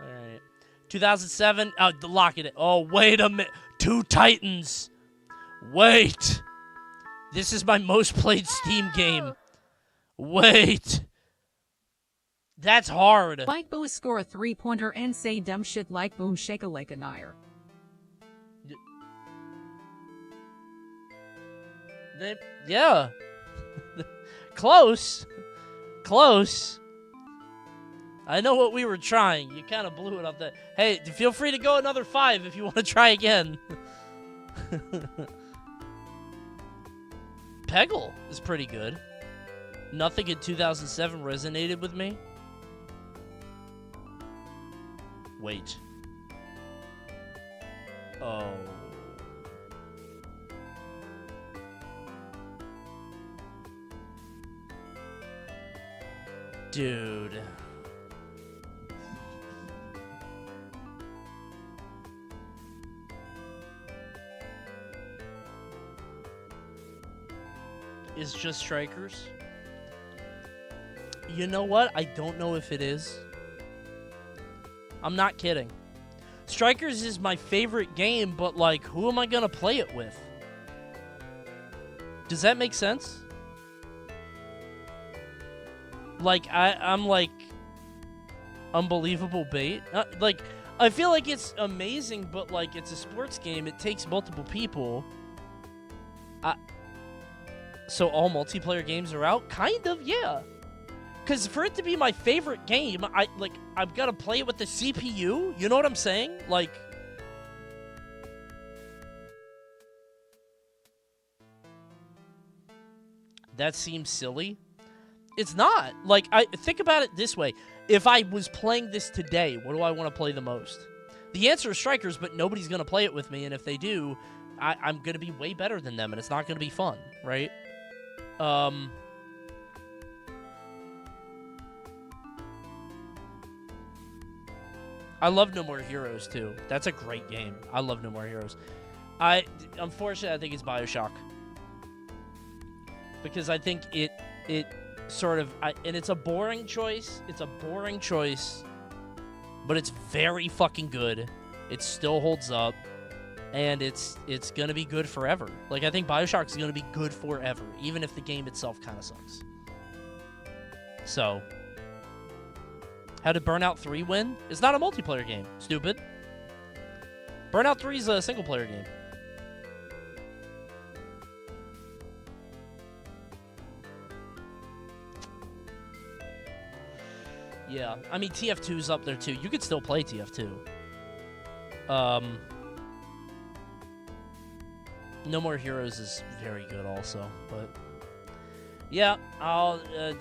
[SPEAKER 1] Alright. 2007. Oh, lock it in. Oh, wait a minute. Two Titans. Wait. This is my most played Steam game. Wait. That's hard.
[SPEAKER 5] Like Boo score a 3-pointer and say dumb shit like boom shake a like a nire.
[SPEAKER 1] Yeah. Close. Close. I know what we were trying. You kind of blew it up there. Hey, feel free to go another 5 if you want to try again. Peggle is pretty good. Nothing in 2007 resonated with me. Wait. Oh. Dude. Is Just Strikers? You know what? I don't know if it is. I'm not kidding. Strikers is my favorite game, but like, who am I gonna play it with? Does that make sense? Like, I'm like unbelievable bait. Like, I feel like it's amazing, but like, it's a sports game. It takes multiple people. So all multiplayer games are out? Kind of, yeah. Because for it to be my favorite game, I've got to play it with the CPU. You know what I'm saying? Like, that seems silly. It's not. Like, I think about it this way. If I was playing this today, what do I want to play the most? The answer is Strikers, but nobody's going to play it with me, and if they do, I'm going to be way better than them, and it's not going to be fun, right? I love No More Heroes, too. That's a great game. I love No More Heroes. Unfortunately, I think it's BioShock. Because I think it sort of... and it's a boring choice. It's a boring choice. But it's very fucking good. It still holds up. And it's going to be good forever. Like, I think BioShock is going to be good forever. Even if the game itself kind of sucks. So... How did Burnout 3 win? It's not a multiplayer game. Stupid. Burnout 3 is a single-player game. Yeah. I mean, TF2's up there, too. You could still play TF2. No More Heroes is very good also, but... Yeah,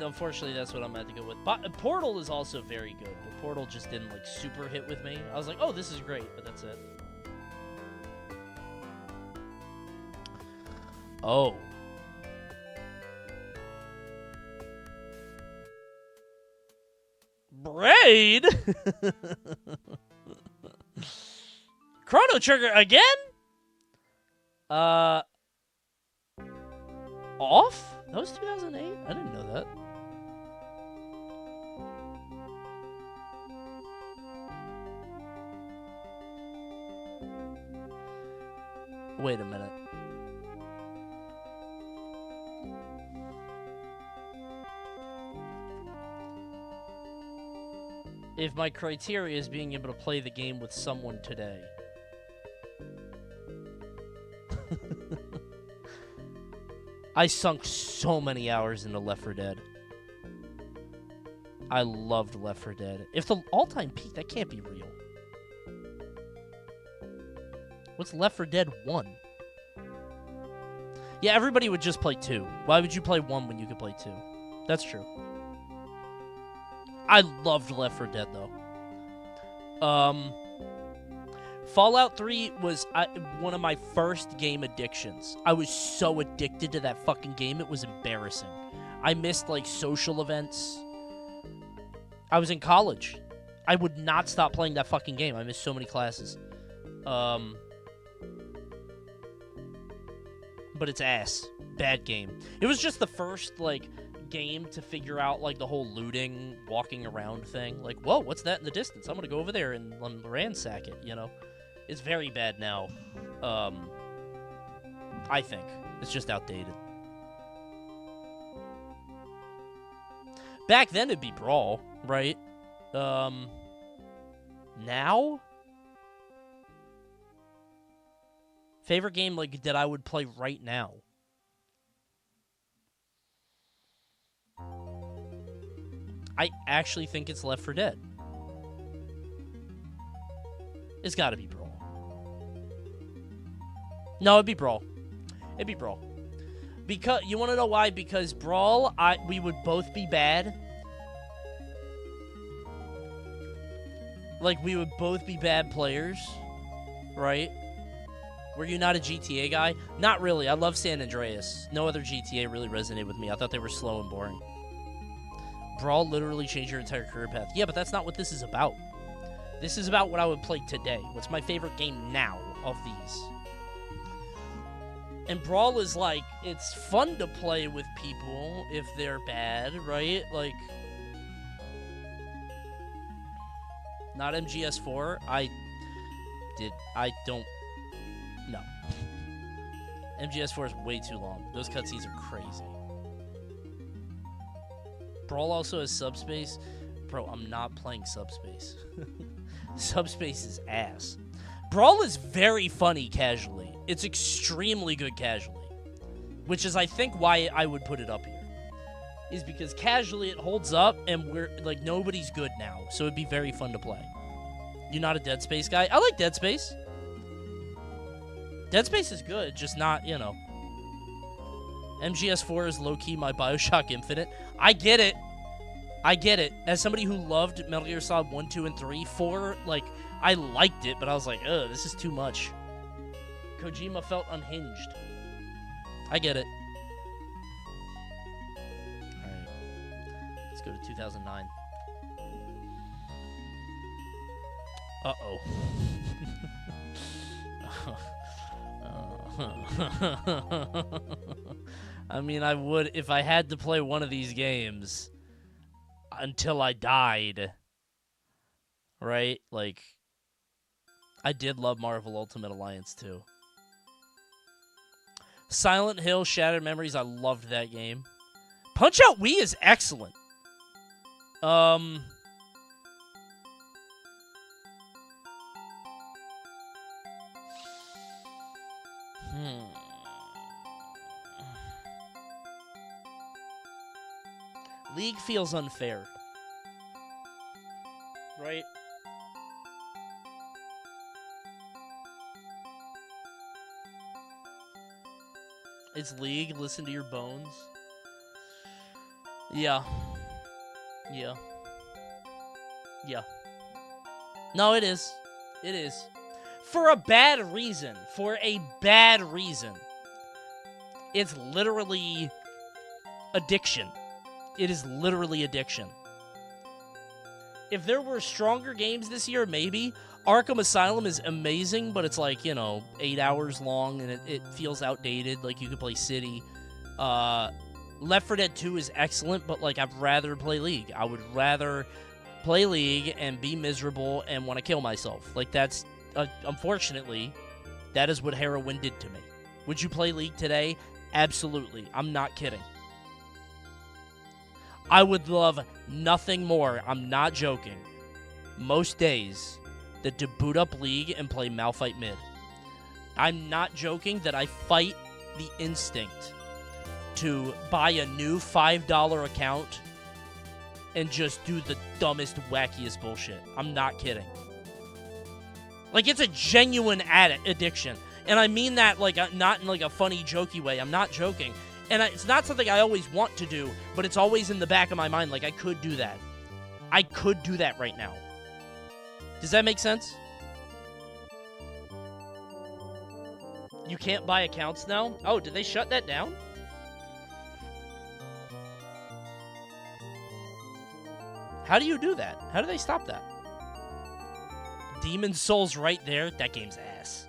[SPEAKER 1] unfortunately, that's what I'm going to go with. But Portal is also very good, but Portal just didn't, like, super hit with me. I was like, oh, this is great, but that's it. Oh. Braid? Chrono Trigger again? Off? That was 2008? I didn't know that. Wait a minute. If my criteria is being able to play the game with someone today. I sunk so many hours into Left 4 Dead. I loved Left 4 Dead. If the all-time peak, that can't be real. What's Left 4 Dead 1? Yeah, everybody would just play 2. Why would you play 1 when you could play 2? That's true. I loved Left 4 Dead, though. Fallout 3 was one of my first game addictions. I was so addicted to that fucking game, it was embarrassing. I missed, like, social events. I was in college. I would not stop playing that fucking game. I missed so many classes. But it's ass. Bad game. It was just the first, like, game to figure out, like, the whole looting, walking around thing. Like, whoa, what's that in the distance? I'm gonna go over there and ransack it, you know? It's very bad now. I think. It's just outdated. Back then it'd be Brawl, right? Now? Favorite game, like, that I would play right now? I actually think it's Left 4 Dead. It's gotta be Brawl. No, it'd be Brawl. It'd be Brawl. Because, you wanna know why? Because Brawl, we would both be bad. Like, we would both be bad players. Right? Were you not a GTA guy? Not really. I love San Andreas. No other GTA really resonated with me. I thought they were slow and boring. Brawl literally changed your entire career path. Yeah, but that's not what this is about. This is about what I would play today. What's my favorite game now of these? And Brawl is like, it's fun to play with people if they're bad, right? Like, not MGS4. I don't, no. MGS4 is way too long. Those cutscenes are crazy. Brawl also has Subspace. Bro, I'm not playing Subspace. Subspace is ass. Brawl is very funny casually. It's extremely good casually. Which is, I think, why I would put it up here. Is because casually it holds up, and we're, like, nobody's good now. So it'd be very fun to play. You're not a Dead Space guy? I like Dead Space. Dead Space is good, just not, you know. MGS4 is low-key my Bioshock Infinite. I get it. I get it. As somebody who loved Metal Gear Solid 1, 2, and 3, 4, like, I liked it, but I was like, ugh, this is too much. Kojima felt unhinged. I get it. Alright. Let's go to 2009. Uh-oh. I mean, I would if I had to play one of these games until I died. Right? Like, I did love Marvel Ultimate Alliance too. Silent Hill Shattered Memories, I loved that game. Punch-Out Wii is excellent. League feels unfair. Right? It's League, listen to your bones. Yeah. Yeah. Yeah. No, it is. It is. For a bad reason. For a bad reason. It's literally addiction. It is literally addiction. If there were stronger games this year, maybe. Arkham Asylum is amazing, but it's like, 8 hours long, and it feels outdated. Like, you could play City. Left 4 Dead 2 is excellent, but, like, I'd rather play League. I would rather play League and be miserable and want to kill myself. Like, that's, unfortunately, that is what heroin did to me. Would you play League today? Absolutely. I'm not kidding. I would love nothing more, I'm not joking, most days, than to boot up League and play Malphite mid. I'm not joking that I fight the instinct to buy a new $5 account and just do the dumbest, wackiest bullshit. I'm not kidding. Like, it's a genuine addiction. And I mean that, like, not in, like, a funny, jokey way. I'm not joking. And it's not something I always want to do, but it's always in the back of my mind, like, I could do that. I could do that right now. Does that make sense? You can't buy accounts now? Oh, did they shut that down? How do you do that? How do they stop that? Demon Souls right there? That game's ass.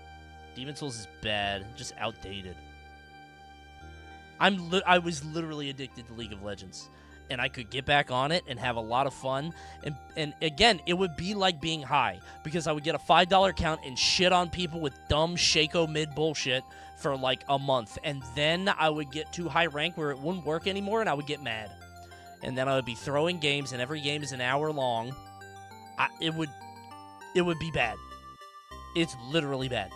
[SPEAKER 1] Demon Souls is bad. Just outdated. I was literally addicted to League of Legends. And I could get back on it and have a lot of fun. And again, it would be like being high. Because I would get a $5 account and shit on people with dumb Shaco mid bullshit for like a month. And then I would get too high rank where it wouldn't work anymore and I would get mad. And then I would be throwing games and every game is an hour long. It would be bad. It's literally bad.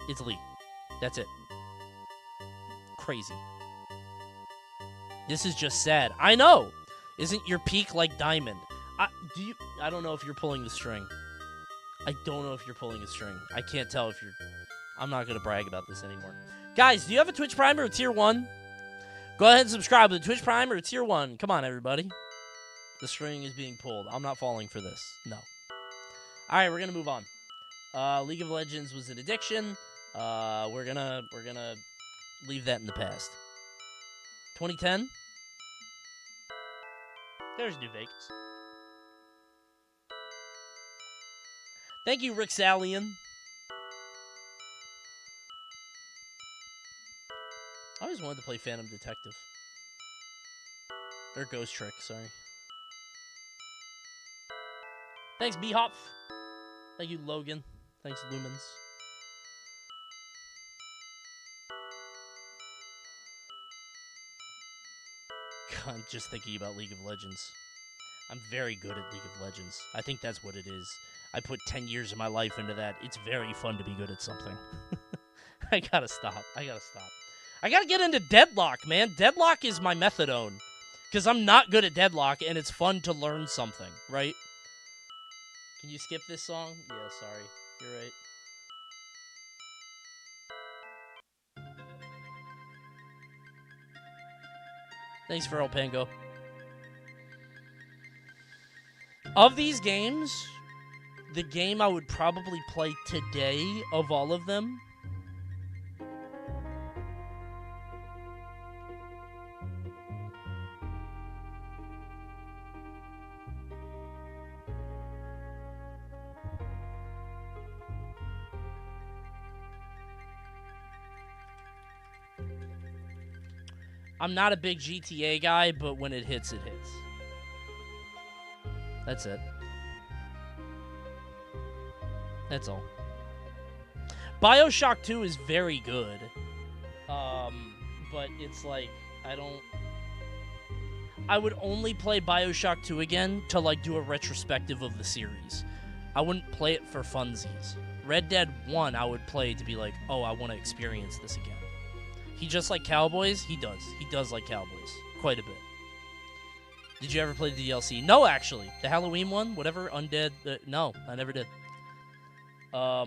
[SPEAKER 1] It's League. That's it. Crazy. This is just sad. I know. Isn't your peak like diamond? I don't know if you're pulling the string. I don't know if you're pulling a string. I can't tell if you're... I'm not going to brag about this anymore. Guys, do you have a Twitch Prime or a Tier 1? Go ahead and subscribe to the Twitch Prime or a Tier 1. Come on, everybody. The string is being pulled. I'm not falling for this. No. Alright, we're going to move on. League of Legends was an addiction. We're gonna leave that in the past. 2010? There's New Vegas. Thank you, Rick Salian. I always wanted to play Phantom Detective. Or Ghost Trick, sorry. Thanks, B-Hop. Thank you, Logan. Thanks, Lumens. I'm just thinking about League of Legends. I'm very good at League of Legends. I think that's what it is. I put 10 years of my life into that. It's very fun to be good at something. I gotta stop. I gotta get into Deadlock, man. Deadlock is my methadone. Because I'm not good at Deadlock, and it's fun to learn something, right? Can you skip this song? Yeah, sorry. You're right. Thanks for El Pango. Of these games, the game I would probably play today of all of them. I'm not a big GTA guy, but when it hits, it hits. That's it. That's all. BioShock 2 is very good. But it's like, I would only play BioShock 2 again to, like, do a retrospective of the series. I wouldn't play it for funsies. Red Dead 1, I would play to be like, oh, I want to experience this again. He just like Cowboys? He does. He does like Cowboys. Quite a bit. Did you ever play the DLC? No, actually. The Halloween one? Whatever? Undead? No, I never did. I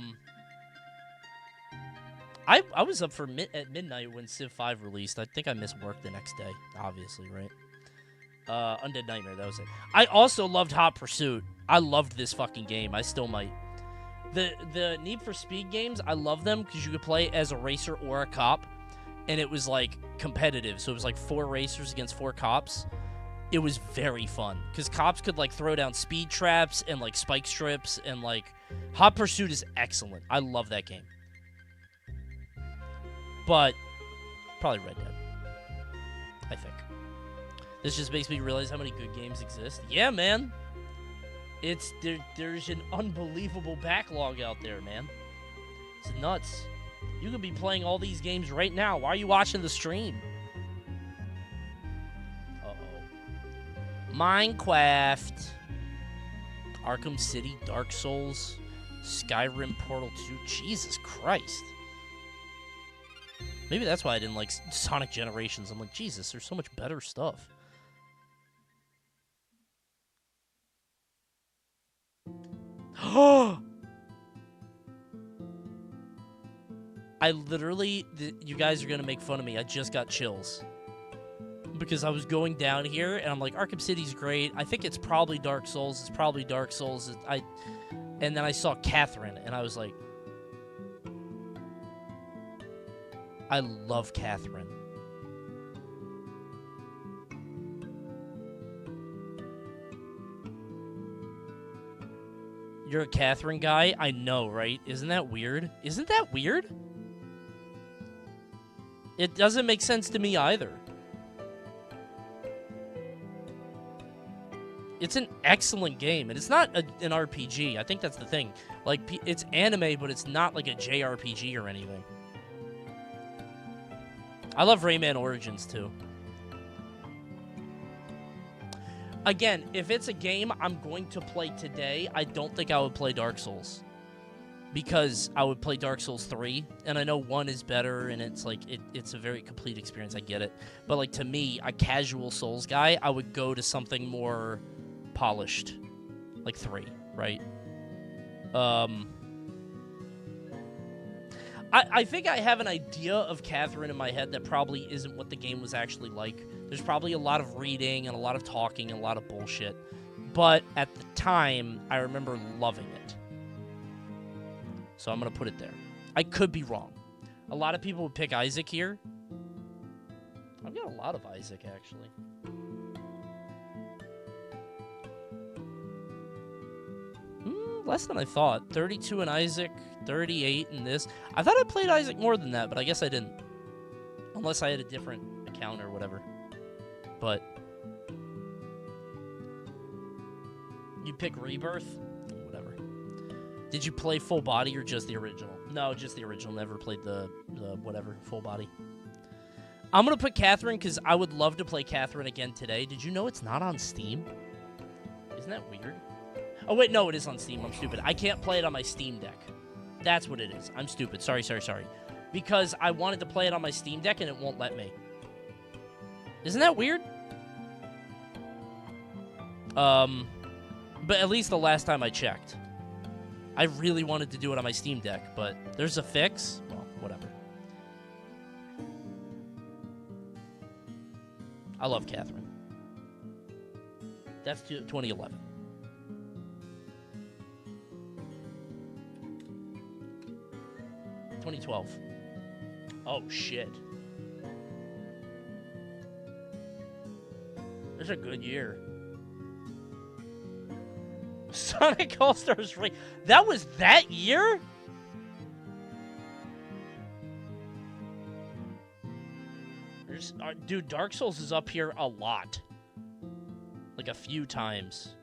[SPEAKER 1] was up for at midnight when Civ 5 released. I think I missed work the next day, obviously, right? Undead Nightmare, that was it. I also loved Hot Pursuit. I loved this fucking game. I still might. The Need for Speed games, I love them because you could play as a racer or a cop. And it was, like, competitive. So it was, like, 4 racers against 4 cops. It was very fun. Because cops could, like, throw down speed traps and, like, spike strips. And, like, Hot Pursuit is excellent. I love that game. But, probably Red Dead. I think. This just makes me realize how many good games exist. Yeah, man. There's an unbelievable backlog out there, man. It's nuts. You could be playing all these games right now. Why are you watching the stream? Uh-oh. Minecraft. Arkham City, Dark Souls, Skyrim, Portal 2. Jesus Christ. Maybe that's why I didn't like Sonic Generations. I'm like, Jesus, there's so much better stuff. Oh! I literally, you guys are going to make fun of me. I just got chills. Because I was going down here, and I'm like, Arkham City's great. I think it's probably Dark Souls. It's probably Dark Souls. And then I saw Catherine, and I was like, I love Catherine. You're a Catherine guy? I know, right? Isn't that weird? Isn't that weird? It doesn't make sense to me either. It's an excellent game, and it's not an RPG. I think that's the thing. Like, it's anime, but it's not like a JRPG or anything. I love Rayman Origins, too. Again, if it's a game I'm going to play today, I don't think I would play Dark Souls. Because I would play Dark Souls 3, and I know 1 is better, and it's like, it's a very complete experience, I get it. But like, to me, a casual Souls guy, I would go to something more polished. Like 3, right? I think I have an idea of Catherine in my head that probably isn't what the game was actually like. There's probably a lot of reading and a lot of talking and a lot of bullshit. But at the time, I remember loving it. So I'm going to put it there. I could be wrong. A lot of people would pick Isaac here. I've got a lot of Isaac, actually. Less than I thought. 32 in Isaac, 38 in this. I thought I played Isaac more than that, but I guess I didn't. Unless I had a different account or whatever. But you pick Rebirth? Whatever. Did you play Full Body or just the original? No, just the original. Never played the whatever, Full Body. I'm going to put Catherine because I would love to play Catherine again today. Did you know it's not on Steam? Isn't that weird? Oh, wait, no, it is on Steam. I'm stupid. I can't play it on my Steam Deck. That's what it is. I'm stupid. Sorry. Because I wanted to play it on my Steam Deck, and it won't let me. Isn't that weird? But at least the last time I checked. I really wanted to do it on my Steam Deck, but there's a fix. Well, whatever. I love Catherine. That's 2011. $2012. Oh, shit. That's a good year. Sonic All-Stars 3. That was that year? Dude, Dark Souls is up here a lot. Like a few times.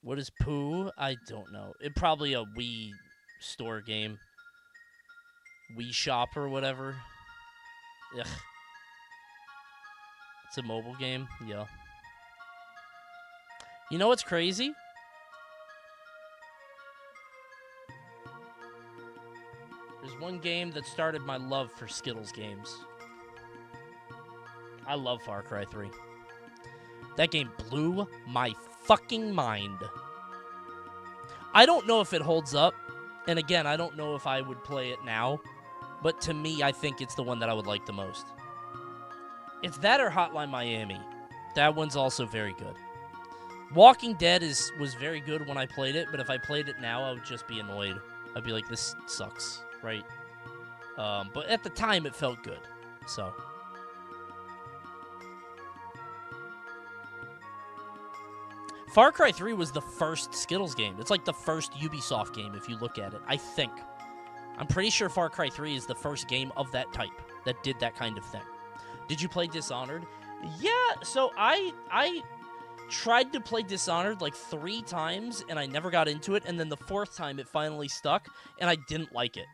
[SPEAKER 1] What is Pooh? I don't know. It probably a Wii store game. Wii Shop or whatever. Ugh. It's a mobile game? Yeah. You know what's crazy? There's one game that started my love for Skittles games. I love Far Cry 3. That game blew my fucking mind. I don't know if it holds up. And again, I don't know if I would play it now. But to me, I think it's the one that I would like the most. It's that or Hotline Miami. That one's also very good. Walking Dead was very good when I played it, but if I played it now, I would just be annoyed. I'd be like, this sucks, right? But at the time, it felt good. So. Far Cry 3 was the first Skittles game. It's like the first Ubisoft game, if you look at it, I think. I'm pretty sure Far Cry 3 is the first game of that type that did that kind of thing. Did you play Dishonored? Yeah, so I tried to play Dishonored like 3 times, and I never got into it, and then the 4th time it finally stuck, and I didn't like it.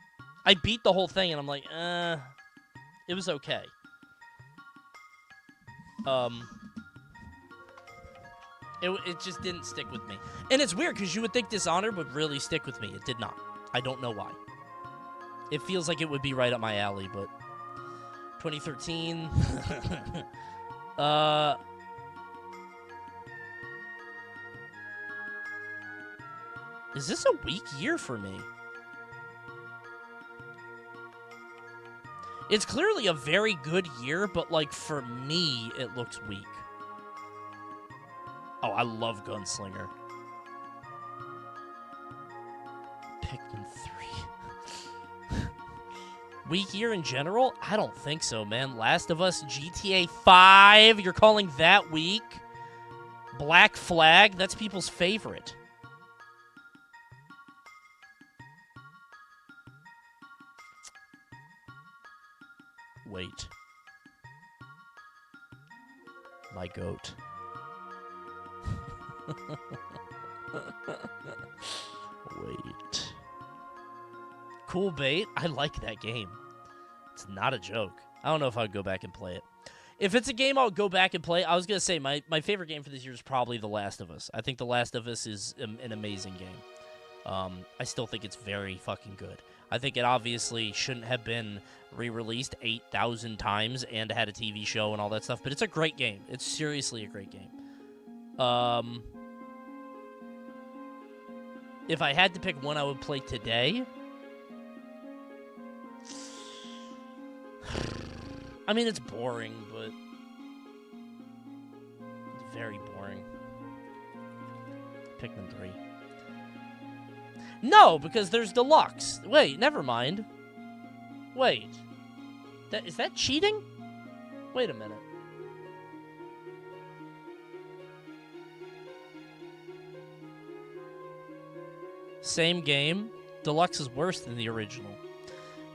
[SPEAKER 1] I beat the whole thing, and I'm like, it was okay. It just didn't stick with me. And it's weird, because you would think Dishonored would really stick with me. It did not. I don't know why. It feels like it would be right up my alley, but... 2013. Is this a weak year for me? It's clearly a very good year, but like for me, it looks weak. Oh, I love Gunslinger. Pikmin 3. Weak year in general? I don't think so, man. Last of Us, GTA 5, you're calling that weak? Black Flag, that's people's favorite. Wait. My goat. Wait. Cool Bait? I like that game. It's not a joke. I don't know if I'd go back and play it. If it's a game I'll go back and play, I was going to say my favorite game for this year is probably The Last of Us. I think The Last of Us is an amazing game. I still think it's very fucking good. I think it obviously shouldn't have been re-released 8,000 times and had a TV show and all that stuff, but it's a great game. It's seriously a great game. If I had to pick one I would play today... I mean, it's boring, but... It's very boring. Pikmin 3. No, because there's Deluxe. Wait, never mind. Wait. Is that cheating? Wait a minute. Same game. Deluxe is worse than the original.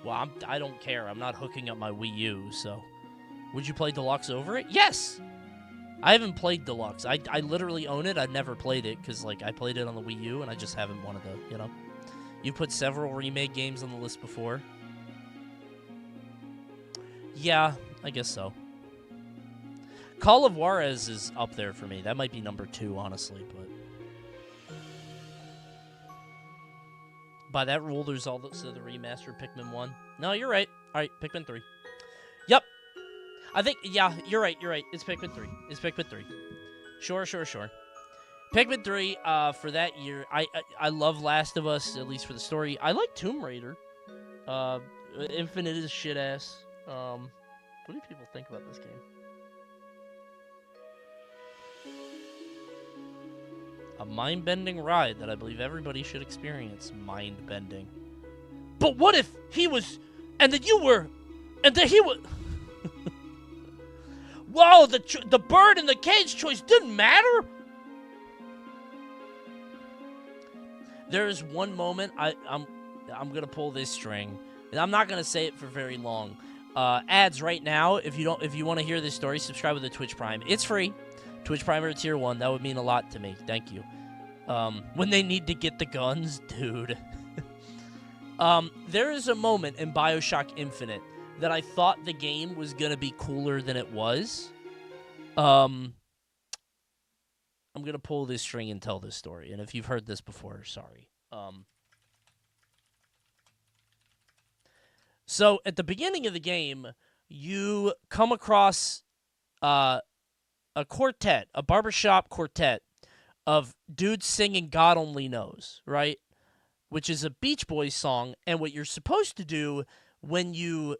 [SPEAKER 1] Well, I don't care. I'm not hooking up my Wii U, so... Would you play Deluxe over it? Yes! I haven't played Deluxe. I literally own it. I've never played it, because, like, I played it on the Wii U, and I just haven't wanted to, you know? You put several remake games on the list before. Yeah, I guess so. Call of Juarez is up there for me. That might be number 2, honestly, but... By that rule, there's also the remastered Pikmin 1. No, you're right. All right, Pikmin 3. Yep. I think, yeah, you're right. It's Pikmin 3. It's Pikmin 3. Sure. Pikmin 3 for that year. I love Last of Us, at least for the story. I like Tomb Raider. Infinite is shit ass. What do people think about this game? A mind-bending ride that I believe everybody should experience. Mind-bending. But what if he was, and then you were, and then he was... Whoa, the bird in the cage choice didn't matter? There's one moment, I'm going to pull this string, and I'm not going to say it for very long. Ads right now, if you want to hear this story, subscribe with the Twitch Prime. It's free. Twitch Primer Tier 1, that would mean a lot to me. Thank you. When they need to get the guns, dude. There is a moment in BioShock Infinite that I thought the game was going to be cooler than it was. I'm going to pull this string and tell this story. And if you've heard this before, sorry. So, at the beginning of the game, you come across a quartet, a barbershop quartet of dudes singing God Only Knows, right? Which is a Beach Boys song, and what you're supposed to do when you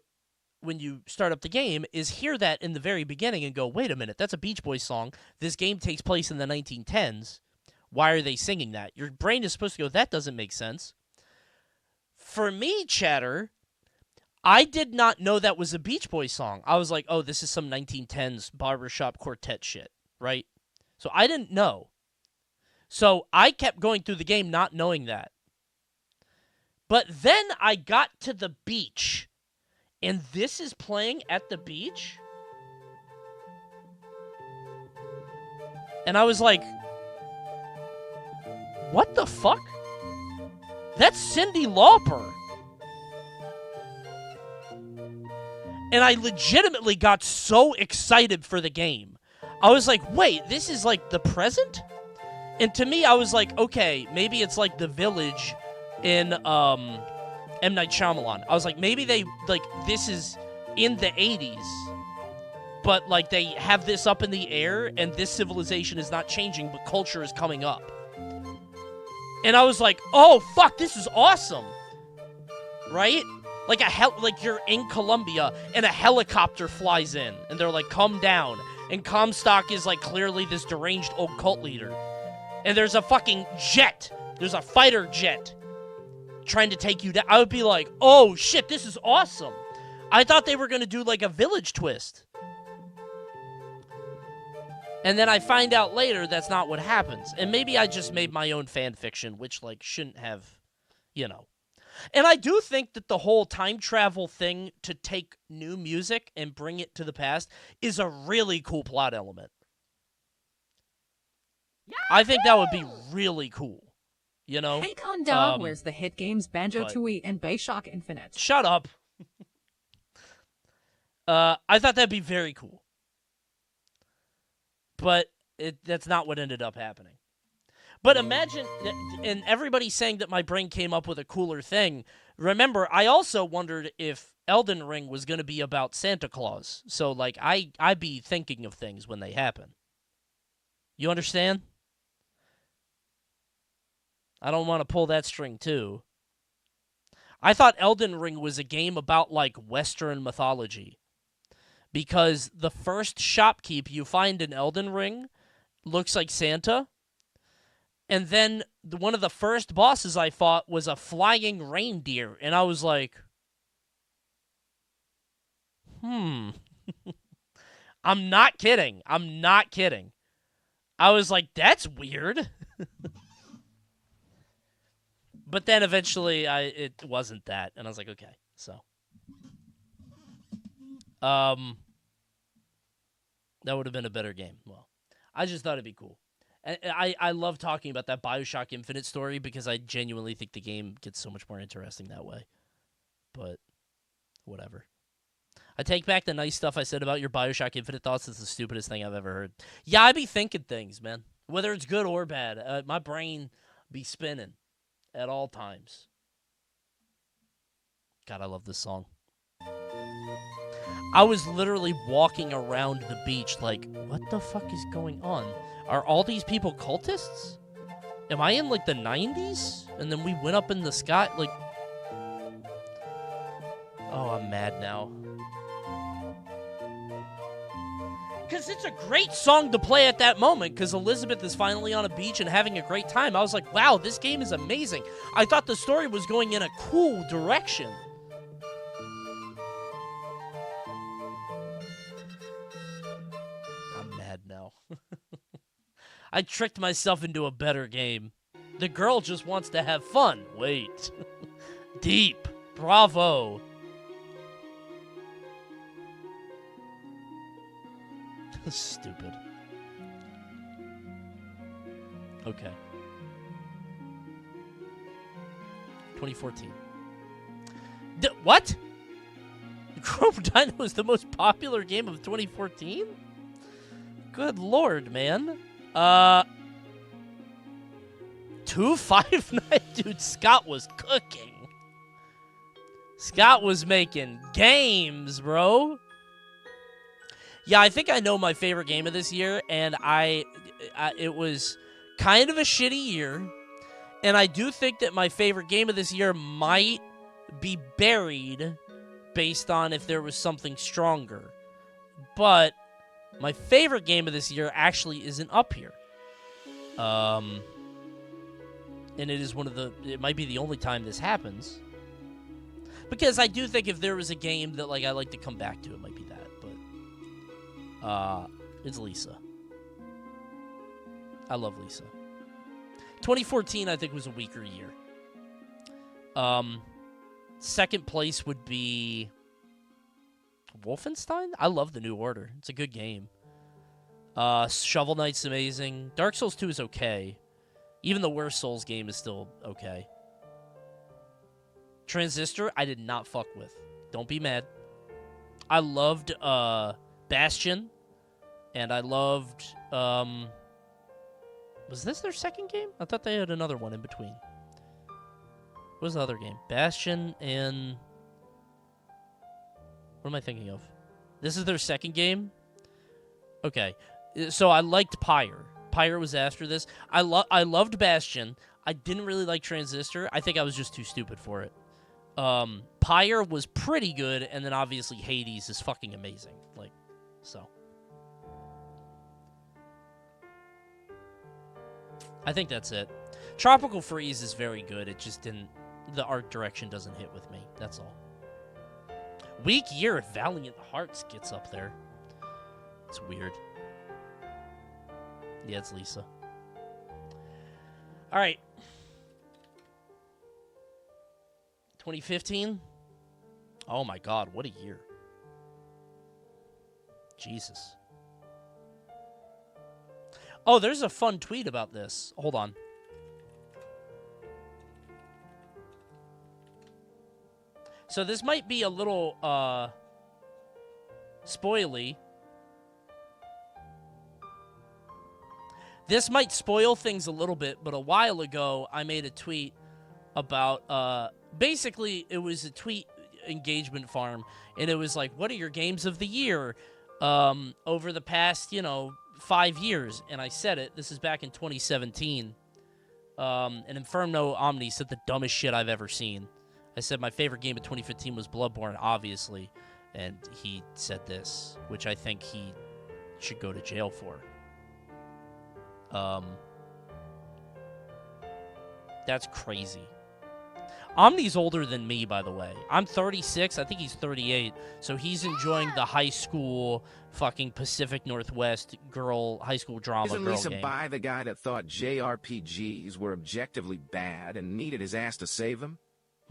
[SPEAKER 1] start up the game is hear that in the very beginning and go, wait a minute, that's a Beach Boys song. This game takes place in the 1910s. Why are they singing that? Your brain is supposed to go, that doesn't make sense. For me, chatter, I did not know that was a Beach Boys song. I was like, oh, this is some 1910s barbershop quartet shit, right? So I didn't know. So I kept going through the game not knowing that. But then I got to the beach, and this is playing at the beach? And I was like, what the fuck? That's Cyndi Lauper. And I legitimately got so excited for the game. I was like, wait, this is like the present? And to me, I was like, okay, maybe it's like The Village in M. Night Shyamalan. I was like, maybe they, like, this is in the 80s, but, like, they have this up in the air, and this civilization is not changing, but culture is coming up. And I was like, oh, fuck, this is awesome. Right? Like, like you're in Colombia, and a helicopter flies in, and they're like, come down. And Comstock is, like, clearly this deranged old cult leader. And there's a fucking jet. There's a fighter jet trying to take you down. I would be like, oh, shit, this is awesome. I thought they were going to do, like, a Village twist. And then I find out later that's not what happens. And maybe I just made my own fan fiction, which, like, shouldn't have, you know. And I do think that the whole time travel thing to take new music and bring it to the past is a really cool plot element. I think that would be really cool. You know?
[SPEAKER 5] Hey, Condog, where's the hit games Banjo-Tooie and BioShock Infinite?
[SPEAKER 1] Shut up. I thought that'd be very cool. But that's not what ended up happening. But imagine, and everybody saying that my brain came up with a cooler thing. Remember, I also wondered if Elden Ring was going to be about Santa Claus. So, like, I'd be thinking of things when they happen. You understand? I don't want to pull that string, too. I thought Elden Ring was a game about, like, Western mythology. Because the first shopkeep you find in Elden Ring looks like Santa. And then one of the first bosses I fought was a flying reindeer. And I was like, I'm not kidding. I'm not kidding. I was like, that's weird. But then eventually it wasn't that. And I was like, okay, so. That would have been a better game. Well, I just thought it'd be cool. And I love talking about that BioShock Infinite story because I genuinely think the game gets so much more interesting that way. But whatever. I take back the nice stuff I said about your BioShock Infinite thoughts. It's the stupidest thing I've ever heard. Yeah, I be thinking things, man. Whether it's good or bad. My brain be spinning at all times. God, I love this song. I was literally walking around the beach like, what the fuck is going on? Are all these people cultists? Am I in, like, the 90s? And then we went up in the sky, like... Oh, I'm mad now. Because it's a great song to play at that moment, because Elizabeth is finally on a beach and having a great time. I was like, wow, this game is amazing. I thought the story was going in a cool direction. I'm mad now. I tricked myself into a better game. The girl just wants to have fun. Wait. Deep. Bravo. Stupid. Okay. 2014. What? Chrome Dino is the most popular game of 2014? Good lord, man. 259? Dude, Scott was cooking. Scott was making games, bro. Yeah, I think I know my favorite game of this year, and it was kind of a shitty year, and I do think that my favorite game of this year might be buried based on if there was something stronger. But my favorite game of this year actually isn't up here. And it is it might be the only time this happens. Because I do think if there was a game that, like, I like to come back to, it might be that, but it's Lisa. I love Lisa. 2014, I think, was a weaker year. Second place would be Wolfenstein? I love the New Order. It's a good game. Shovel Knight's amazing. Dark Souls 2 is okay. Even the worst Souls game is still okay. Transistor, I did not fuck with. Don't be mad. I loved Bastion, and I loved... was this their second game? I thought they had another one in between. What was the other game? Bastion and... What am I thinking of? This is their second game? Okay. So I liked Pyre. Pyre was after this. I loved Bastion. I didn't really like Transistor. I think I was just too stupid for it. Pyre was pretty good, and then obviously Hades is fucking amazing. Like, so. I think that's it. Tropical Freeze is very good. It just didn't... The art direction doesn't hit with me. That's all. Weak year at Valiant Hearts gets up there. It's weird. Yeah, it's Lisa. All right. 2015? Oh my god, what a year. Jesus. Oh, there's a fun tweet about this. Hold on. So this might be a little, spoily. This might spoil things a little bit, but a while ago, I made a tweet about, basically, it was a tweet engagement farm, and it was like, what are your games of the year, over the past, 5 years? And I said it. This is back in 2017. And Inferno Omni said the dumbest shit I've ever seen. I said my favorite game of 2015 was Bloodborne, obviously, and he said this, which I think he should go to jail for. That's crazy. Omni's older than me, by the way. I'm 36. I think he's 38. So he's enjoying the high school fucking Pacific Northwest girl high school drama
[SPEAKER 2] Isn't
[SPEAKER 1] girl
[SPEAKER 2] Lisa
[SPEAKER 1] game.
[SPEAKER 2] Bai the guy that thought JRPGs were objectively bad and needed his ass to save them?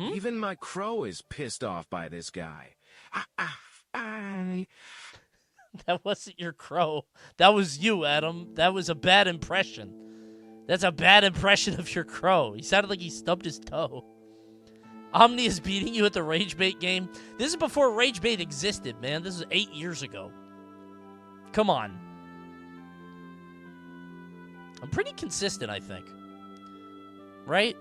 [SPEAKER 2] Even my crow is pissed off by this guy.
[SPEAKER 1] That wasn't your crow. That was you, Adam. That was a bad impression. That's a bad impression of your crow. He sounded like he stubbed his toe. Omni is beating you at the Rage Bait game. This is before Rage Bait existed, man. This is 8 years ago. Come on. I'm pretty consistent, I think. Right?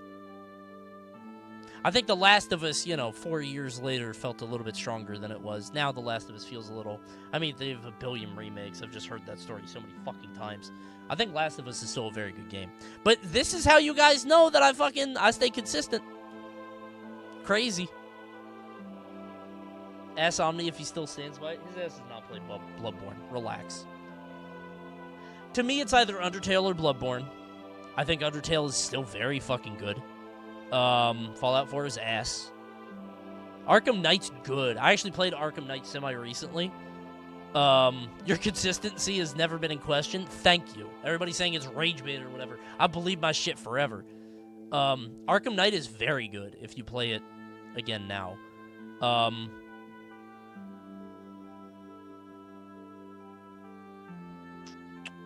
[SPEAKER 1] I think The Last of Us, 4 years later felt a little bit stronger than it was. Now The Last of Us feels a little... I mean, they have a billion remakes. I've just heard that story so many fucking times. I think Last of Us is still a very good game. But this is how you guys know that I stay consistent. Crazy. Ask Omni if he still stands by it. His ass has not played Bloodborne. Relax. To me, it's either Undertale or Bloodborne. I think Undertale is still very fucking good. Fallout 4 is ass. Arkham Knight's good. I actually played Arkham Knight semi-recently. Your consistency has never been in question. Thank you. Everybody's saying it's rage bait or whatever. I believe my shit forever. Arkham Knight is very good if you play it again now.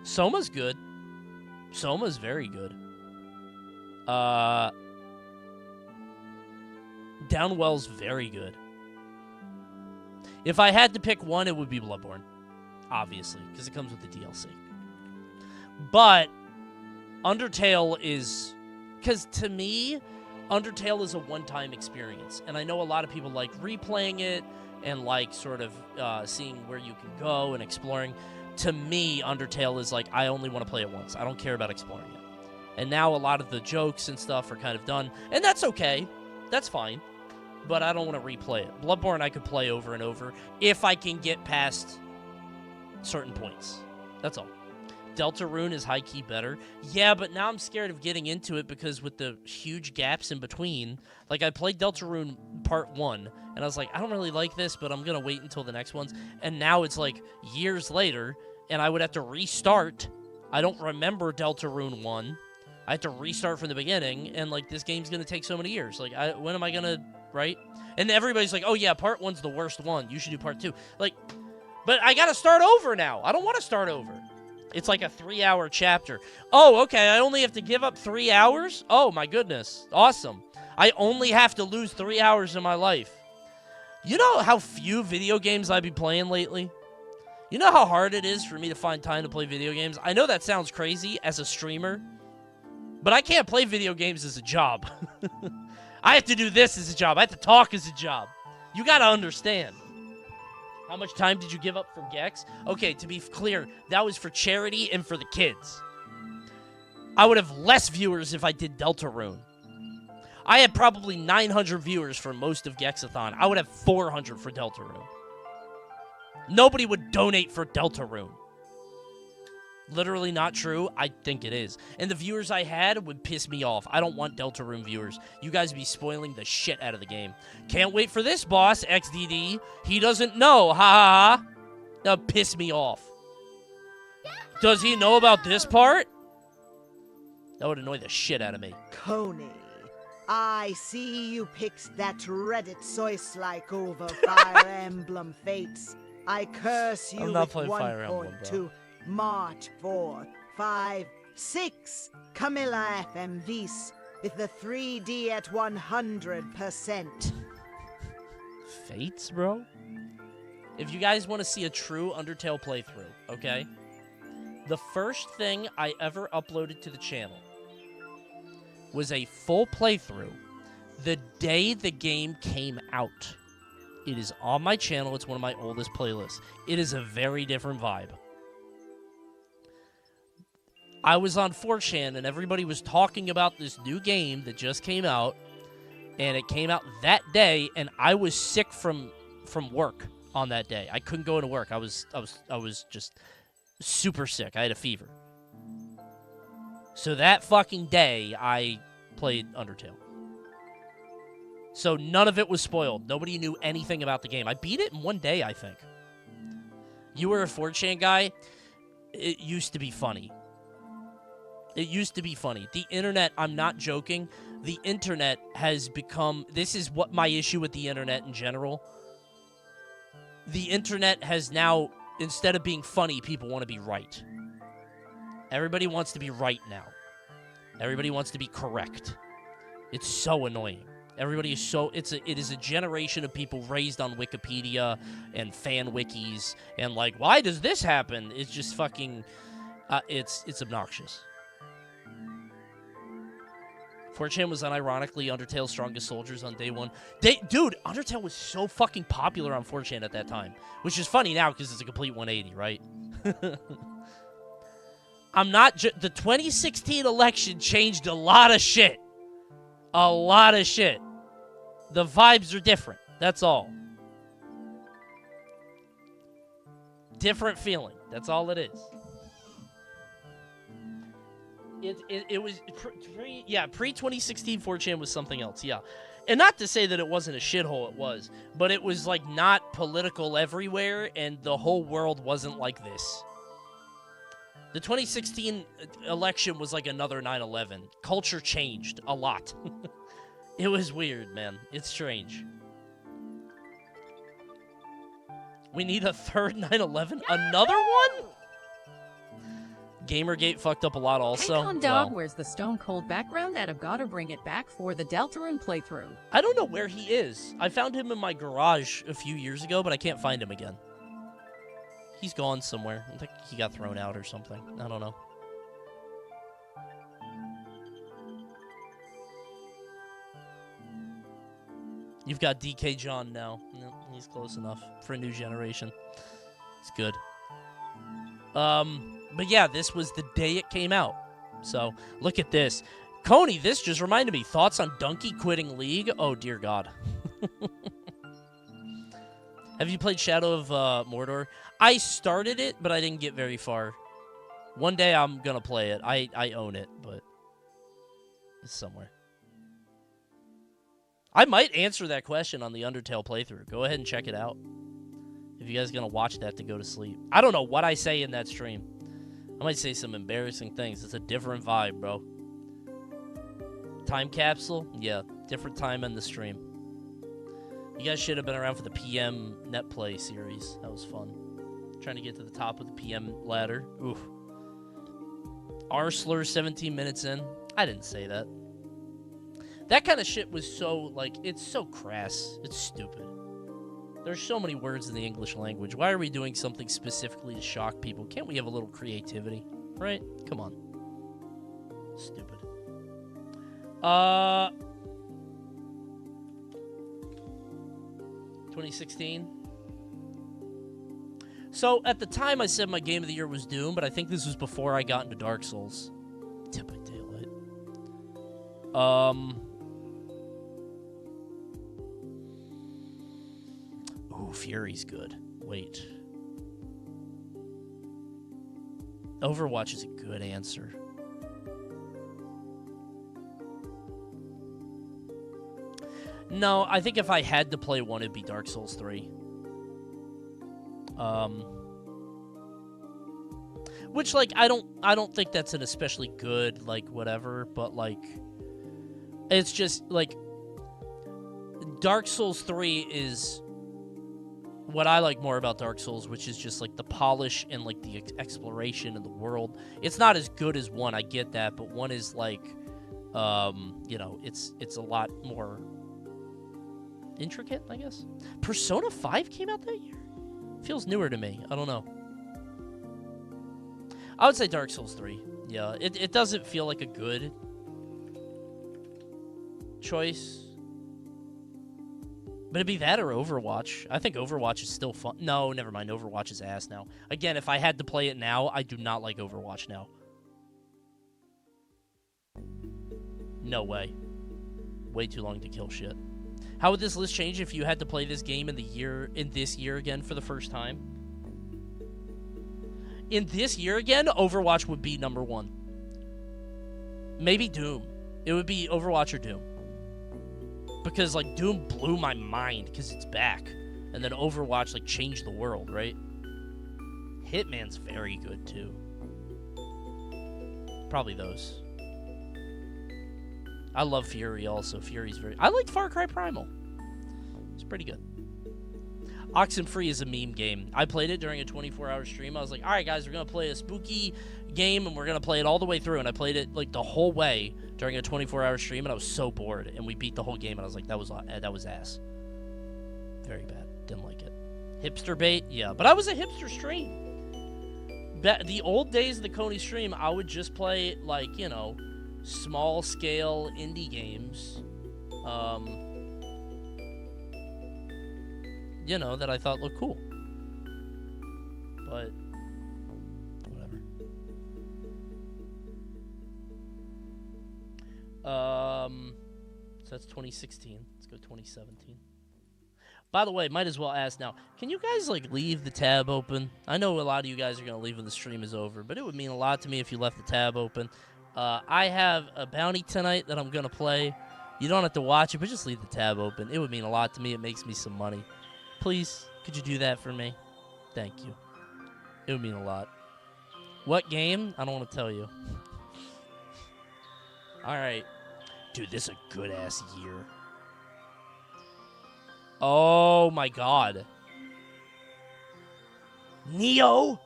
[SPEAKER 1] Soma's good. Soma's very good. Downwell's very good. If I had to pick one, it would be Bloodborne. Obviously, because it comes with the DLC. But Undertale is... Because to me, Undertale is a one-time experience. And I know a lot of people like replaying it and like sort of seeing where you can go and exploring. To me, Undertale is like, I only want to play it once. I don't care about exploring it. And now a lot of the jokes and stuff are kind of done. And that's okay. That's fine. But I don't want to replay it. Bloodborne I could play over and over if I can get past certain points. That's all. Deltarune is high-key better. Yeah, but now I'm scared of getting into it because with the huge gaps in between, like I played Deltarune Part 1, and I was like, I don't really like this, but I'm going to wait until the next ones. And now it's like years later, and I would have to restart. I don't remember Deltarune 1. I have to restart from the beginning, and like this game's going to take so many years. Like, when am I going to... Right? And everybody's like, oh yeah, Part 1's the worst one. You should do Part 2. Like, but I gotta start over now. I don't want to start over. It's like a 3-hour chapter. Oh, okay, I only have to give up 3 hours? Oh, my goodness. Awesome. I only have to lose 3 hours in my life. You know how few video games I've been playing lately? You know how hard it is for me to find time to play video games? I know that sounds crazy as a streamer, but I can't play video games as a job. I have to do this as a job. I have to talk as a job. You gotta understand. How much time did you give up for Gex? Okay, to be clear, that was for charity and for the kids. I would have less viewers if I did Deltarune. I had probably 900 viewers for most of Gexathon. I would have 400 for Deltarune. Nobody would donate for Deltarune. Literally not true? I think it is. And the viewers I had would piss me off. I don't want Deltarune viewers. You guys be spoiling the shit out of the game. Can't wait for this boss, XDD. He doesn't know. Ha ha ha. That'll piss me off. Does he know about this part? That would annoy the shit out of me.
[SPEAKER 7] Coney, I see you picked that Reddit source-like over Fire Emblem Fates. I curse you
[SPEAKER 1] I'm not
[SPEAKER 7] with
[SPEAKER 1] playing Fire Emblem, bro.
[SPEAKER 7] 1.2. March 4, 5, 6, Camilla FMVs with the 3D at 100%.
[SPEAKER 1] Fates, bro? If you guys want to see a true Undertale playthrough, okay? The first thing I ever uploaded to the channel was a full playthrough the day the game came out. It is on my channel. It's one of my oldest playlists. It is a very different vibe. I was on 4chan, and everybody was talking about this new game that just came out, and it came out that day, and I was sick from work on that day. I couldn't go to work. I was just super sick. I had a fever. So that fucking day, I played Undertale. So none of it was spoiled. Nobody knew anything about the game. I beat it in one day, I think. You were a 4chan guy? It used to be funny. It used to be funny. The internet, I'm not joking, the internet has become... This is what my issue with the internet in general. The internet has now, instead of being funny, people want to be right. Everybody wants to be right now. Everybody wants to be correct. It's so annoying. Everybody is so... It is a generation of people raised on Wikipedia and fan wikis and like, why does this happen? It's just fucking... it's obnoxious. 4chan was unironically Undertale's strongest soldiers on day one. Dude, Undertale was so fucking popular on 4chan at that time, which is funny now because it's a complete 180, right? The 2016 election changed a lot of shit. A lot of shit. The vibes are different. That's all. Different feeling. That's all it is. It was pre-2016 4chan was something else, yeah. And not to say that it wasn't a shithole, it was, but it was like not political everywhere, and the whole world wasn't like this. The 2016 election was like another 9/11. Culture changed a lot. It was weird, man. It's strange. We need a third 9/11? Another one? Gamergate fucked up a lot also.
[SPEAKER 5] Hey, Dog, where's the Stone Cold background that I've got to bring it back for the Deltarune playthrough?
[SPEAKER 1] I don't know where he is. I found him in my garage a few years ago, but I can't find him again. He's gone somewhere. I think he got thrown out or something. I don't know. You've got DK John now. No, he's close enough for a new generation. It's good. But yeah, this was the day it came out. So, look at this. Coney, this just reminded me. Thoughts on Donkey quitting League? Oh, dear God. Have you played Shadow of Mordor? I started it, but I didn't get very far. One day I'm going to play it. I own it, but it's somewhere. I might answer that question on the Undertale playthrough. Go ahead and check it out. If you guys are going to watch that to go to sleep. I don't know what I say in that stream. I might say some embarrassing things. It's a different vibe, bro. Time capsule? Yeah, different time in the stream. You guys should have been around for the PM Netplay series. That was fun. Trying to get to the top of the PM ladder. Oof. Arslur 17 minutes in. I didn't say that. That kind of shit was so, like, it's so crass. It's stupid. There's so many words in the English language. Why are we doing something specifically to shock people? Can't we have a little creativity? Right? Come on. Stupid. 2016. So, at the time, I said my game of the year was Doom, but I think this was before I got into Dark Souls. Dead by Daylight. Ooh, Fury's good. Wait. Overwatch is a good answer. No, I think if I had to play one, it'd be Dark Souls 3. Which, like, I don't think that's an especially good, like, whatever, but, like, it's just, like, Dark Souls 3 is what I like more about Dark Souls, which is just, like, the polish and, like, the exploration of the world. It's not as good as 1, I get that, but 1 is, like, you know, it's a lot more intricate, I guess. Persona 5 came out that year? Feels newer to me. I don't know. I would say Dark Souls 3. Yeah, it doesn't feel like a good choice. But it'd be that or Overwatch. I think Overwatch is still fun. No, never mind. Overwatch is ass now. Again, if I had to play it now, I do not like Overwatch now. No way. Way too long to kill shit. How would this list change if you had to play this game in this year again for the first time? In this year again, Overwatch would be number 1. Maybe Doom. It would be Overwatch or Doom. Because, like, Doom blew my mind because it's back. And then Overwatch, like, changed the world, right? Hitman's very good, too. Probably those. I love Fury also. Fury's very... I liked Far Cry Primal. It's pretty good. Oxenfree is a meme game. I played it during a 24-hour stream. I was like, all right, guys, we're going to play a spooky game, and we're going to play it all the way through. And I played it, like, the whole way during a 24-hour stream, and I was so bored. And we beat the whole game, and I was like, that was ass. Very bad. Didn't like it. Hipster bait? Yeah. But I was a hipster stream. The old days of the Coney stream, I would just play, like, you know, small-scale indie games, you know, that I thought looked cool. But whatever. So that's 2016. Let's go 2017. By the way, might as well ask now, can you guys, like, leave the tab open? I know a lot of you guys are going to leave when the stream is over, but it would mean a lot to me if you left the tab open. I have a bounty tonight that I'm going to play. You don't have to watch it, but just leave the tab open. It would mean a lot to me. It makes me some money. Please, could you do that for me? Thank you. It would mean a lot. What game? I don't want to tell you. All right. Dude, this is a good-ass year. Oh, my God. Neo?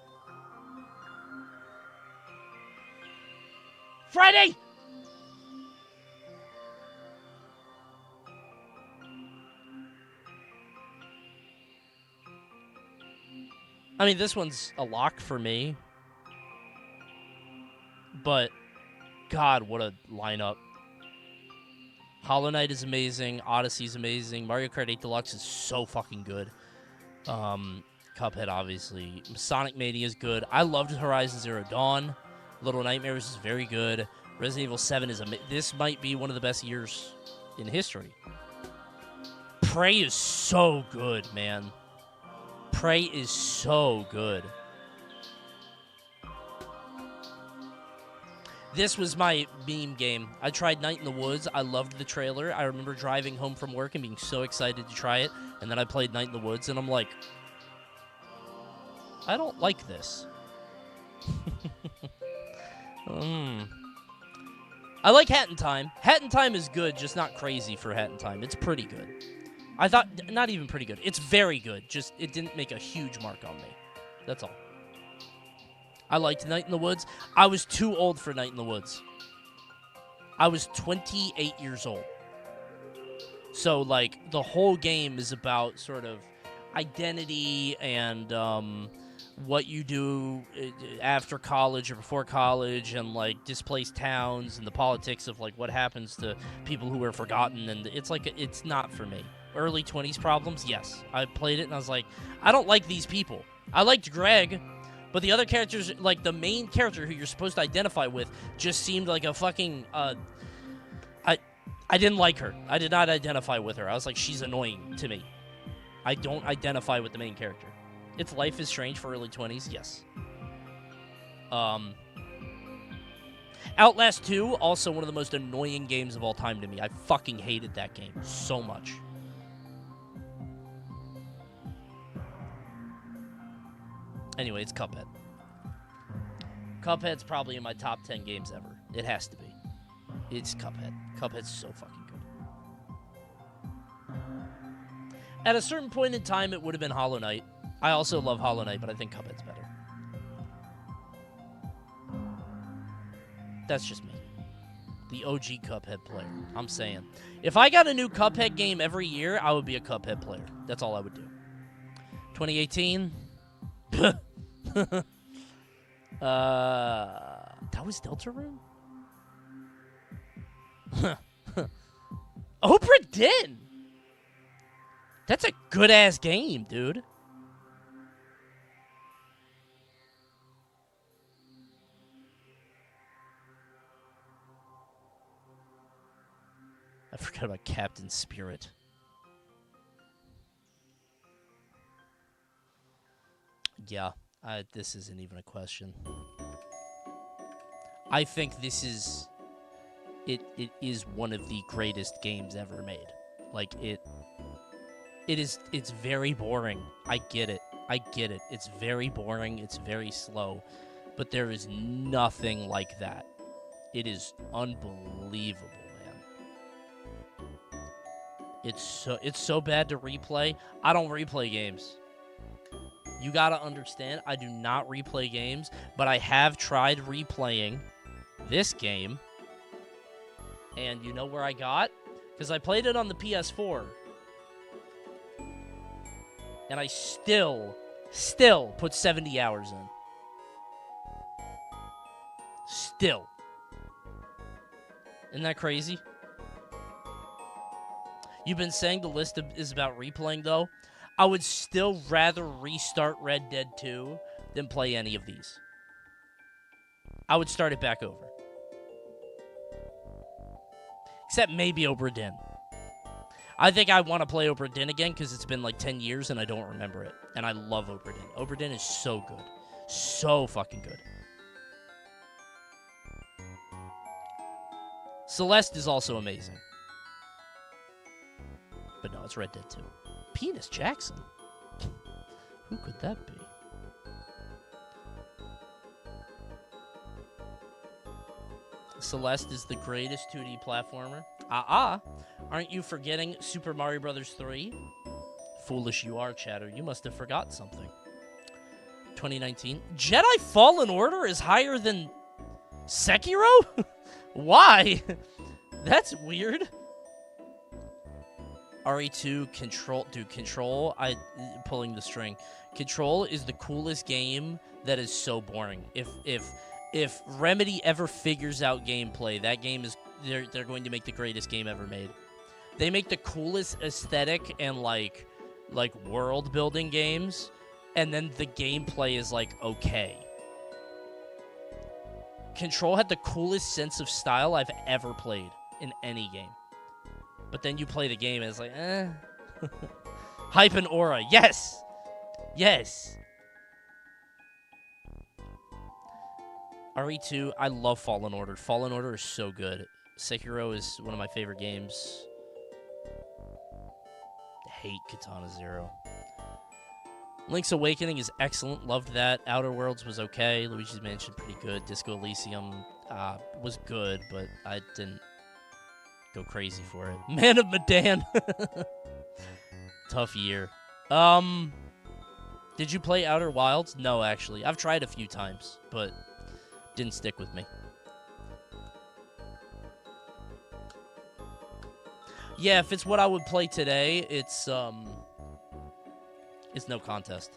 [SPEAKER 1] Friday! I mean, this one's a lock for me. But, God, what a lineup. Hollow Knight is amazing. Odyssey's amazing. Mario Kart 8 Deluxe is so fucking good. Cuphead, obviously. Sonic Mania is good. I loved Horizon Zero Dawn. Little Nightmares is very good. Resident Evil 7 is this might be one of the best years in history. Prey is so good, man. Prey is so good. This was my meme game. I tried Night in the Woods. I loved the trailer. I remember driving home from work and being so excited to try it. And then I played Night in the Woods, and I'm like, I don't like this. I like Hat in Time. Hat in Time is good, just not crazy for Hat in Time. It's pretty good. I thought, not even pretty good. It's very good. Just, it didn't make a huge mark on me. That's all. I liked Night in the Woods. I was too old for Night in the Woods. I was 28 years old. So, like, the whole game is about sort of identity and what you do after college or before college and, like, displaced towns and the politics of, like, what happens to people who are forgotten. And it's like, it's not for me. Early 20s problems, yes. I played it and I was like, I don't like these people. I liked Greg. But the other characters, like the main character who you're supposed to identify with, just seemed like a fucking, I didn't like her. I did not identify with her. I was like, she's annoying to me. I don't identify with the main character. Its Life is Strange for early 20s, yes. Outlast 2, also one of the most annoying games of all time to me. I fucking hated that game so much. Anyway, it's Cuphead. Cuphead's probably in my top 10 games ever. It has to be. It's Cuphead. Cuphead's so fucking good. At a certain point in time, it would have been Hollow Knight. I also love Hollow Knight, but I think Cuphead's better. That's just me. The OG Cuphead player. I'm saying. If I got a new Cuphead game every year, I would be a Cuphead player. That's all I would do. 2018... that was Deltarune? Oprah Din! That's a good-ass game, dude. I forgot about Captain Spirit. Yeah, this isn't even a question. I think this is... It is one of the greatest games ever made. Like, it's very boring. I get it. It's very boring. It's very slow. But there is nothing like that. It is unbelievable, man. It's so bad to replay. I don't replay games. You gotta understand, I do not replay games, but I have tried replaying this game. And you know where I got? Because I played it on the PS4. And I still put 70 hours in. Still. Isn't that crazy? You've been saying the list is about replaying, though. I would still rather restart Red Dead 2 than play any of these. I would start it back over. Except maybe Obra Dinn. I think I want to play Obra Dinn again because it's been like 10 years and I don't remember it. And I love Obra Dinn. Obra Dinn is so good. So fucking good. Celeste is also amazing. But no, it's Red Dead 2. Penis Jackson? Who could that be? Celeste is the greatest 2D platformer. Aren't you forgetting Super Mario Bros. 3? Foolish you are, chatter. You must have forgot something. 2019. Jedi Fallen Order is higher than Sekiro? Why? That's weird. RE2 Control. Dude, Control, pulling the string. Control is the coolest game that is so boring. If Remedy ever figures out gameplay, that game is they're going to make the greatest game ever made. They make the coolest aesthetic and like world building games, and then the gameplay is like okay. Control had the coolest sense of style I've ever played in any game. But then you play the game and it's like, eh. Hype and aura. Yes. Yes. RE2, I love Fallen Order. Fallen Order is so good. Sekiro is one of my favorite games. Hate Katana Zero. Link's Awakening is excellent. Loved that. Outer Worlds was okay. Luigi's Mansion, pretty good. Disco Elysium was good, but I didn't go crazy for it. Man of Medan. Tough year. Did you play Outer Wilds? No, actually. I've tried a few times, but didn't stick with me. Yeah, if it's what I would play today, it's no contest.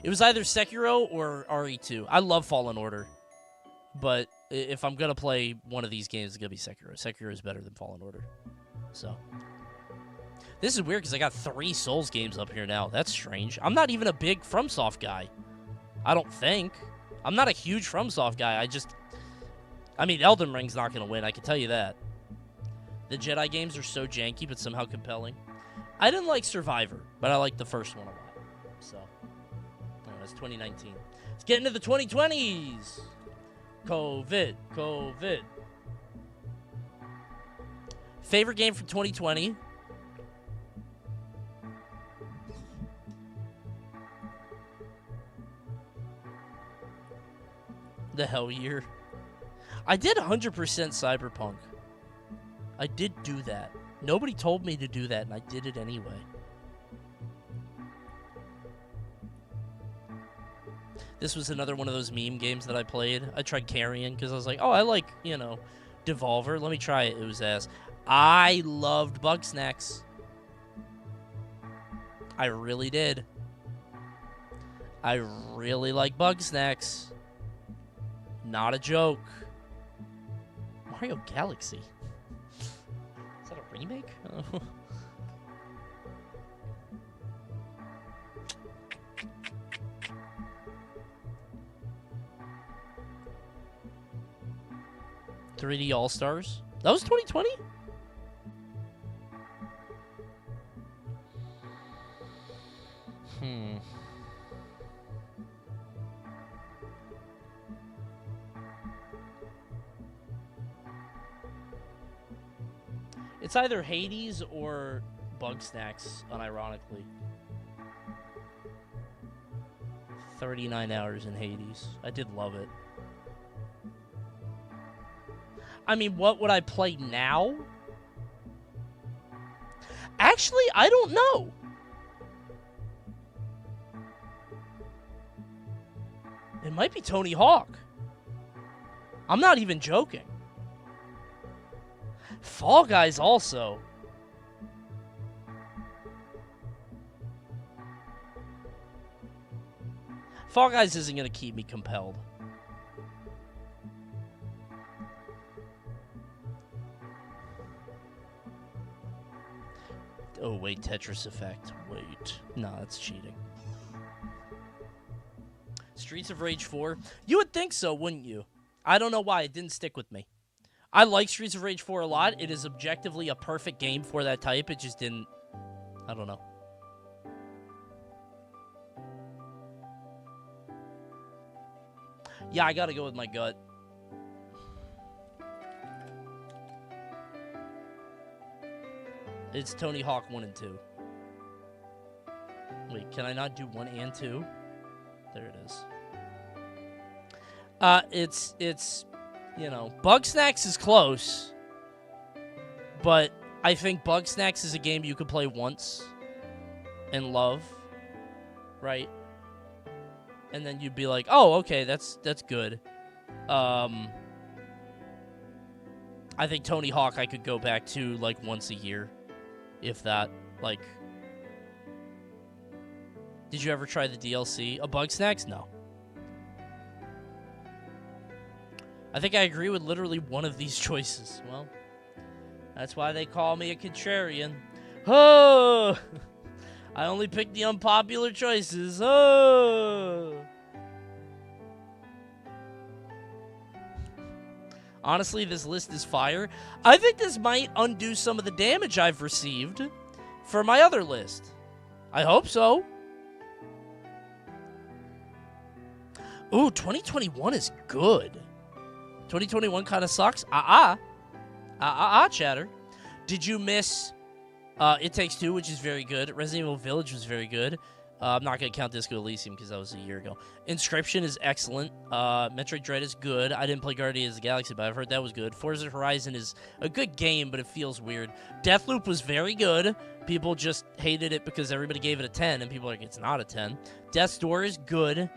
[SPEAKER 1] It was either Sekiro or RE2. I love Fallen Order, but if I'm gonna play one of these games, it's gonna be Sekiro. Sekiro is better than Fallen Order. So this is weird because I got 3 Souls games up here now. That's strange. I'm not even a big FromSoft guy. I don't think. I'm not a huge FromSoft guy. I mean, Elden Ring's not going to win. I can tell you that. The Jedi games are so janky, but somehow compelling. I didn't like Survivor, but I liked the first one a lot. So, that's 2019. Let's get into the 2020s. COVID. Favorite game from 2020? The hell year. I did 100% Cyberpunk. I did do that. Nobody told me to do that, and I did it anyway. This was another one of those meme games that I played. I tried Carrion because I was like, oh, I like, Devolver. Let me try it. It was ass. I loved Bugsnax. I really did. I really like Bugsnax. Not a joke. Mario Galaxy. Is that a remake? Oh. $3D All-Stars? That was 2020? It's either Hades or Bugsnax, unironically. 39 hours in Hades. I did love it. I mean, what would I play now? Actually, I don't know. It might be Tony Hawk. I'm not even joking. Fall Guys also. Fall Guys isn't going to keep me compelled. Oh, wait, Tetris Effect. Wait. No, that's cheating. Streets of Rage 4? You would think so, wouldn't you? I don't know why. It didn't stick with me. I like Streets of Rage 4 a lot. It is objectively a perfect game for that type. It just didn't... I don't know. Yeah, I gotta go with my gut. It's Tony Hawk 1 and 2. Wait, can I not do 1 and 2? There it is. It's, you know, Bugsnax is close. But I think Bugsnax is a game you could play once and love, right? And then you'd be like, oh, okay, that's good. I think Tony Hawk I could go back to, like, once a year. If that, like... Did you ever try the DLC? A Bugsnax? No. I think I agree with literally one of these choices. Well, that's why they call me a contrarian. Oh! I only pick the unpopular choices. Oh! Honestly, this list is fire. I think this might undo some of the damage I've received for my other list. I hope so. Ooh, 2021 is good. 2021 kind of sucks. Chatter. Did you miss It Takes Two, which is very good. Resident Evil Village was very good. I'm not going to count Disco Elysium because that was a year ago. Inscription is excellent. Metroid Dread is good. I didn't play Guardians of the Galaxy, but I've heard that was good. Forza Horizon is a good game, but it feels weird. Deathloop was very good. People just hated it because everybody gave it a 10, and people are like, it's not a 10. Death's Door is good.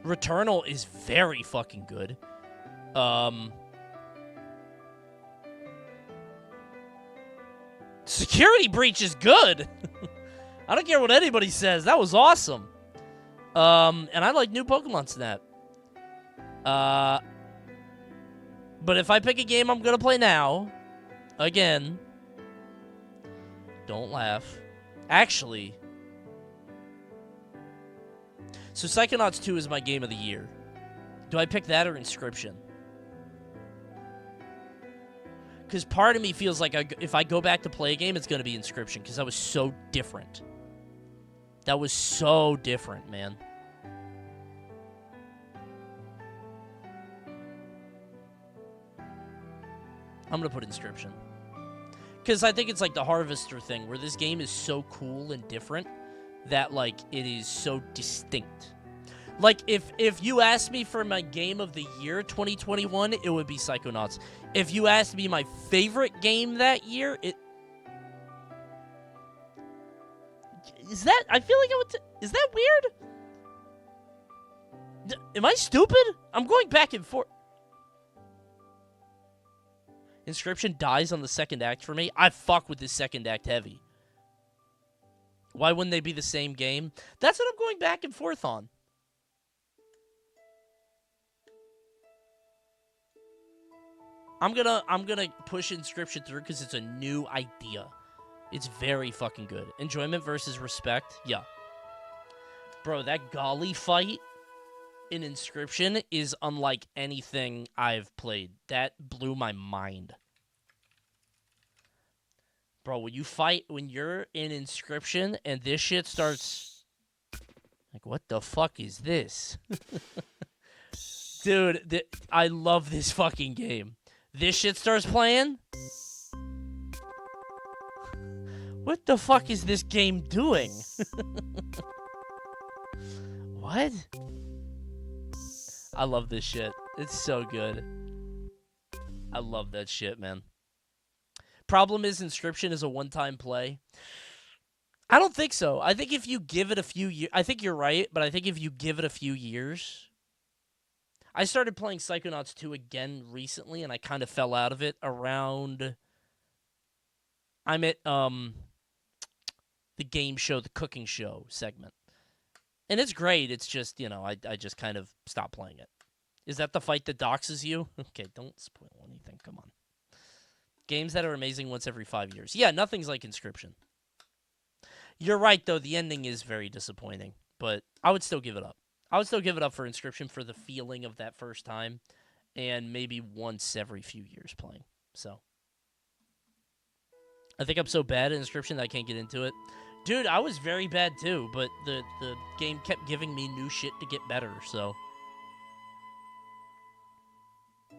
[SPEAKER 1] Returnal is very fucking good. Security Breach is good. I don't care what anybody says. That was awesome. And I like new Pokemon Snap. But if I pick a game I'm going to play now, again, don't laugh. Actually, so Psychonauts 2 is my game of the year. Do I pick that or Inscription? Because part of me feels like if I go back to play a game, it's going to be Inscription, because that was so different. That was so different, man. I'm going to put Inscription. Because I think it's like the Harvester thing, where this game is so cool and different that, like, it is so distinct. Like, if you asked me for my game of the year 2021, it would be Psychonauts. If you asked me my favorite game that year, it... Is that... I feel like I would... Is that weird? Am I stupid? I'm going back and forth. Inscription dies on the second act for me. I fuck with this second act heavy. Why wouldn't they be the same game? That's what I'm going back and forth on. I'm gonna push Inscription through because it's a new idea. It's very fucking good. Enjoyment versus respect. Yeah. Bro, that Golly fight in Inscription is unlike anything I've played. That blew my mind. Bro, when you're in Inscription and this shit starts... Like, what the fuck is this? Dude, I love this fucking game. This shit starts playing? What the fuck is this game doing? What? I love this shit. It's so good. I love that shit, man. Problem is, Inscription is a one-time play. I don't think so. I think if you give it a few years... I think you're right, but I think if you give it a few years... I started playing Psychonauts 2 again recently, and I kind of fell out of it around... I'm at the game show, the cooking show segment. And it's great. It's just, you know, I just kind of stopped playing it. Is that the fight that doxes you? Okay, don't spoil anything. Come on. Games that are amazing once every 5 years. Yeah, nothing's like Inscription. You're right, though. The ending is very disappointing, but I would still give it up. I would still give it up for Inscription for the feeling of that first time and maybe once every few years playing. So I think I'm so bad at Inscription that I can't get into it. Dude, I was very bad too, but the game kept giving me new shit to get better, so.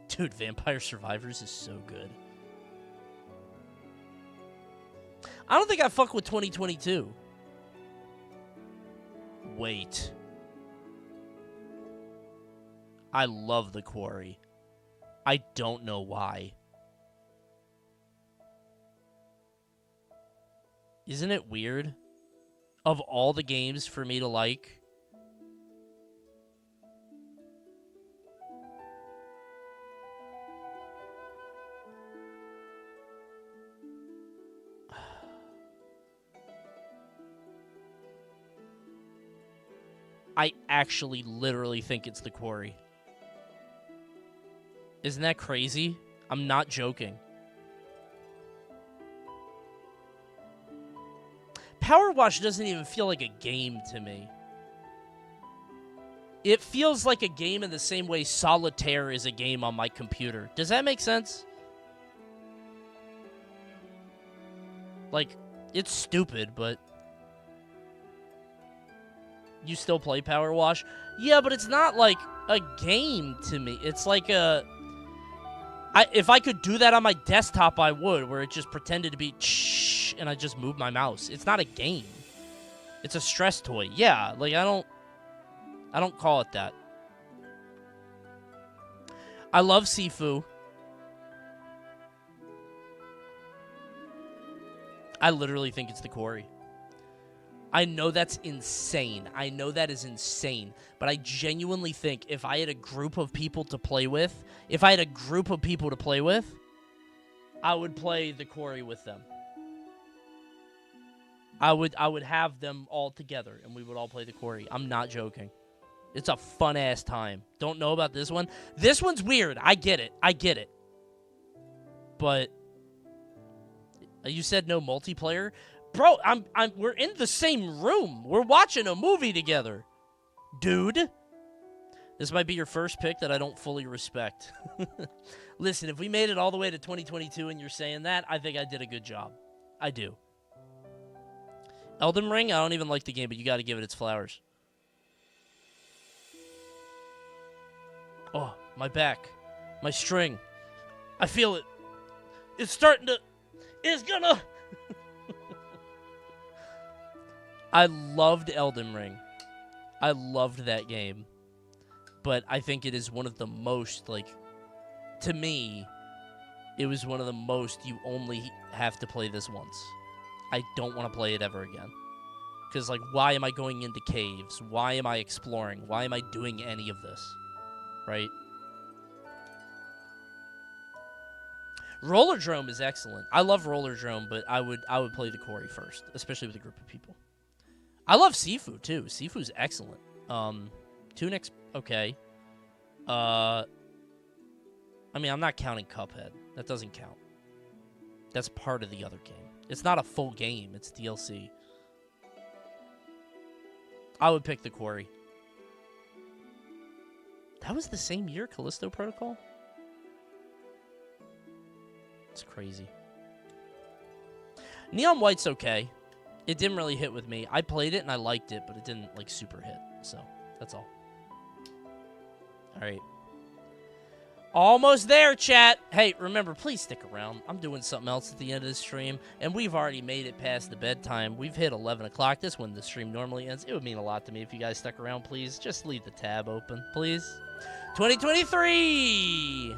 [SPEAKER 1] Dude, Vampire Survivors is so good. I don't think I fuck with 2022. Wait. I love The Quarry. I don't know why. Isn't it weird? Of all the games for me to like, I actually literally think it's The Quarry. Isn't that crazy? I'm not joking. Power Wash doesn't even feel like a game to me. It feels like a game in the same way Solitaire is a game on my computer. Does that make sense? Like, it's stupid, but... You still play Power Wash? Yeah, but it's not like a game to me. It's like a... if I could do that on my desktop, I would, where it just pretended to be shh, and I just moved my mouse. It's not a game. It's a stress toy. Yeah, like I don't call it that. I love Sifu. I literally think it's The Quarry. I know that's insane. I know that is insane. But I genuinely think if I had a group of people to play with, I would play The Quarry with them. I would have them all together, and we would all play The Quarry. I'm not joking. It's a fun-ass time. Don't know about this one? This one's weird. I get it. But you said no multiplayer? Bro, we're in the same room. We're watching a movie together. Dude. This might be your first pick that I don't fully respect. Listen, if we made it all the way to 2022 and you're saying that, I think I did a good job. I do. Elden Ring, I don't even like the game, but you got to give it its flowers. Oh, my back. My string. I feel it. It's starting to... It's gonna... I loved Elden Ring. I loved that game. But I think it is one of the most, like, to me, it was one of the most you only have to play this once. I don't want to play it ever again. Because, like, why am I going into caves? Why am I exploring? Why am I doing any of this? Right? Rollerdrome is excellent. I love Rollerdrome, but I would play The Quarry first, especially with a group of people. I love Sifu, too. Sifu's excellent. Tunic's okay. I mean, I'm not counting Cuphead. That doesn't count. That's part of the other game. It's not a full game. It's DLC. I would pick The Quarry. That was the same year, Callisto Protocol? It's crazy. Neon White's okay. It didn't really hit with me. I played it and I liked it, but it didn't, like, super hit. So, that's all. Alright. Almost there, chat! Hey, remember, please stick around. I'm doing something else at the end of the stream, and we've already made it past the bedtime. We've hit 11 o'clock. This when the stream normally ends. It would mean a lot to me if you guys stuck around, please. Just leave the tab open, please. 2023!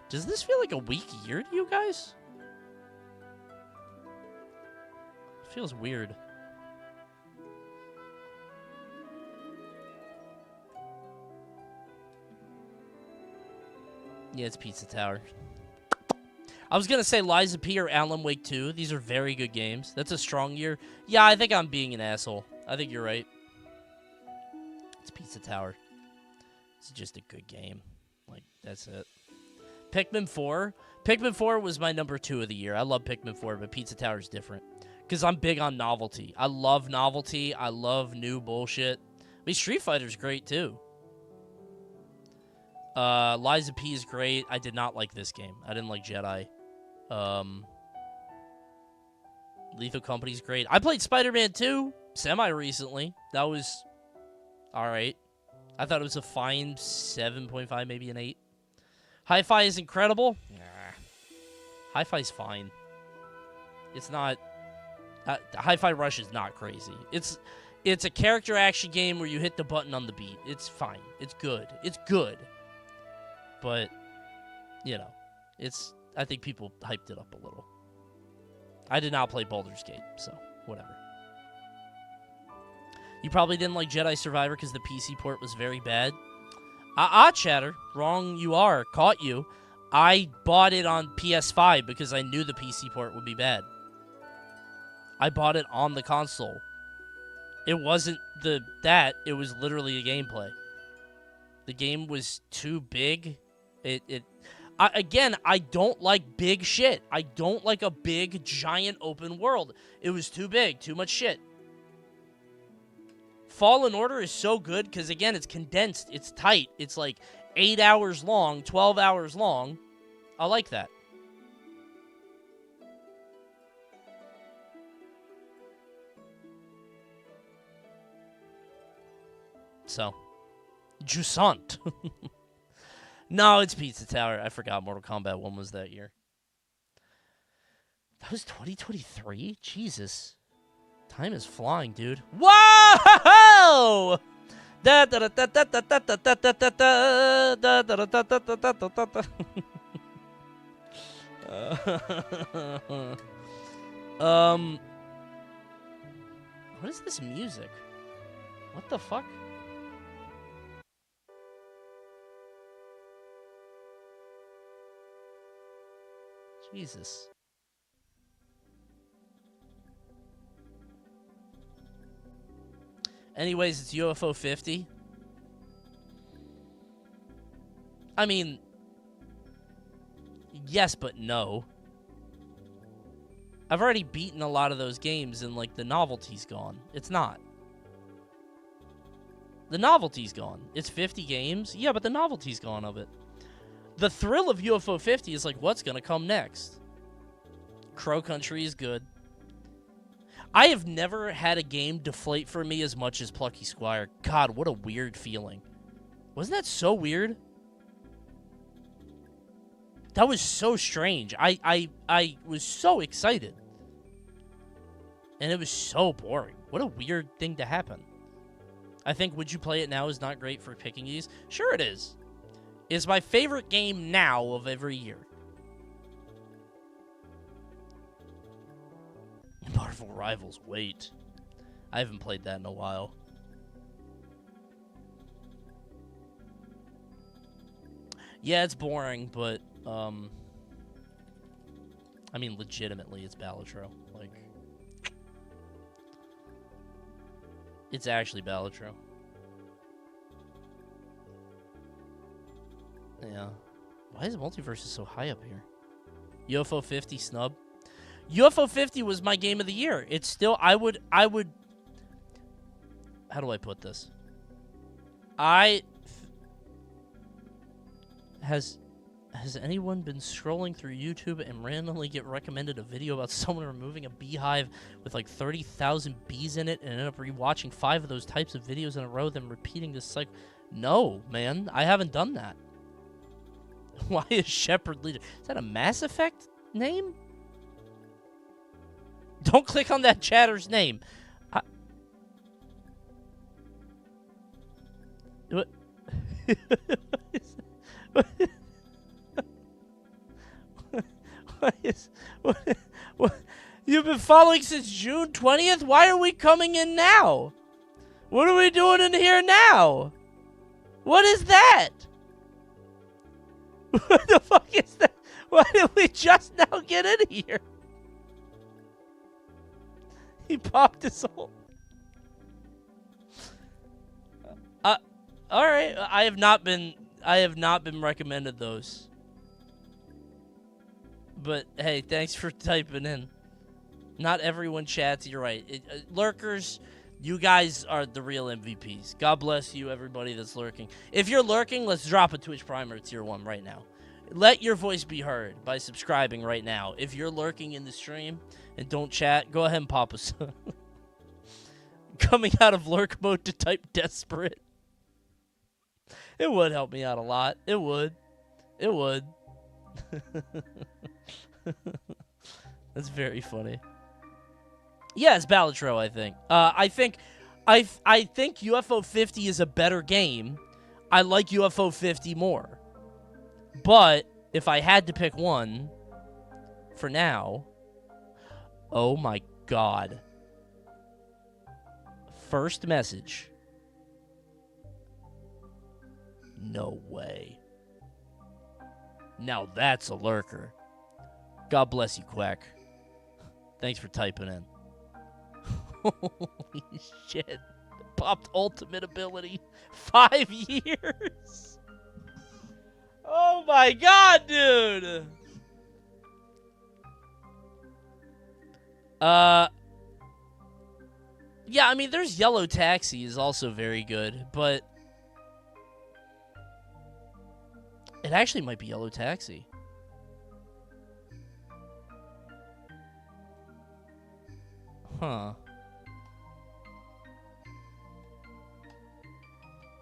[SPEAKER 1] Does this feel like a weak year to you guys? It feels weird. Yeah, it's Pizza Tower. I was going to say Lies of P or Alan Wake 2. These are very good games. That's a strong year. Yeah, I think I'm being an asshole. I think you're right. It's Pizza Tower. It's just a good game. Like, that's it. Pikmin 4. Pikmin 4 was my number 2 of the year. I love Pikmin 4, but Pizza Tower is different. Because I'm big on novelty. I love novelty. I love new bullshit. I mean, Street Fighter's great, too. Lies of P is great. I did not like this game. I didn't like Jedi. Lethal Company's great. I played Spider-Man 2 semi-recently. That was alright. I thought it was a fine 7.5, maybe an 8. Hi-Fi is incredible. Nah. Hi-Fi's fine. It's not... Hi-Fi Rush is not crazy. It's a character action game where you hit the button on the beat. It's fine. It's good. It's good. But, you know, I think people hyped it up a little. I did not play Baldur's Gate, so whatever. You probably didn't like Jedi Survivor because the PC port was very bad. Chatter. Wrong you are. Caught you. I bought it on PS5 because I knew the PC port would be bad. I bought it on the console. It wasn't it was literally a gameplay. The game was too big. Again, I don't like big shit. I don't like a big, giant open world. It was too big, too much shit. Fallen Order is so good because, again, it's condensed. It's tight. It's like 8 hours long, 12 hours long. I like that. So, Jusant. No, it's Pizza Tower. I forgot Mortal Kombat 1 was that year. That was 2023? Jesus. Time is flying, dude. Whoa! What is this music? What the fuck? Jesus. Anyways, it's UFO 50. I mean, yes, but no. I've already beaten a lot of those games and, like, the novelty's gone. It's not. The novelty's gone. It's 50 games. Yeah, but the novelty's gone of it. The thrill of UFO 50 is like, what's going to come next? Crow Country is good. I have never had a game deflate for me as much as Plucky Squire. God, what a weird feeling. Wasn't that so weird? That was so strange. I was so excited. And it was so boring. What a weird thing to happen. I think Would You Play It Now is not great for picking these. Sure it is. It's my favorite game now of every year. Marvel Rivals, wait. I haven't played that in a while. Yeah, it's boring, but, I mean, legitimately, it's Balatro. Like, it's actually Balatro. Yeah. Why is Multiverse so high up here? UFO 50 snub. UFO 50 was my game of the year. It's still, I would, how do I put this? Has anyone been scrolling through YouTube and randomly get recommended a video about someone removing a beehive with like 30,000 bees in it and end up rewatching 5 of those types of videos in a row, then repeating this cycle? No, man, I haven't done that. Why is Shepherd Leader? Is that a Mass Effect name? Don't click on that chatter's name. What? What? You've been following since June 20th? Why are we coming in now? What are we doing in here now? What is that? What the fuck is that? Why did we just now get in here? He popped his whole... All right. I have not been recommended those. But hey, thanks for typing in. Not everyone chats. You're right. Lurkers, you guys are the real MVPs. God bless you, everybody that's lurking. If you're lurking, let's drop a Twitch Primer tier 1 right now. Let your voice be heard by subscribing right now. If you're lurking in the stream and don't chat, go ahead and pop us. Coming out of lurk mode to type desperate. It would help me out a lot. It would. It would. That's very funny. Yeah, it's Balatro, I think. I think UFO 50 is a better game. I like UFO 50 more. But if I had to pick one for now, oh my god. First message. No way. Now that's a lurker. God bless you, Quack. Thanks for typing in. Holy shit. Popped ultimate ability. 5 years. Oh my god, dude. Yeah, I mean, there's Yellow Taxi is also very good, but it actually might be Yellow Taxi. Huh.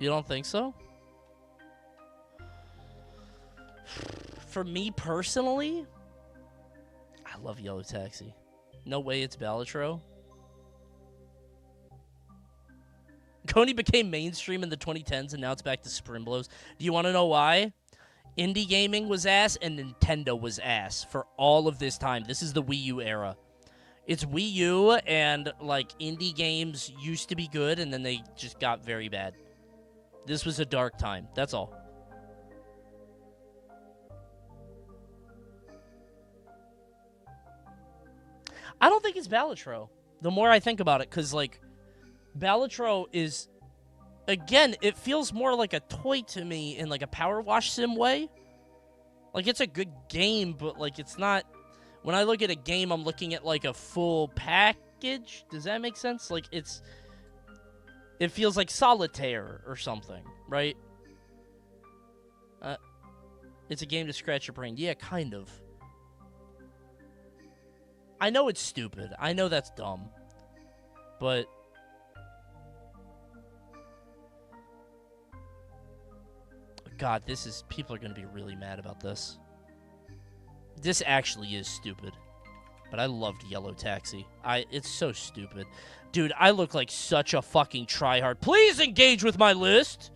[SPEAKER 1] You don't think so? For me personally, I love Yellow Taxi. No way it's Balatro. Coney became mainstream in the 2010s and now it's back to Spring Blows. Do you want to know why? Indie gaming was ass and Nintendo was ass for all of this time. This is the Wii U era. It's Wii U and, like, indie games used to be good and then they just got very bad. This was a dark time. That's all. I don't think it's Balatro. The more I think about it, because, like, Balatro is... Again, it feels more like a toy to me in, like, a Power Wash Sim way. Like, it's a good game, but, like, it's not... When I look at a game, I'm looking at, like, a full package. Does that make sense? Like, it's... It feels like Solitaire or something, right? It's a game to scratch your brain. Yeah, kind of. I know it's stupid. I know that's dumb. But... God, this is... People are going to be really mad about this. This actually is stupid. But I loved Yellow Taxi. It's so stupid. Dude, I look like such a fucking tryhard. Please engage with my list!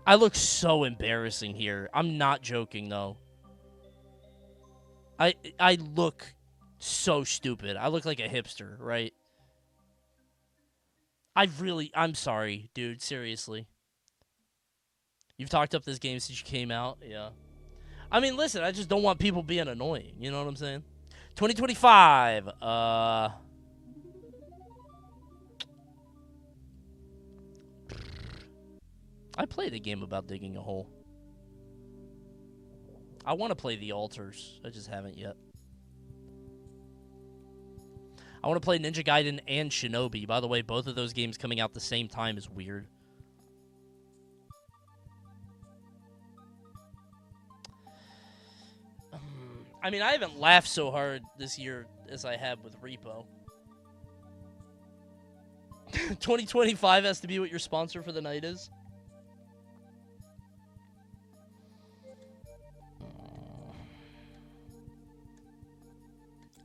[SPEAKER 1] I look so embarrassing here. I'm not joking, though. I look so stupid. I look like a hipster, right? I'm sorry, dude. Seriously. You've talked up this game since you came out? Yeah. I mean, listen, I just don't want people being annoying. You know what I'm saying? 2025. I played a game about digging a hole. I want to play The Altars. I just haven't yet. I want to play Ninja Gaiden and Shinobi. By the way, both of those games coming out the same time is weird. I mean, I haven't laughed so hard this year as I have with Repo. 2025 has to be what your sponsor for the night is.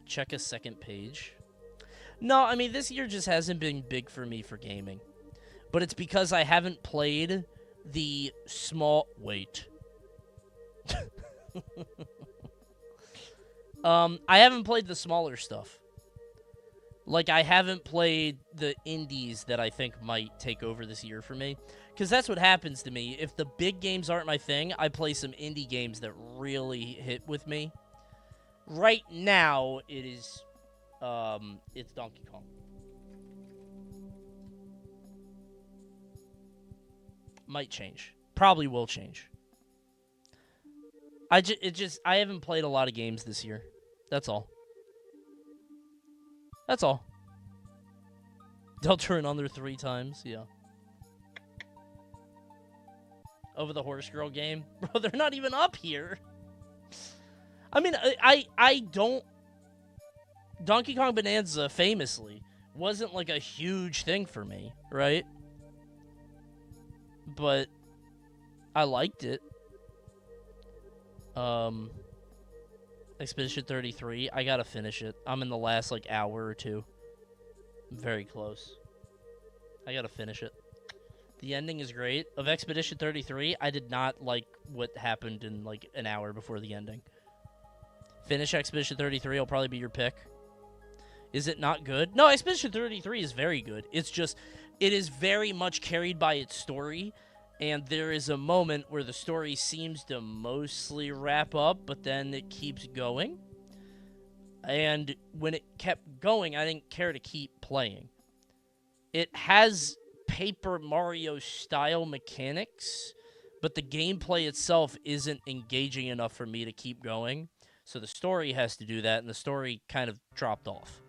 [SPEAKER 1] Check a second page. No, I mean, this year just hasn't been big for me for gaming. But it's because I haven't played the small... Wait. I haven't played the smaller stuff. Like, I haven't played the indies that I think might take over this year for me. Because that's what happens to me. If the big games aren't my thing, I play some indie games that really hit with me. Right now, it is, it's Donkey Kong. Might change. Probably will change. I haven't played a lot of games this year. That's all. That's all. They'll turn on there 3 times, yeah. Over the Horse Girl game? Bro, they're not even up here. I mean, I don't... Donkey Kong Bonanza, famously, wasn't like a huge thing for me, right? But I liked it. Expedition 33, I gotta finish it. I'm in the last, like, hour or 2. Very close. I gotta finish it. The ending is great. Of Expedition 33, I did not like what happened in, like, an hour before the ending. Finish Expedition 33 will probably be your pick. Is it not good? No, Expedition 33 is very good. It's just, it is very much carried by its story, and there is a moment where the story seems to mostly wrap up, but then it keeps going. And when it kept going, I didn't care to keep playing. It has Paper Mario style mechanics, but the gameplay itself isn't engaging enough for me to keep going. So the story has to do that, and the story kind of dropped off.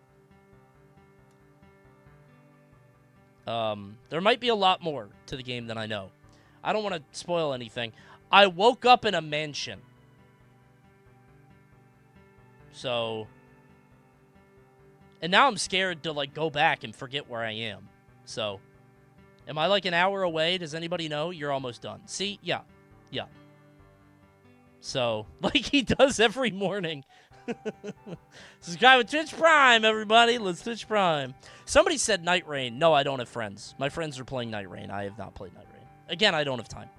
[SPEAKER 1] There might be a lot more to the game than I know. I don't want to spoil anything. I woke up in a mansion. So... And now I'm scared to, like, go back and forget where I am. So... Am I, like, an hour away? Does anybody know? You're almost done. See? Yeah. Yeah. So, like he does every morning. Subscribe to Twitch Prime, everybody. Let's Twitch Prime. Somebody said Night Rain. No, I don't have friends. My friends are playing Night Rain. I have not played Night Rain. Again, I don't have time.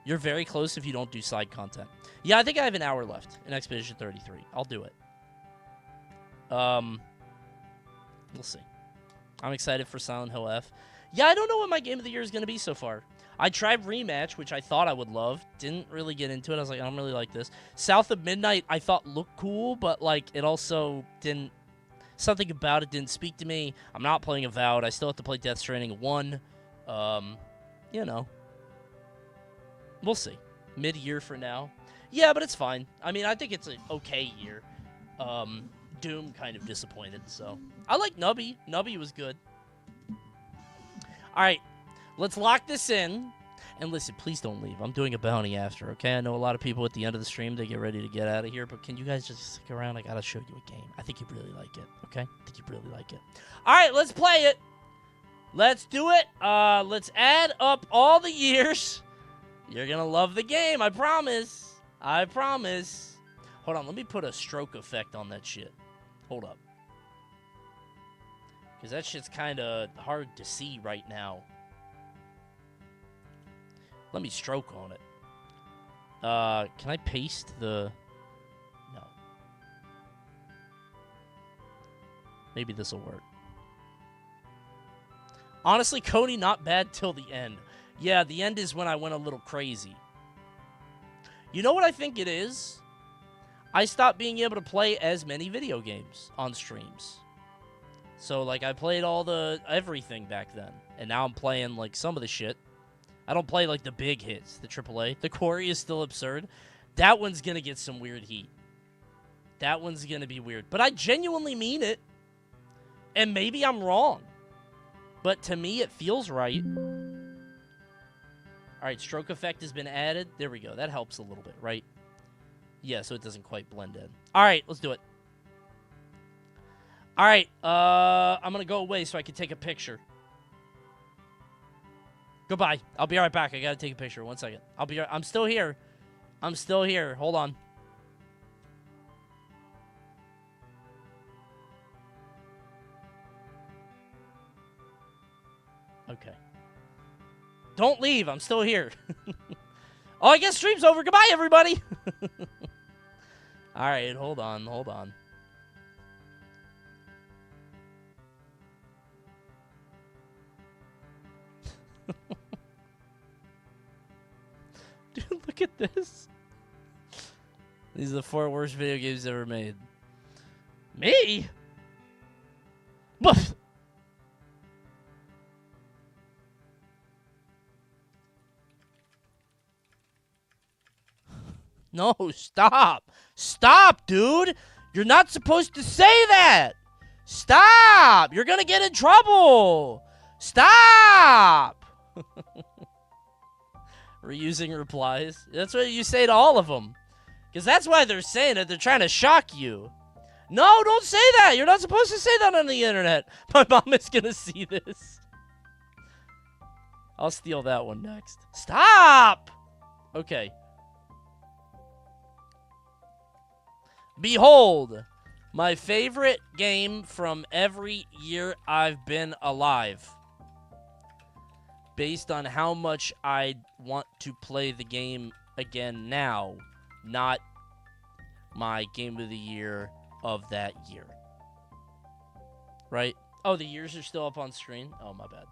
[SPEAKER 1] You're very close if you don't do side content. Yeah, I think I have an hour left in Expedition 33. I'll do it. We'll see. I'm excited for Silent Hill F. Yeah, I don't know what my game of the year is going to be so far. I tried Rematch, which I thought I would love. Didn't really get into it. I was like, I don't really like this. South of Midnight, I thought looked cool, but, like, it also didn't... Something about it didn't speak to me. I'm not playing Avowed. I still have to play Death Stranding 1. You know. We'll see. Mid-year for now. Yeah, but it's fine. I mean, I think it's an okay year. Doom kind of disappointed, so... I like Nubby. Nubby was good. Alright, let's lock this in. And listen, please don't leave. I'm doing a bounty after, okay? I know a lot of people at the end of the stream, they get ready to get out of here, but can you guys just stick around? I gotta show you a game. I think you'd really like it, okay? I think you'd really like it. Alright, let's play it. Let's do it. Let's add up all the years. You're gonna love the game, I promise. I promise. Hold on, let me put a stroke effect on that shit. Hold up. Because that shit's kind of hard to see right now. Let me stroke on it. Can I paste the... No. Maybe this will work. Honestly, Coney, not bad till the end. Yeah, the end is when I went a little crazy. You know what I think it is? I stopped being able to play as many video games on streams. So, like, I played everything back then. And now I'm playing, like, some of the shit. I don't play, like, the big hits, the AAA. The Quarry is still absurd. That one's gonna get some weird heat. That one's gonna be weird. But I genuinely mean it. And maybe I'm wrong. But to me, it feels right. Alright, stroke effect has been added. There we go. That helps a little bit, right? Yeah, so it doesn't quite blend in. Alright, let's do it. Alright, I'm gonna go away so I can take a picture. Goodbye. I'll be right back. I gotta take a picture. 1 second. I'm still here. I'm still here. Hold on. Okay. Don't leave. I'm still here. Oh, I guess stream's over. Goodbye, everybody. Alright, hold on. Look at this. These are the 4 worst video games ever made. Me? What? No, stop. Stop, dude. You're not supposed to say that. Stop. You're going to get in trouble. Stop. Reusing replies. That's what you say to all of them. Because that's why they're saying it. They're trying to shock you. No, don't say that. You're not supposed to say that on the internet. My mom is going to see this. I'll steal that one next. Stop. Okay. Behold, my favorite game from every year I've been alive. Based on how much I want to play the game again now, not my game of the year of that year. Right? Oh, the years are still up on screen? Oh, my bad.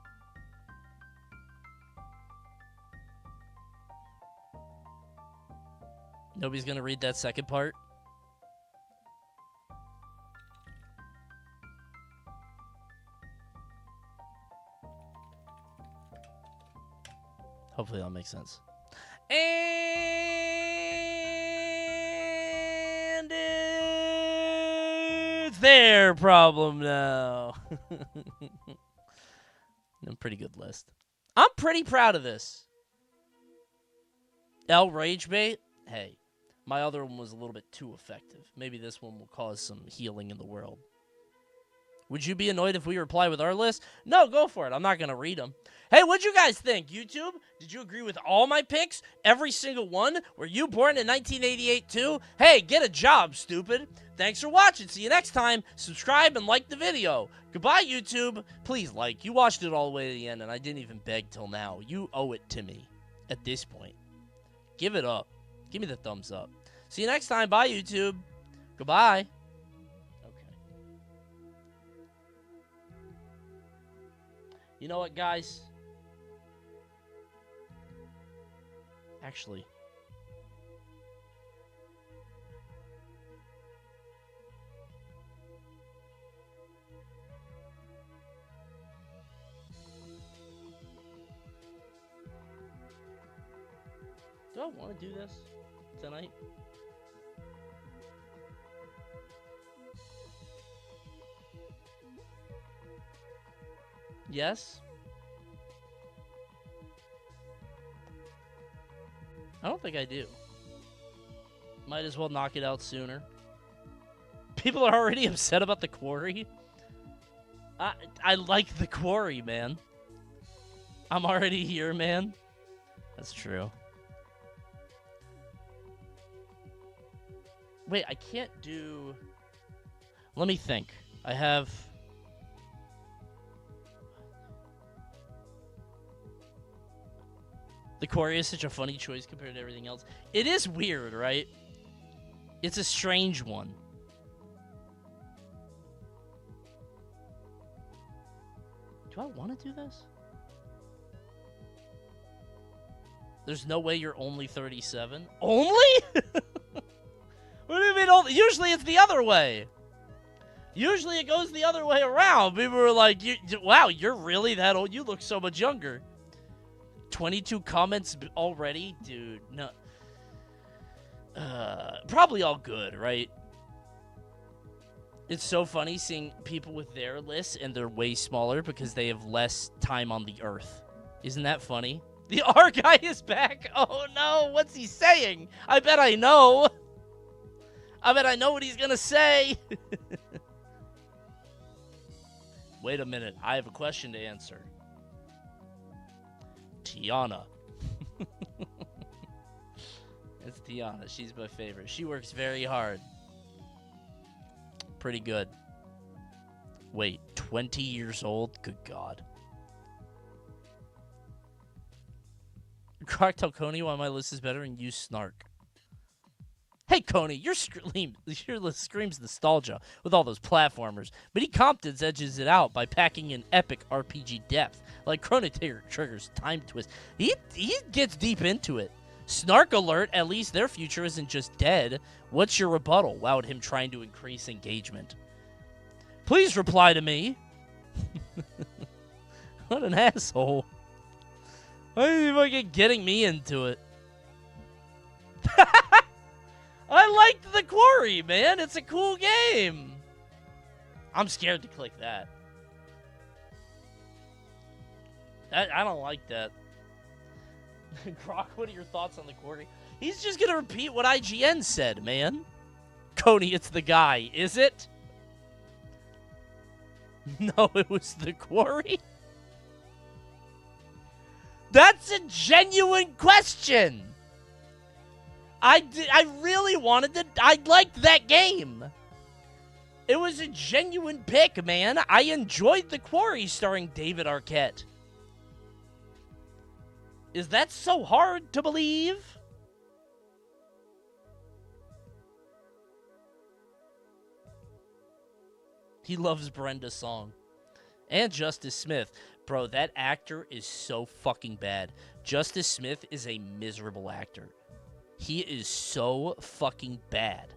[SPEAKER 1] Nobody's going to read that second part? Hopefully that'll make sense. And it's their problem now. A pretty good list. I'm pretty proud of this. L Ragebait. Hey, my other one was a little bit too effective. Maybe this one will cause some healing in the world. Would you be annoyed if we reply with our list? No, go for it. I'm not going to read them. Hey, what'd you guys think? YouTube, did you agree with all my picks? Every single one? Were you born in 1988 too? Hey, get a job, stupid. Thanks for watching. See you next time. Subscribe and like the video. Goodbye, YouTube. Please like. You watched it all the way to the end, and I didn't even beg till now. You owe it to me at this point. Give it up. Give me the thumbs up. See you next time. Bye, YouTube. Goodbye. You know what, guys? Actually, do I want to do this tonight? Yes? I don't think I do. Might as well knock it out sooner. People are already upset about the quarry. I like the quarry, man. I'm already here, man. That's true. Wait, I can't do... Let me think. I have... The quarry is such a funny choice compared to everything else. It is weird, right? It's a strange one. Do I want to do this? There's no way you're only 37. Only? What do you mean only? Usually it's the other way. Usually it goes the other way around. People are like, wow, you're really that old? You look so much younger. 22 comments already? Dude, no. Probably all good, right? It's so funny seeing people with their lists and they're way smaller because they have less time on the earth. Isn't that funny? The R guy is back. Oh no, what's he saying? I bet I know. I bet I know what he's gonna say. Wait a minute, I have a question to answer. Tiana. It's Tiana. She's my favorite. She works very hard. Pretty good. Wait, 20 years old? Good God. Croc, tell Coney why my list is better and you snark. Hey, Coney, your list screams nostalgia with all those platformers, but he Compton's edges it out by packing in epic RPG depth, like Chrono Trigger's Time Twist. He gets deep into it. Snark alert, at least their future isn't just dead. What's your rebuttal? Wow, at him trying to increase engagement. Please reply to me. What an asshole. Why are you fucking getting me into it? I liked The Quarry, man. It's a cool game. I'm scared to click that. I don't like that. Croc, what are your thoughts on The Quarry? He's just gonna repeat what IGN said, man. Coney, it's the guy, is it? No, it was The Quarry. That's a genuine question. I really wanted to. I liked that game. It was a genuine pick, man. I enjoyed The Quarry starring David Arquette. Is that so hard to believe? He loves Brenda's song. And Justice Smith. Bro, that actor is so fucking bad. Justice Smith is a miserable actor. He is so fucking bad.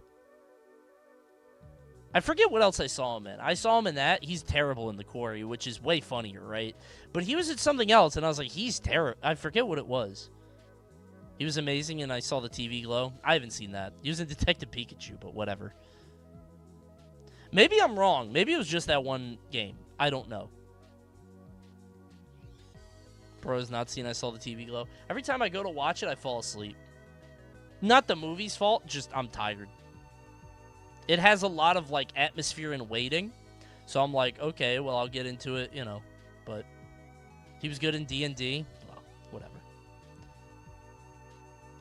[SPEAKER 1] I forget what else I saw him in. I saw him in that. He's terrible in The Quarry, which is way funnier, right? But he was in something else, and I was like, he's terrible. I forget what it was. He was amazing, and I saw the TV Glow. I haven't seen that. He was in Detective Pikachu, but whatever. Maybe I'm wrong. Maybe it was just that one game. I don't know. Bro's not seen I saw the TV Glow. Every time I go to watch it, I fall asleep. Not the movie's fault, just I'm tired. It has a lot of, like, atmosphere and waiting. So I'm like, okay, well, I'll get into it, you know. But he was good in D&D. Well, whatever.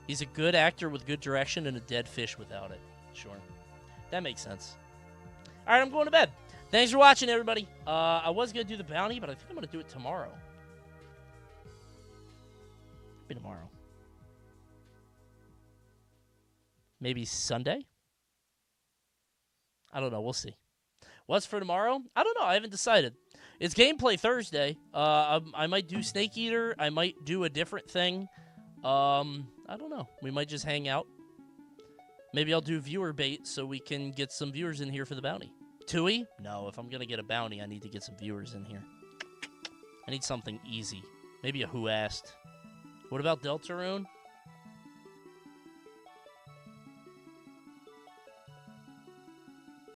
[SPEAKER 1] He's a good actor with good direction and a dead fish without it. Sure. That makes sense. All right, I'm going to bed. Thanks for watching, everybody. I was going to do the bounty, but I think I'm going to do it tomorrow. Maybe tomorrow. Maybe Sunday? I don't know. We'll see. What's for tomorrow? I don't know. I haven't decided. It's Gameplay Thursday. I might do Snake Eater. I might do a different thing. I don't know. We might just hang out. Maybe I'll do viewer bait so we can get some viewers in here for the bounty. Tui? No, if I'm going to get a bounty, I need to get some viewers in here. I need something easy. Maybe a Who Asked. What about Deltarune?